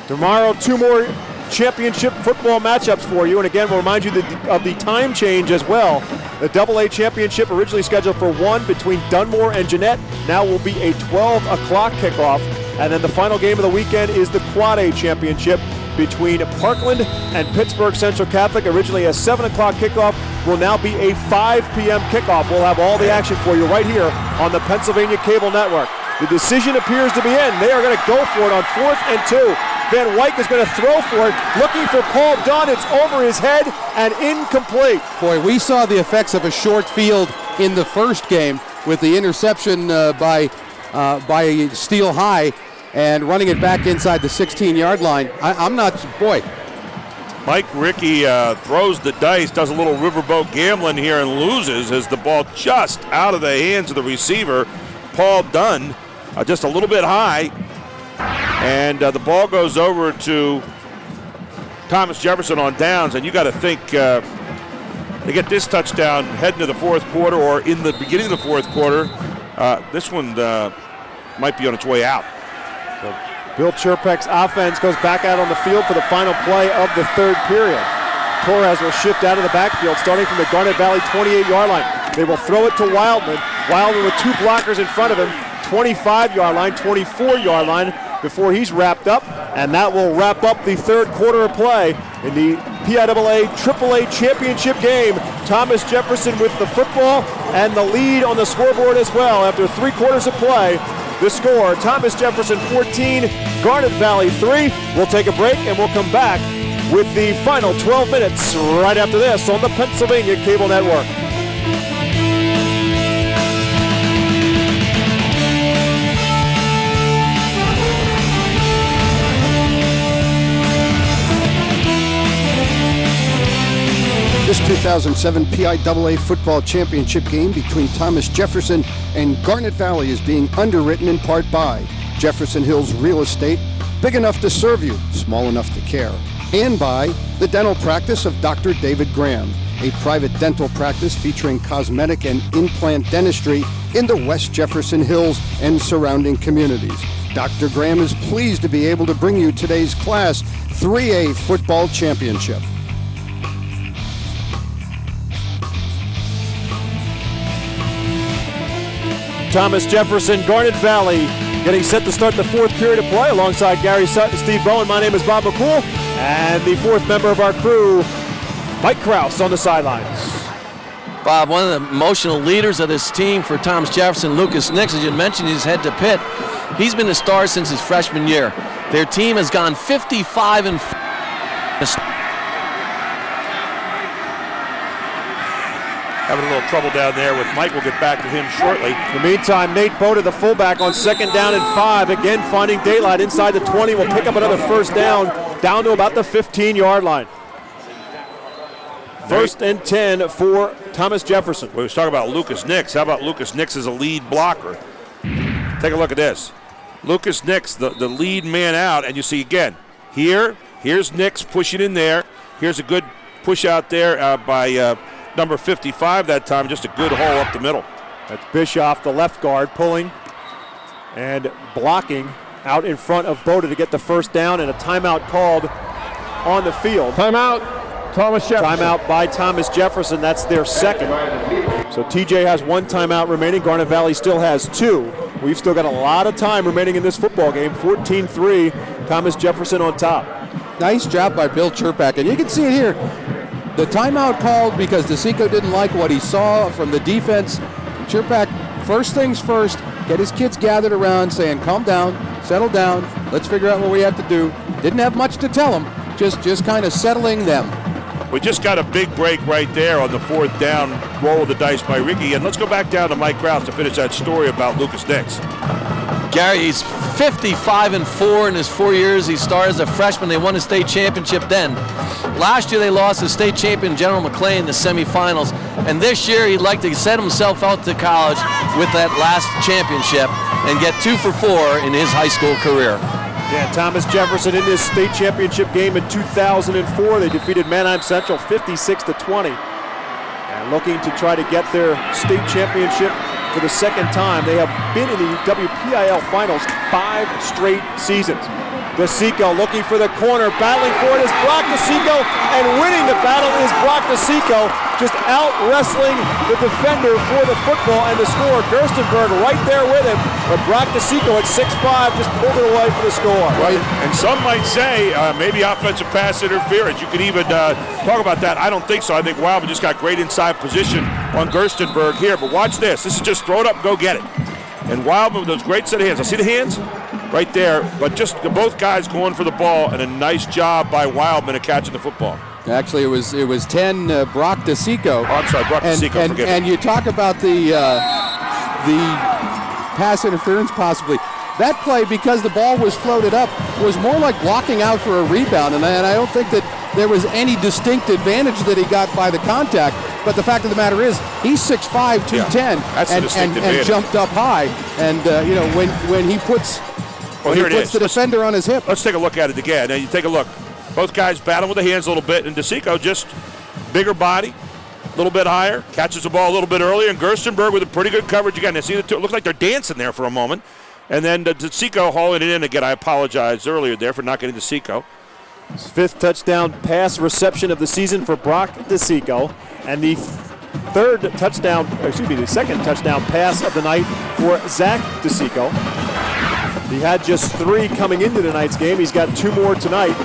Tomorrow, 2 more championship football matchups for you. And again, we'll remind you of the time change as well. The AA championship originally scheduled for 1 between Dunmore and Jeanette now will be a 12 o'clock kickoff. And then the final game of the weekend is the Quad A championship between Parkland and Pittsburgh Central Catholic. Originally a 7 o'clock kickoff will now be a 5 p.m. kickoff. We'll have all the action for you right here on the Pennsylvania Cable Network. The decision appears to be in. They are going to go for it on 4th and 2. Van Wyk is going to throw for it, looking for Paul Dunn. It's over his head and incomplete. Boy, we saw the effects of a short field in the first game with the interception by Steele High and running it back inside the 16-yard line. Mike Rickey throws the dice, does a little riverboat gambling here, and loses as the ball just out of the hands of the receiver, Paul Dunn, just a little bit high. And the ball goes over to Thomas Jefferson on downs, and you got to think they get this touchdown heading to the fourth quarter or in the beginning of the fourth quarter. This one might be on its way out. So Bill Chirpek's offense goes back out on the field for the final play of the third period. Torres will shift out of the backfield, starting from the Garnet Valley 28-yard line. They will throw it to Wildman. Wildman with 2 blockers in front of him, 25-yard line, 24-yard line before he's wrapped up. And that will wrap up the third quarter of play in the PIAA AAA championship game. Thomas Jefferson with the football and the lead on the scoreboard as well. After 3 quarters of play, the score, Thomas Jefferson 14, Garnet Valley 3. We'll take a break and we'll come back with the final 12 minutes right after this on the Pennsylvania Cable Network. 2007 PIAA football championship game between Thomas Jefferson and Garnet Valley is being underwritten in part by Jefferson Hills Real Estate, big enough to serve you, small enough to care, and by the dental practice of Dr. David Graham, a private dental practice featuring cosmetic and implant dentistry in the West Jefferson Hills and surrounding communities. Dr. Graham is pleased to be able to bring you today's Class 3A football championship. Thomas Jefferson, Garnet Valley, getting set to start the fourth period of play alongside Gary Sutton, Steve Bowen. My name is Bob McCool, and the fourth member of our crew, Mike Krause, on the sidelines. Bob, one of the emotional leaders of this team for Thomas Jefferson, Lucas Nix, as you mentioned, he's head to Pitt. He's been a star since his freshman year. Their team has gone 55 and Having a little trouble down there with Mike. We'll get back to him shortly. In the meantime, Nate Boda, the fullback, on 2nd down and 5. Again, finding daylight inside the 20. Will pick up another first down to about the 15-yard line. 1st and 10 for Thomas Jefferson. We was talking about Lucas Nix. How about Lucas Nix as a lead blocker? Take a look at this. Lucas Nix, the lead man out, and you see again, here's Nix pushing in there. Here's a good push out there by number 55 that time, just a good hole up the middle. That's Bischoff, the left guard, pulling and blocking out in front of Boda to get the first down, and a timeout called on the field. Timeout, Thomas Jefferson. Timeout by Thomas Jefferson. That's their second. So TJ has 1 timeout remaining. Garnet Valley still has 2. We've still got a lot of time remaining in this football game. 14-3, Thomas Jefferson on top. Nice job by Bill Chirpak, and you can see it here. The timeout called because DeSico didn't like what he saw from the defense. Chirpak, first things first, get his kids gathered around saying, calm down, settle down, let's figure out what we have to do. Didn't have much to tell them, just kind of settling them. We just got a big break right there on the 4th down, roll of the dice by Ricky. And let's go back down to Mike Krause to finish that story about Lucas Nix. Gary, he's 55 and 4 in his 4 years. He started as a freshman. They won a state championship then. Last year they lost to state champion General McClain in the semifinals. And this year he'd like to set himself out to college with that last championship and get 2 for 4 in his high school career. Yeah, Thomas Jefferson in this state championship game in 2004. They defeated Manheim Central 56-20. And looking to try to get their state championship for the second time. They have been in the WPIAL finals 5 straight seasons. DeSico looking for the corner, battling for it is Brock DeSico, and winning the battle is Brock DeSico, just out wrestling the defender for the football and the score. Gerstenberg right there with him, but Brock DeSico at 6'5" just pulled it away for the score. Right. And some might say maybe offensive pass interference. You could even talk about that. I don't think so. I think Wildman just got great inside position on Gerstenberg here, but watch this. This is just throw it up and go get it. And Wildman with those great set of hands. I see the hands right there, but just both guys going for the ball, and a nice job by Wildman at catching the football. Actually, it was 10 Brock DeSico. Oh, I'm sorry, Brock DeSico, forgive me. And you talk about the pass interference possibly. That play, because the ball was floated up, was more like blocking out for a rebound, and I don't think that there was any distinct advantage that he got by the contact. But the fact of the matter is, he's 6'5", 210, and jumped up high. And when he puts the defender on his hip. Let's take a look at it again. Now you take a look. Both guys battle with the hands a little bit, and DeSico just bigger body, a little bit higher, catches the ball a little bit earlier, and Gerstenberg with a pretty good coverage again. You see the two, it looks like they're dancing there for a moment. And then DeSico hauling it in again. I apologize earlier there for not getting DeSico. His 5th touchdown pass reception of the season for Brock DeSico, and the second touchdown pass of the night for Zach DeSico. He had just 3 coming into tonight's game. He's got 2 more tonight.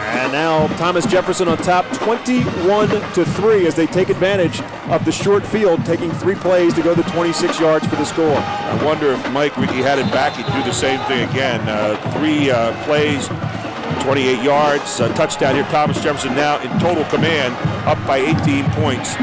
And now Thomas Jefferson on top, 21-3, as they take advantage of the short field, taking 3 plays to go to 26 yards for the score. I wonder if Mike Ricky had it back, he'd do the same thing again. 3 plays, 28 yards, touchdown here. Thomas Jefferson now in total command, up by 18 points.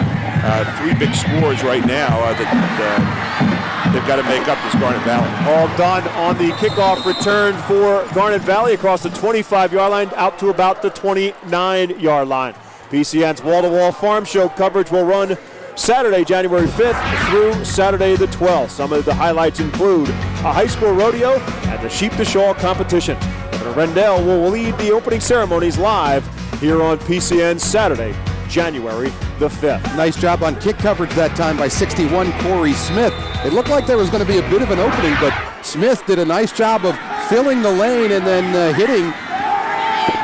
3 big scores right now that they've got to make up this Garnet Valley. All done on the kickoff return for Garnet Valley across the 25-yard line out to about the 29-yard line. PCN's wall-to-wall farm show coverage will run Saturday, January 5th through Saturday the 12th. Some of the highlights include a high school rodeo and the sheep to shawl competition. Governor Rendell will lead the opening ceremonies live here on PCN Saturday, January the 5th. Nice job on kick coverage that time by 61 Corey Smith. It looked like there was going to be a bit of an opening, but Smith did a nice job of filling the lane and then hitting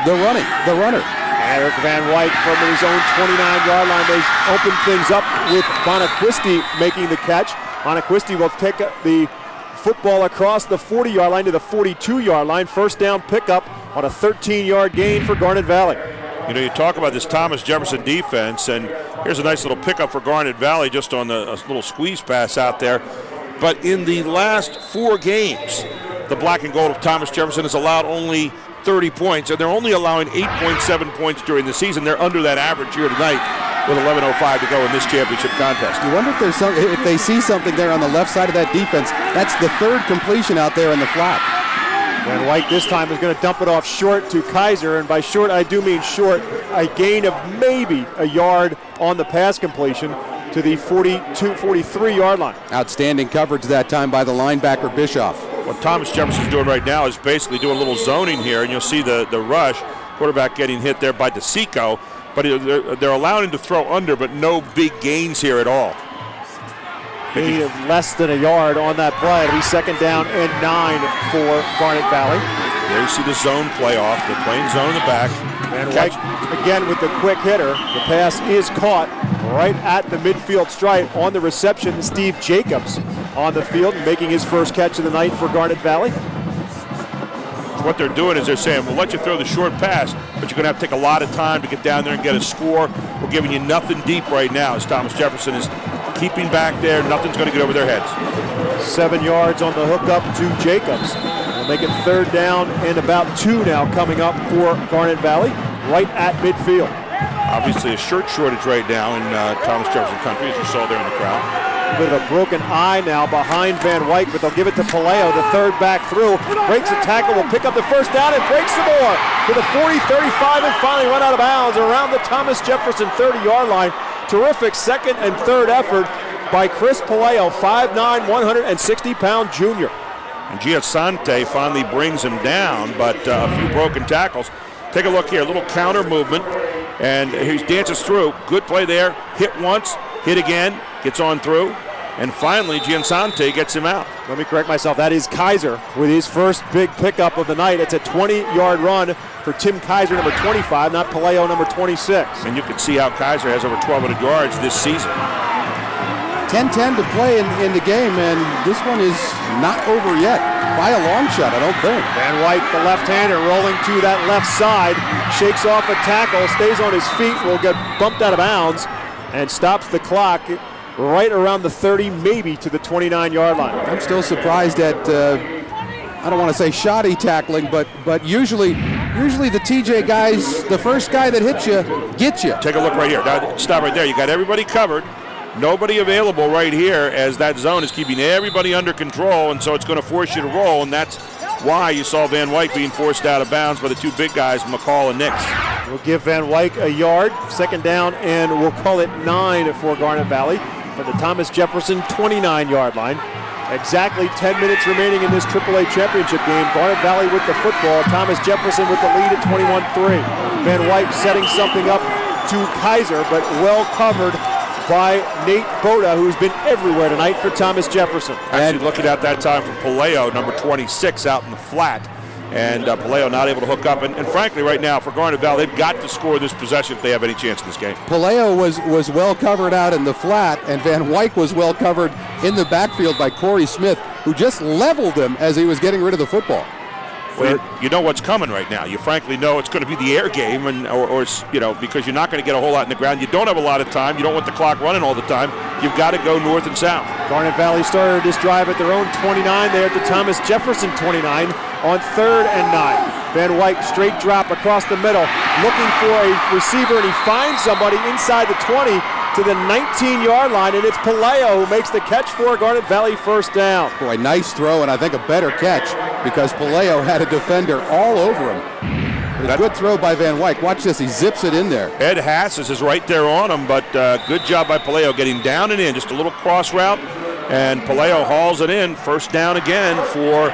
the runner. Eric Van Wyk from his own 29-yard line. They open things up with Bonaquisti making the catch. Bonaquisti will take the football across the 40-yard line to the 42-yard line. First down pickup on a 13-yard gain for Garnet Valley. You know, you talk about this Thomas Jefferson defense, and here's a nice little pickup for Garnet Valley just on a little squeeze pass out there. But in the last 4 games, the black and gold of Thomas Jefferson has allowed only 30 points, and they're only allowing 8.7 points during the season. They're under that average here tonight with 11:05 to go in this championship contest. You wonder if they see something there on the left side of that defense. That's the 3rd completion out there in the flat. Van Wyk this time is going to dump it off short to Kaiser, and by short I do mean short, a gain of maybe a yard on the pass completion to the 43-yard line. Outstanding coverage that time by the linebacker Bischoff. What Thomas Jefferson's doing right now is basically doing a little zoning here, and you'll see the rush. Quarterback getting hit there by DeSico, but they're allowing him to throw under, but no big gains here at all. Gain of less than a yard on that play. It'll be 2nd down and 9 for Garnet Valley. There you see the zone play off. They're playing zone in the back. And White again with the quick hitter. The pass is caught right at the midfield stripe. On the reception, Steve Jacobs on the field, making his first catch of the night for Garnet Valley. What they're doing is they're saying, we'll let you throw the short pass, but you're going to have to take a lot of time to get down there and get a score. We're giving you nothing deep right now as Thomas Jefferson is keeping back there. Nothing's going to get over their heads. 7 yards on the hookup to Jacobs. We'll make it 3rd down and about 2 now coming up for Garnet Valley, right at midfield. Obviously a shirt shortage right now in Thomas Jefferson country, as you saw there in the crowd. A bit of a broken eye now behind Van Wyk, but they'll give it to Palaio, the 3rd back through. Breaks a tackle, will pick up the 1st down and breaks some more to the 40, 35, and finally run out of bounds around the Thomas Jefferson 30-yard line. Terrific 2nd and 3rd effort by Chris Palaio, 5'9", 160-pound junior. And Giassante finally brings him down, but a few broken tackles. Take a look here, a little counter movement, and he dances through. Good play there, hit once, hit again, gets on through, and finally Giassante gets him out. Let me correct myself, that is Kaiser with his first big pickup of the night. It's a 20-yard run for Tim Kaiser, number 25, not Palaio, number 26. And you can see how Kaiser has over 1,200 yards this season. 10-10 to play in the game, and this one is not over yet by a long shot, I don't think. Van Wyk, the left-hander, rolling to that left side, shakes off a tackle, stays on his feet, will get bumped out of bounds, and stops the clock right around the 30, maybe to the 29-yard line. I'm still surprised at, I don't want to say shoddy tackling, but usually the TJ guys, the first guy that hits you, gets you. Take a look right here. Now, stop right there. You got everybody covered. Nobody available right here as that zone is keeping everybody under control, and so it's going to force you to roll, and that's why you saw Van Wyk being forced out of bounds by the 2 big guys, McCall and Nix. We'll give Van Wyk a yard, 2nd down, and we'll call it 9 for Garnet Valley for the Thomas Jefferson 29-yard line. Exactly 10 minutes remaining in this AAA championship game. Garnet Valley with the football. Thomas Jefferson with the lead at 21-3. Van Wyk setting something up to Kaiser, but well covered by Nate Boda, who's been everywhere tonight for Thomas Jefferson. Actually looking at that time for Palaio, number 26, out in the flat. And Palaio not able to hook up. And frankly, right now, for Garnet Valley, they've got to score this possession if they have any chance in this game. Palaio was well covered out in the flat, and Van Wyk was well covered in the backfield by Corey Smith, who just leveled him as he was getting rid of the football. Well, you know what's coming right now. You frankly know it's going to be the air game, and or you know, because you're not going to get a whole lot in the ground. You don't have a lot of time. You don't want the clock running all the time. You've got to go north and south. Garnet Valley started this drive at their own 29 there at the Thomas Jefferson 29 on 3rd and 9. Van Wyk straight drop across the middle, looking for a receiver, and he finds somebody inside the 20 to the 19-yard line, and it's Palaio who makes the catch for Garnet Valley, 1st down. Boy, nice throw, and I think a better catch because Palaio had a defender all over him. A good throw by Van Wyck. Watch this. He zips it in there. Ed Hasses is right there on him, but good job by PIAA getting down and in. Just a little cross route, and PIAA hauls it in. First down again for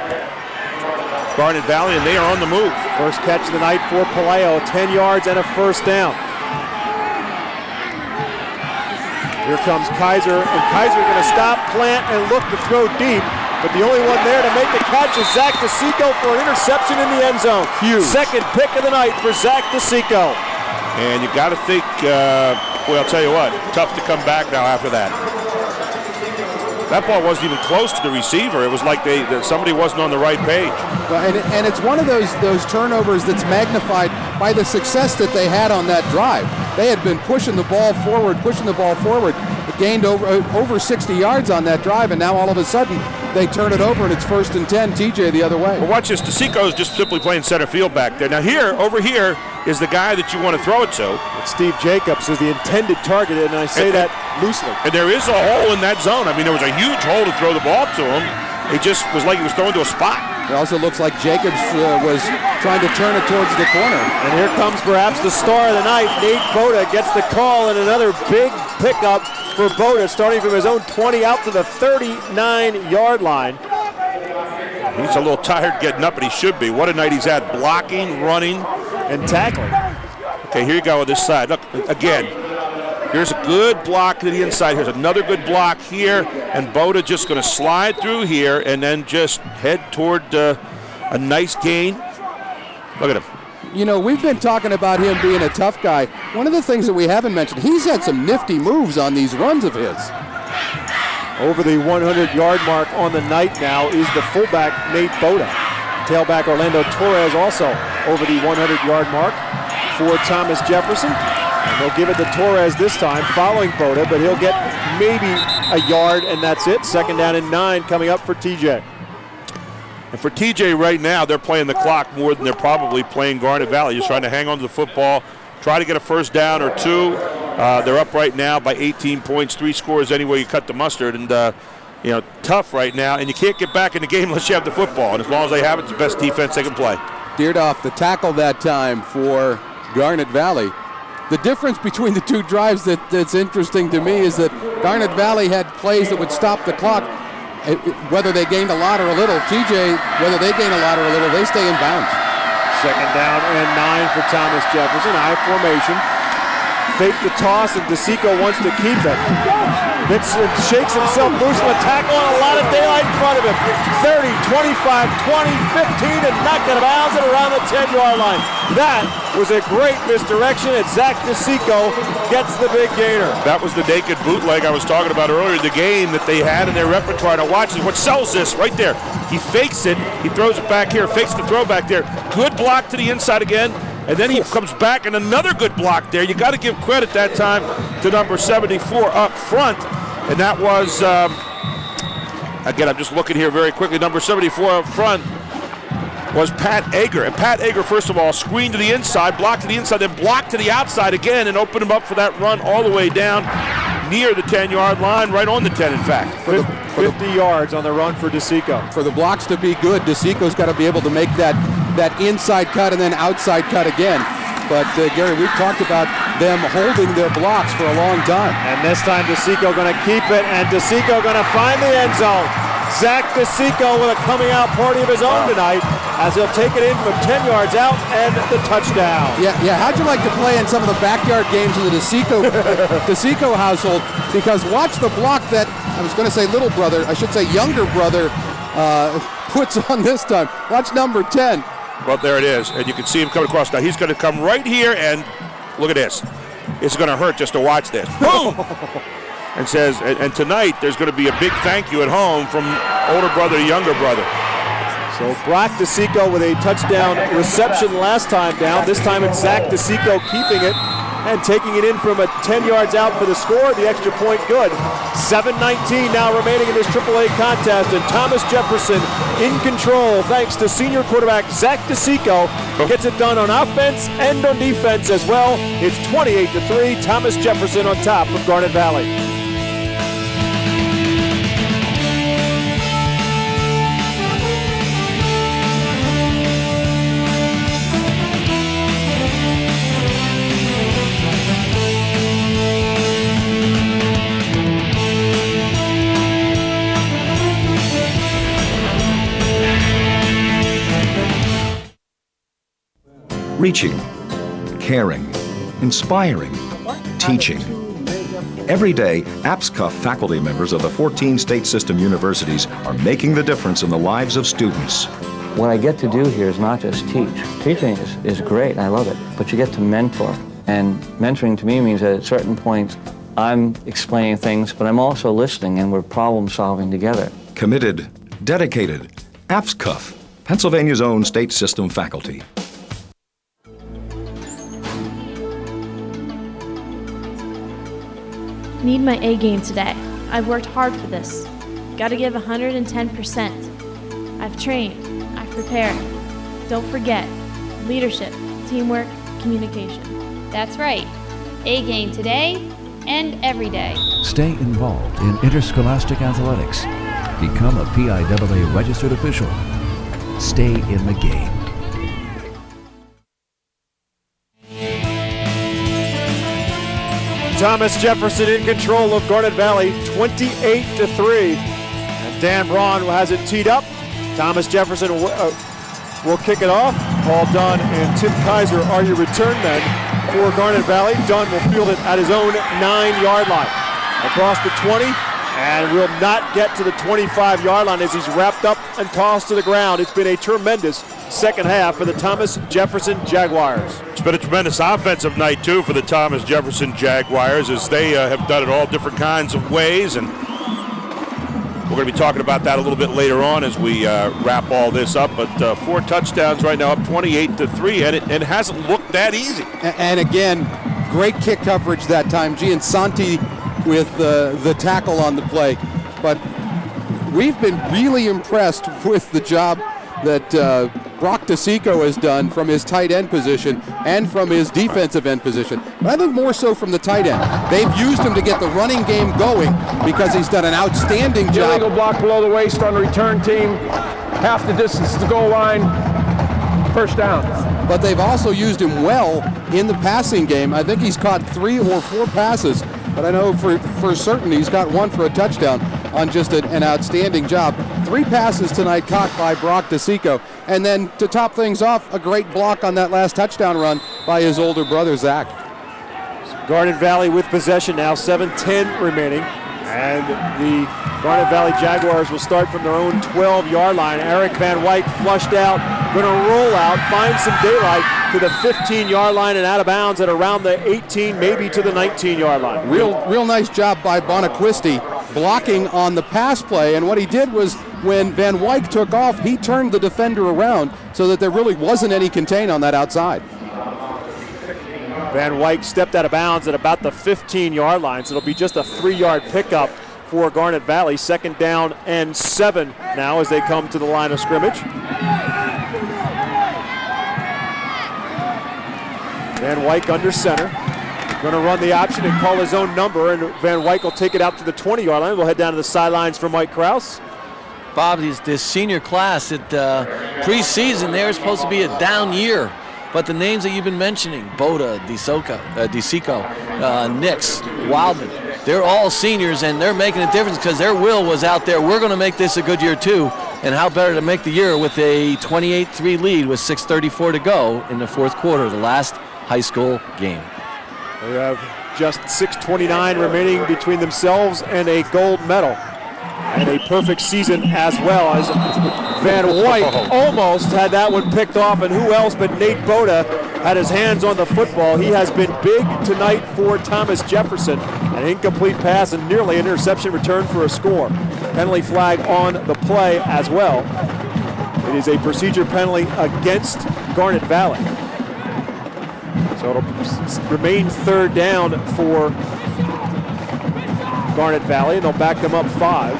Garnet Valley, and they are on the move. First catch of the night for PIAA, 10 yards and a first down. Here comes Kaiser, and Kaiser going to stop, plant, and look to throw deep. But the only one there to make the catch is Zach DeSico for an interception in the end zone. Huge. Second pick of the night for Zach DeSico. And you got to think, well, I'll tell you what, tough to come back now after that. That ball wasn't even close to the receiver. It was like somebody wasn't on the right page. Well, and it's one of those turnovers that's magnified by the success that they had on that drive. They had been pushing the ball forward. It gained over 60 yards on that drive, and now all of a sudden they turn it over, and it's 1st and 10. TJ the other way. Well, watch this. DeSico is just simply playing center field back there. Now over here is the guy that you want to throw it to. Steve Jacobs is the intended target, and I say that loosely. And there is a hole in that zone. I mean, there was a huge hole to throw the ball to him. It just was like he was throwing to a spot. It also looks like Jacobs was trying to turn it towards the corner. And here comes perhaps the star of the night. Nate Boda gets the call, and another big pickup for Boda, starting from his own 20 out to the 39-yard line. He's a little tired getting up, but he should be. What a night he's had, blocking, running, and tackling. Okay, here you go with this side. Look, again, here's a good block to the inside. Here's another good block here, and Boda just going to slide through here and then just head toward a nice gain. Look at him. You know, we've been talking about him being a tough guy. One of the things that we haven't mentioned, he's had some nifty moves on these runs of his. Over the 100-yard mark on the night now is the fullback, Nate Boda. Tailback Orlando Torres also over the 100-yard mark for Thomas Jefferson. And they'll give it to Torres this time, following Boda, but he'll get maybe a yard, and that's it. 2nd down and 9 coming up for TJ. And for TJ right now, they're playing the clock more than they're probably playing Garnet Valley. Just trying to hang on to the football, try to get a first down or two. They're up right now by 18 points, 3 scores any way you cut the mustard. And, tough right now. And you can't get back in the game unless you have the football. And as long as they have it, it's the best defense they can play. Deardoff, the tackle that time for Garnet Valley. The difference between the two drives that's interesting to me is that Garnet Valley had plays that would stop the clock. Whether they gained a lot or a little, TJ, whether they gain a lot or a little, they stay in bounds. 2nd down and 9 for Thomas Jefferson. I formation. Fake the toss, and DeSico wants to keep it. Vincent shakes himself loose from a tackle and a lot of daylight in front of him. 30, 25, 20, 15, and knocked out of bounds at around the 10-yard line. That was a great misdirection, and Zach DeSico gets the big gainer. That was the naked bootleg I was talking about earlier, the game that they had in their repertoire. Now watch this. What sells this right there? He fakes it. He throws it back here, fakes the throw back there. Good block to the inside again. And then he comes back and another good block there. You got to give credit that time to number 74 up front. And that was, again, I'm just looking here very quickly. Number 74 up front was Pat Ager. And Pat Ager, first of all, screened to the inside, blocked to the inside, then blocked to the outside again and opened him up for that run all the way down near the 10-yard line, right on the 10, in fact. 50 yards on the run for DeSico. For the blocks to be good, DeSico's got to be able to make that inside cut and then outside cut again. But, Gary, we've talked about them holding their blocks for a long time. And this time DeSico going to keep it, and DeSico going to find the end zone. Zach DeSico with a coming out party of his own tonight as he'll take it in from 10 yards out and the touchdown. Yeah. How'd you like to play in some of the backyard games in the DeSico household? Because watch the block that, I was going to say little brother, I should say younger brother, puts on this time. Watch number 10. Well, there it is, and you can see him coming across. Now he's going to come right here, and look at this. It's going to hurt just to watch this. Boom! And says, and tonight there's going to be a big thank you at home from older brother to younger brother. So Brock DeSico with a touchdown reception last time down. This time it's Zach DeSico keeping it and taking it in from 10 yards out for the score. The extra point good. 7:19 now remaining in this AAA contest, and Thomas Jefferson in control thanks to senior quarterback Zach DeSico. Gets it done on offense and on defense as well. It's 28-3. Thomas Jefferson on top of Garnet Valley. Reaching, caring, inspiring, teaching. Every day, APSCUF faculty members of the 14 state system universities are making the difference in the lives of students. What I get to do here is not just teach. Teaching is great, I love it, but you get to mentor. And mentoring to me means that at certain points, I'm explaining things, but I'm also listening and we're problem solving together. Committed, dedicated, APSCUF, Pennsylvania's own state system faculty. Need my A game today. I've worked hard for this. Gotta give 110%. I've trained. I've prepared. Don't forget, leadership, teamwork, communication. That's right. A game today and every day. Stay involved in interscholastic athletics. Become a PIAA registered official. Stay in the game. Thomas Jefferson in control of Garnet Valley, 28-3. And Dan Braun has it teed up. Thomas Jefferson will kick it off. Paul Dunn and Tim Kaiser are your return men for Garnet Valley. Dunn will field it at his own 9-yard line. Across the 20, and will not get to the 25-yard line as he's wrapped up and tossed to the ground. It's been a tremendous second half for the Thomas Jefferson Jaguars. It's been a tremendous offensive night, too, for the Thomas Jefferson Jaguars, as they have done it all different kinds of ways. And we're going to be talking about that a little bit later on as we wrap all this up. But 4 touchdowns right now, up 28-3, and it hasn't looked that easy. And again, great kick coverage that time. Giansanti with the tackle on the play. But we've been really impressed with the job that Brock DeSico has done from his tight end position and from his defensive end position. But I think more so from the tight end. They've used him to get the running game going because he's done an outstanding job. Illegal block below the waist on the return team. Half the distance to the goal line. First down. But they've also used him well in the passing game. I think he's caught 3 or 4 passes. But I know for certain he's got 1 for a touchdown on just an outstanding job. 3 passes tonight caught by Brock DeSico. And then to top things off, a great block on that last touchdown run by his older brother, Zach. Garnet Valley with possession now, 7:10 remaining. And the Garnet Valley Jaguars will start from their own 12-yard line. Eric Van Wyk flushed out, going to roll out, find some daylight to the 15-yard line and out of bounds at around the 18, maybe to the 19-yard line. Real nice job by Bonaquisti blocking on the pass play. And what he did was when Van Wyk took off, he turned the defender around so that there really wasn't any contain on that outside. Van Wyk stepped out of bounds at about the 15-yard line, so it'll be just a 3-yard pickup for Garnet Valley. 2nd down and 7 now as they come to the line of scrimmage. Van Wyk under center. Going to run the option and call his own number, and Van Wyk will take it out to the 20-yard line. We'll head down to the sidelines for Mike Krause. Bob, this senior class at preseason, they're supposed to be a down year. But the names that you've been mentioning, Boda, DeSico, Nix, Wildman, they're all seniors, and they're making a difference because their will was out there. We're going to make this a good year, too. And how better to make the year with a 28-3 lead with 6:34 to go in the 4th quarter of the last high school game. They have just 6:29 remaining between themselves and a gold medal. And a perfect season as well, as Van Wyk almost had that one picked off, and who else but Nate Boda had his hands on the football. He has been big tonight for Thomas Jefferson. An incomplete pass and nearly an interception return for a score. Penalty flag on the play as well. It is a procedure penalty against Garnet Valley. So it'll remain 3rd down for Garnet Valley, and they'll back them up 5.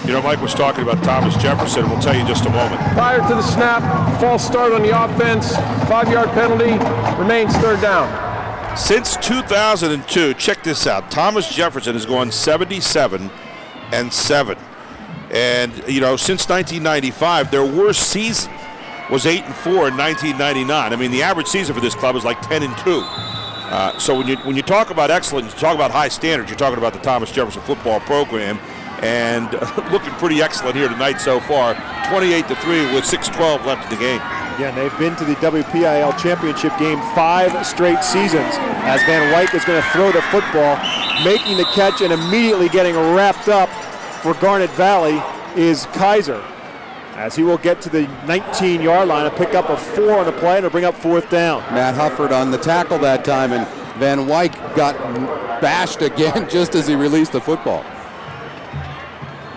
You know, Mike was talking about Thomas Jefferson. We'll tell you in just a moment. Prior to the snap, false start on the offense, 5-yard penalty, remains 3rd down. Since 2002, check this out. Thomas Jefferson has gone 77-7. And, you know, since 1995, their worst season was 8-4 in 1999. I mean, the average season for this club is like 10-2. So when you talk about excellence, you talk about high standards, you're talking about the Thomas Jefferson football program. And looking pretty excellent here tonight so far. 28-3 with 6:12 left in the game. Again, they've been to the WPIAL championship game 5 straight seasons, as Van Wyk is going to throw the football, making the catch and immediately getting wrapped up for Garnet Valley is Kaiser, as he will get to the 19-yard line and pick up a 4 on the play and to bring up 4th down. Matt Hufford on the tackle that time, and Van Wyk got bashed again just as he released the football.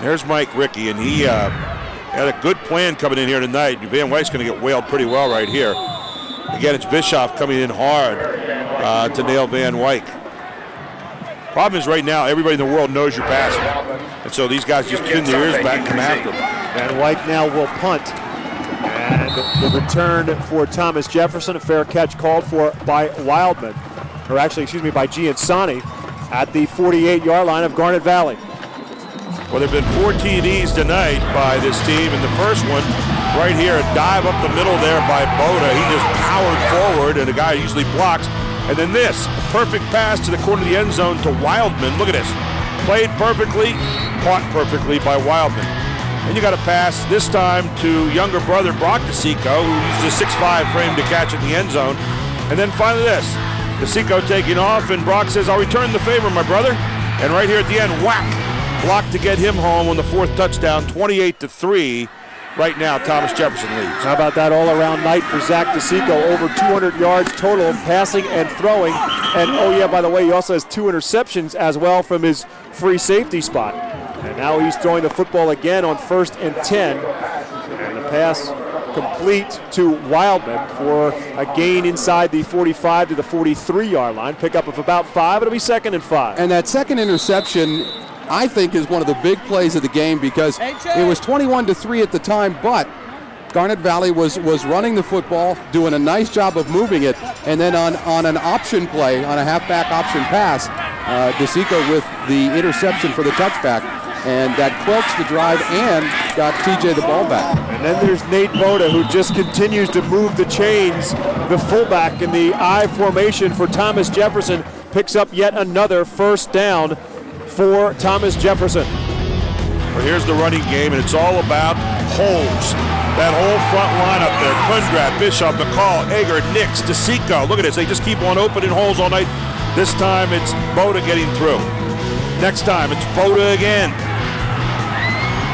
There's Mike Rickey, and he had a good plan coming in here tonight. Van Wyk's going to get whaled pretty well right here. Again, it's Bischoff coming in hard to nail Van Wyk. Problem is right now, everybody in the world knows you're passing. And so these guys just pin their ears back and come after them. Van Wyk now will punt. And the return for Thomas Jefferson, a fair catch called for by Wildman, or actually, by Giansani at the 48-yard line of Garnet Valley. Well, there have been 4 TDs tonight by this team, and the first one right here, a dive up the middle there by Boda. He just powered forward, and a guy usually blocks. And then this, perfect pass to the corner of the end zone to Wildman. Look at this. Played perfectly, caught perfectly by Wildman. And you got a pass this time to younger brother Brock DeSico, who used a 6'5" frame to catch in the end zone. And then finally this, DeSico taking off, and Brock says, "I'll return the favor, my brother." And right here at the end, whack. Block to get him home on the 4th touchdown, 28-3. Right now, Thomas Jefferson leads. How about that all-around night for Zach DeSico? Over 200 yards total, passing and throwing. And, oh yeah, by the way, he also has 2 interceptions as well from his free safety spot. And now he's throwing the football again on 1st and 10. And the pass complete to Wildman for a gain inside the 45 to the 43-yard line. Pickup of about 5. It'll be 2nd and 5. And that second interception, I think, is one of the big plays of the game, because it was 21-3 at the time, but Garnet Valley was running the football, doing a nice job of moving it, and then on an option play, on a halfback option pass, DeSico with the interception for the touchback, and that quilts the drive and got TJ the ball back. And then there's Nate Boda, who just continues to move the chains. The fullback in the I formation for Thomas Jefferson picks up yet another 1st down for Thomas Jefferson. Well, here's the running game, and it's all about holes. That whole front line up there, Kundrat, Bishop, McCall, Eger, Nix, DeSico. Look at this, they just keep on opening holes all night. This time it's Boda getting through. Next time it's Boda again.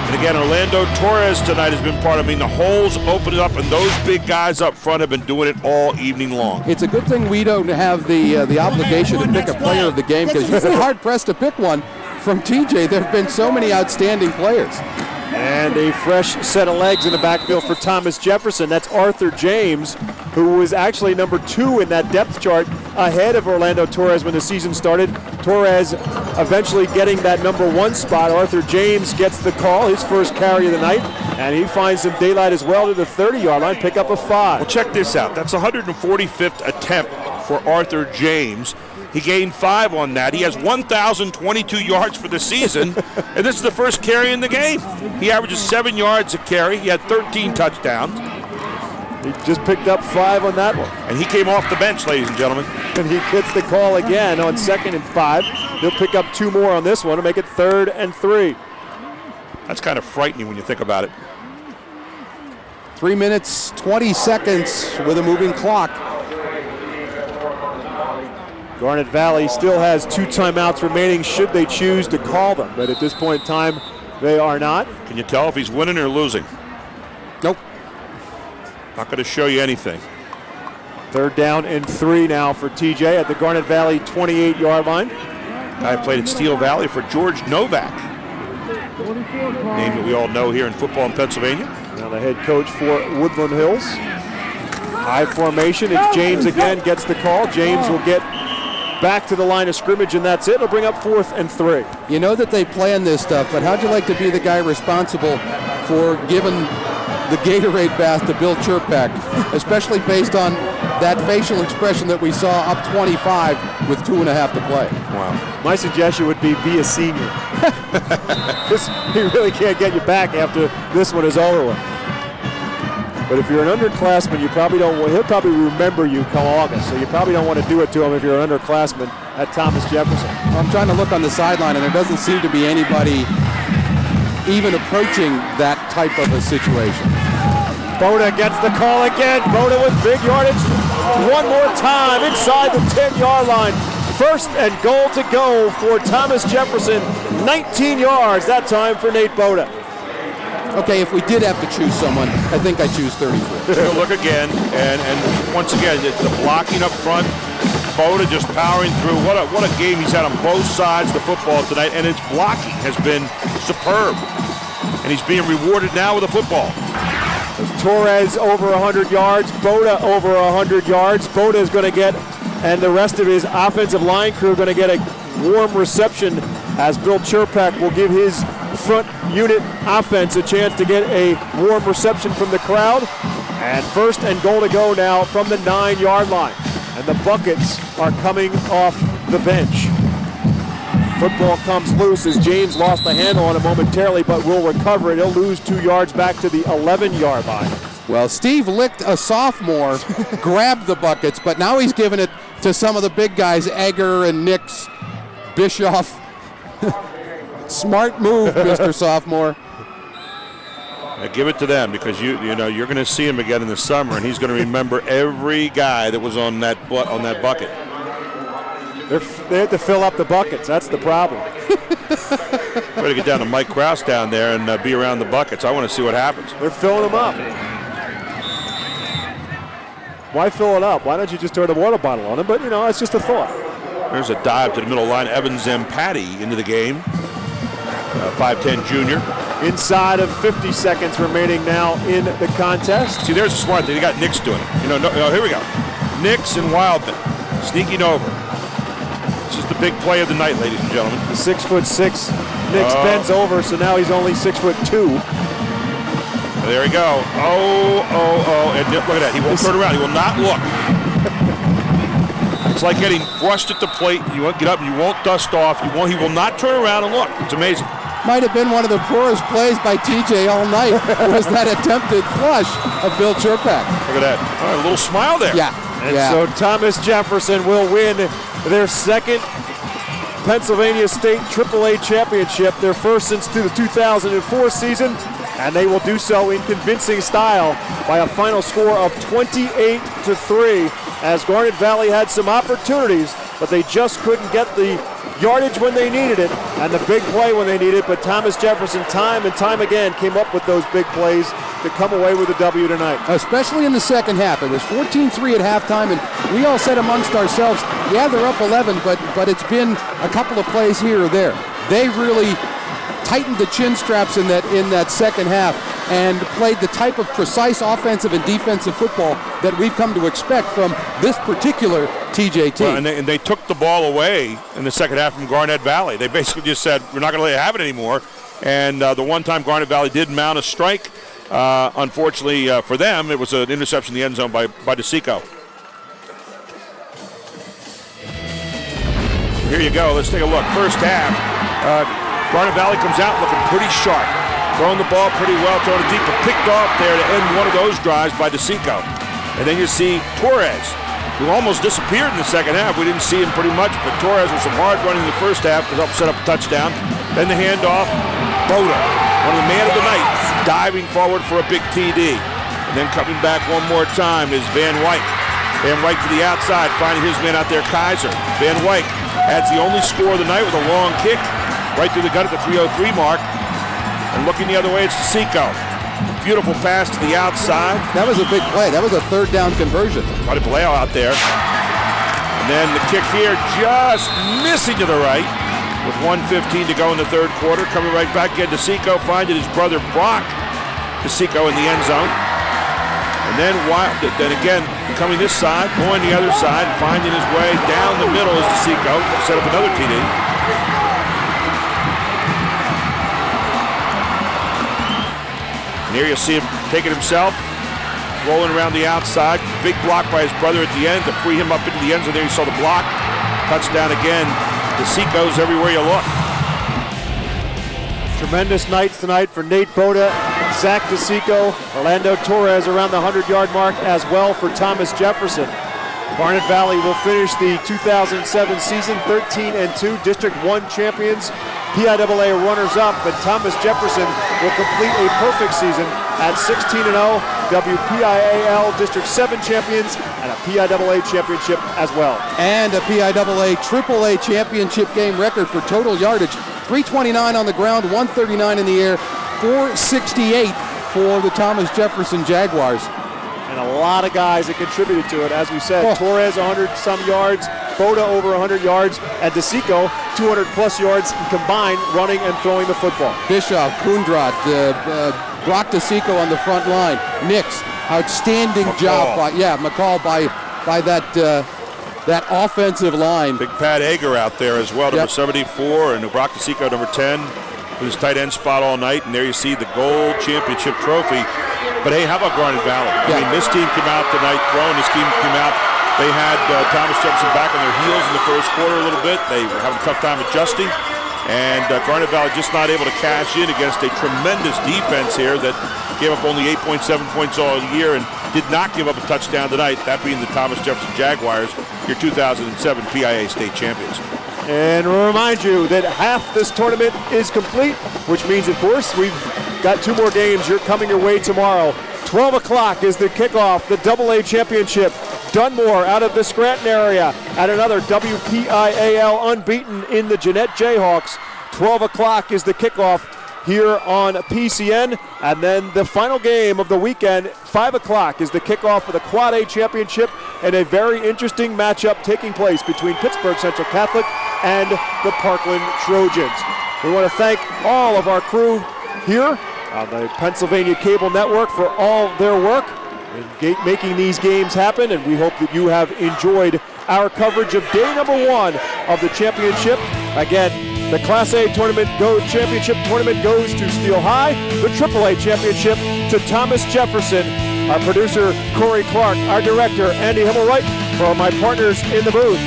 And again, Orlando Torres tonight has been part of the holes opening up, and those big guys up front have been doing it all evening long. It's a good thing we don't have the obligation to pick a player of the game, because you've been hard-pressed to pick one from TJ. There have been so many outstanding players. And a fresh set of legs in the backfield for Thomas Jefferson. That's Arthur James, who was actually number 2 in that depth chart, ahead of Orlando Torres when the season started. Torres eventually getting that number 1 spot. Arthur James gets the call, his first carry of the night, and he finds some daylight as well to the 30-yard line, pick up a 5. Well, check this out. That's 145th attempt for Arthur James. He gained 5 on that. He has 1,022 yards for the season, and this is the first carry in the game. He averages 7 yards a carry. He had 13 touchdowns. He just picked up 5 on that one. And he came off the bench, ladies and gentlemen. And he gets the call again on 2nd and 5. He'll pick up 2 more on this one to make it 3rd and 3. That's kind of frightening when you think about it. 3 minutes, 20 seconds with a moving clock. Garnet Valley still has 2 timeouts remaining should they choose to call them, but at this point in time, they are not. Can you tell if he's winning or losing? Nope. Not going to show you anything. 3rd down and 3 now for TJ at the Garnet Valley 28-yard line. Guy played at Steel Valley for George Novak, name that we all know here in football in Pennsylvania. Now the head coach for Woodland Hills. High formation, it's James again, gets the call. James will get back to the line of scrimmage, and that's it. It'll bring up 4th and 3. You know that they plan this stuff, but how'd you like to be the guy responsible for giving the Gatorade bath to Bill Chirpak, especially based on that facial expression that we saw up 25 with 2.5 to play? Wow. My suggestion would be a senior. He really can't get you back after this one is over with. But if you're an underclassman, you probably don't. He'll probably remember you come August, so you probably don't want to do it to him if you're an underclassman at Thomas Jefferson. I'm trying to look on the sideline, and there doesn't seem to be anybody even approaching that type of a situation. Boda gets the call again. Boda with big yardage. One more time inside the 10-yard line. First and goal to go for Thomas Jefferson. 19 yards that time for Nate Boda. Okay, if we did have to choose someone, I think I choose 34. Look again, and once again, the blocking up front. Boda just powering through. What a game he's had on both sides of the football tonight, and his blocking has been superb. And he's being rewarded now with a football. Torres over 100 yards, Boda over 100 yards. Boda is going to get, and the rest of his offensive line crew are going to get a warm reception as Bill Chirpak will give his front unit offense a chance to get a warm reception from the crowd. And first and goal to go now from the 9-yard line. And the buckets are coming off the bench. Football comes loose as James lost the handle on it momentarily, but will recover it. He'll lose 2 yards back to the 11-yard line. Well, Steve Licht, a sophomore, grabbed the buckets, but now he's giving it to some of the big guys, Egger and Nix, Bischoff. Smart move, Mr. Sophomore. Give it to them because you know you're going to see him again in the summer, and he's going to remember every guy that was on that bucket. They have to fill up the buckets. That's the problem. Better get down to Mike Krause down there and be around the buckets. I want to see what happens. They're filling them up. Why fill it up? Why don't you just throw the water bottle on them? But, it's just a thought. There's a dive to the middle line. Evan Zampatti into the game. 5'10 junior. Inside of 50 seconds remaining now in the contest. See, there's a smart thing. They got Nix doing it. Here we go. Nix and Wildman sneaking over. This is the big play of the night, ladies and gentlemen. The 6'6" Nix bends over, so now he's only 6'2". There we go. And look at that. He won't turn around. He will not look. It's like getting brushed at the plate. You won't get up and you won't dust off. He will not turn around and look. It's amazing. Might have been one of the poorest plays by TJ all night was that attempted flush of Bill Chirpak. Look at that. All right, a little smile there. Yeah. And so Thomas Jefferson will win their second Pennsylvania State AAA championship, their first since the 2004 season, and they will do so in convincing style by a final score of 28-3, as Garnet Valley had some opportunities, but they just couldn't get the yardage when they needed it and the big play when they needed it. But Thomas Jefferson time and time again came up with those big plays to come away with a W tonight. Especially in the second half. It was 14-3 at halftime, and we all said amongst ourselves, yeah, they're up 11, but it's been a couple of plays here or there. They really tightened the chin straps in that second half and played the type of precise offensive and defensive football that we've come to expect from this particular TJT. Well, and they took the ball away in the second half from Garnet Valley. They basically just said, we're not going to let you have it anymore. And the one time Garnet Valley did mount a strike, unfortunately for them, it was an interception in the end zone by DeSico. Here you go. Let's take a look. First half. Garnet Valley comes out looking pretty sharp. Throwing the ball pretty well, throwing it deep, but picked off there to end one of those drives by DeSico. And then you see Torres, who almost disappeared in the second half. We didn't see him pretty much, but Torres with some hard running in the first half to help set up a touchdown. Then the handoff, Boda, one of the man of the night, diving forward for a big TD. And then coming back one more time is Van Wyk. Van Wyk to the outside, finding his man out there, Kaiser. Van Wyk adds the only score of the night with a long kick right through the gut at the 3:03 mark. And looking the other way, it's DeSico. Beautiful pass to the outside. That was a big play. That was a third down conversion. Quite a play out there. And then the kick here just missing to the right with 1:15 to go in the third quarter. Coming right back again, DeSico finding his brother Brock. DeSico in the end zone. And then again, coming this side, going the other side, finding his way down the middle is DeSico. Set up another TD. Here you see him take it himself, rolling around the outside. Big block by his brother at the end to free him up into the end zone. There you saw the block. Touchdown again. DeSico's everywhere you look. Tremendous nights tonight for Nate Boda, Zach DeSico, Orlando Torres around the 100-yard mark, as well for Thomas Jefferson. Garnet Valley will finish the 2007 season 13-2, District 1 champions, PIAA runners-up, but Thomas Jefferson will complete a perfect season at 16-0 WPIAL District 7 champions, and a PIAA championship as well. And a PIAA AAA championship game record for total yardage. 329 on the ground, 139 in the air, 468 for the Thomas Jefferson Jaguars. And a lot of guys that contributed to it. As we said, Torres 100-some yards, Boda over 100 yards, and DeSico 200-plus yards combined running and throwing the football. Bischoff, Kundrat, Brock DeSico on the front line. Nix, outstanding job by McCall by that offensive line. Big Pat Ager out there as well, number 74, and Brock DeSico, number 10, with his tight end spot all night. And there you see the gold championship trophy. But hey, how about Garnet Valley? I mean, this team came out tonight throwing. This team came out. They had Thomas Jefferson back on their heels in the first quarter a little bit. They were having a tough time adjusting. And Garnet Valley just not able to cash in against a tremendous defense here that gave up only 8.7 points all year and did not give up a touchdown tonight, that being the Thomas Jefferson Jaguars, your 2007 PIAA state champions. And remind you that half this tournament is complete, which means, of course, we've got 2 more games coming your way tomorrow. 12 o'clock is the kickoff, the AA championship. Dunmore out of the Scranton area at another WPIAL unbeaten in the Jeanette Jayhawks. 12 o'clock is the kickoff here on PCN. And then the final game of the weekend, 5 o'clock, is the kickoff for the Quad A championship, and a very interesting matchup taking place between Pittsburgh Central Catholic and the Parkland Trojans. We want to thank all of our crew here on the Pennsylvania Cable Network for all their work in making these games happen, and we hope that you have enjoyed our coverage of day number 1 of the championship. Again, the Class A championship tournament goes to Steel High, the AAA championship to Thomas Jefferson. Our producer, Corey Clark, our director, Andy Himmelwright, for my partners in the booth,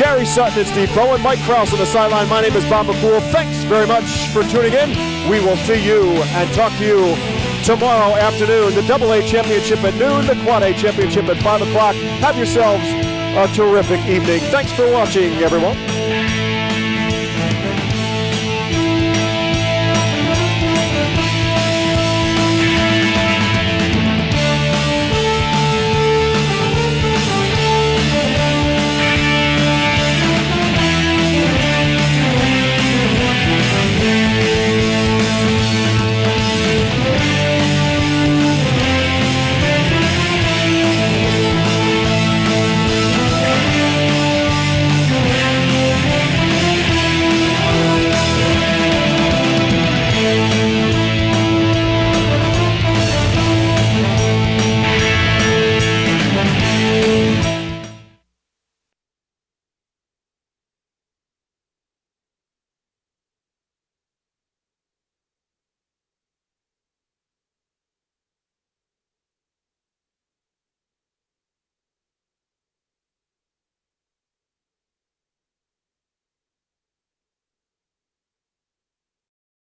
Gary Sutton and Steve Bowen, Mike Krause on the sideline. My name is Bob McCool. Thanks very much for tuning in. We will see you and talk to you tomorrow afternoon. The AA championship at noon, the Quad A championship at 5 o'clock. Have yourselves a terrific evening. Thanks for watching, everyone.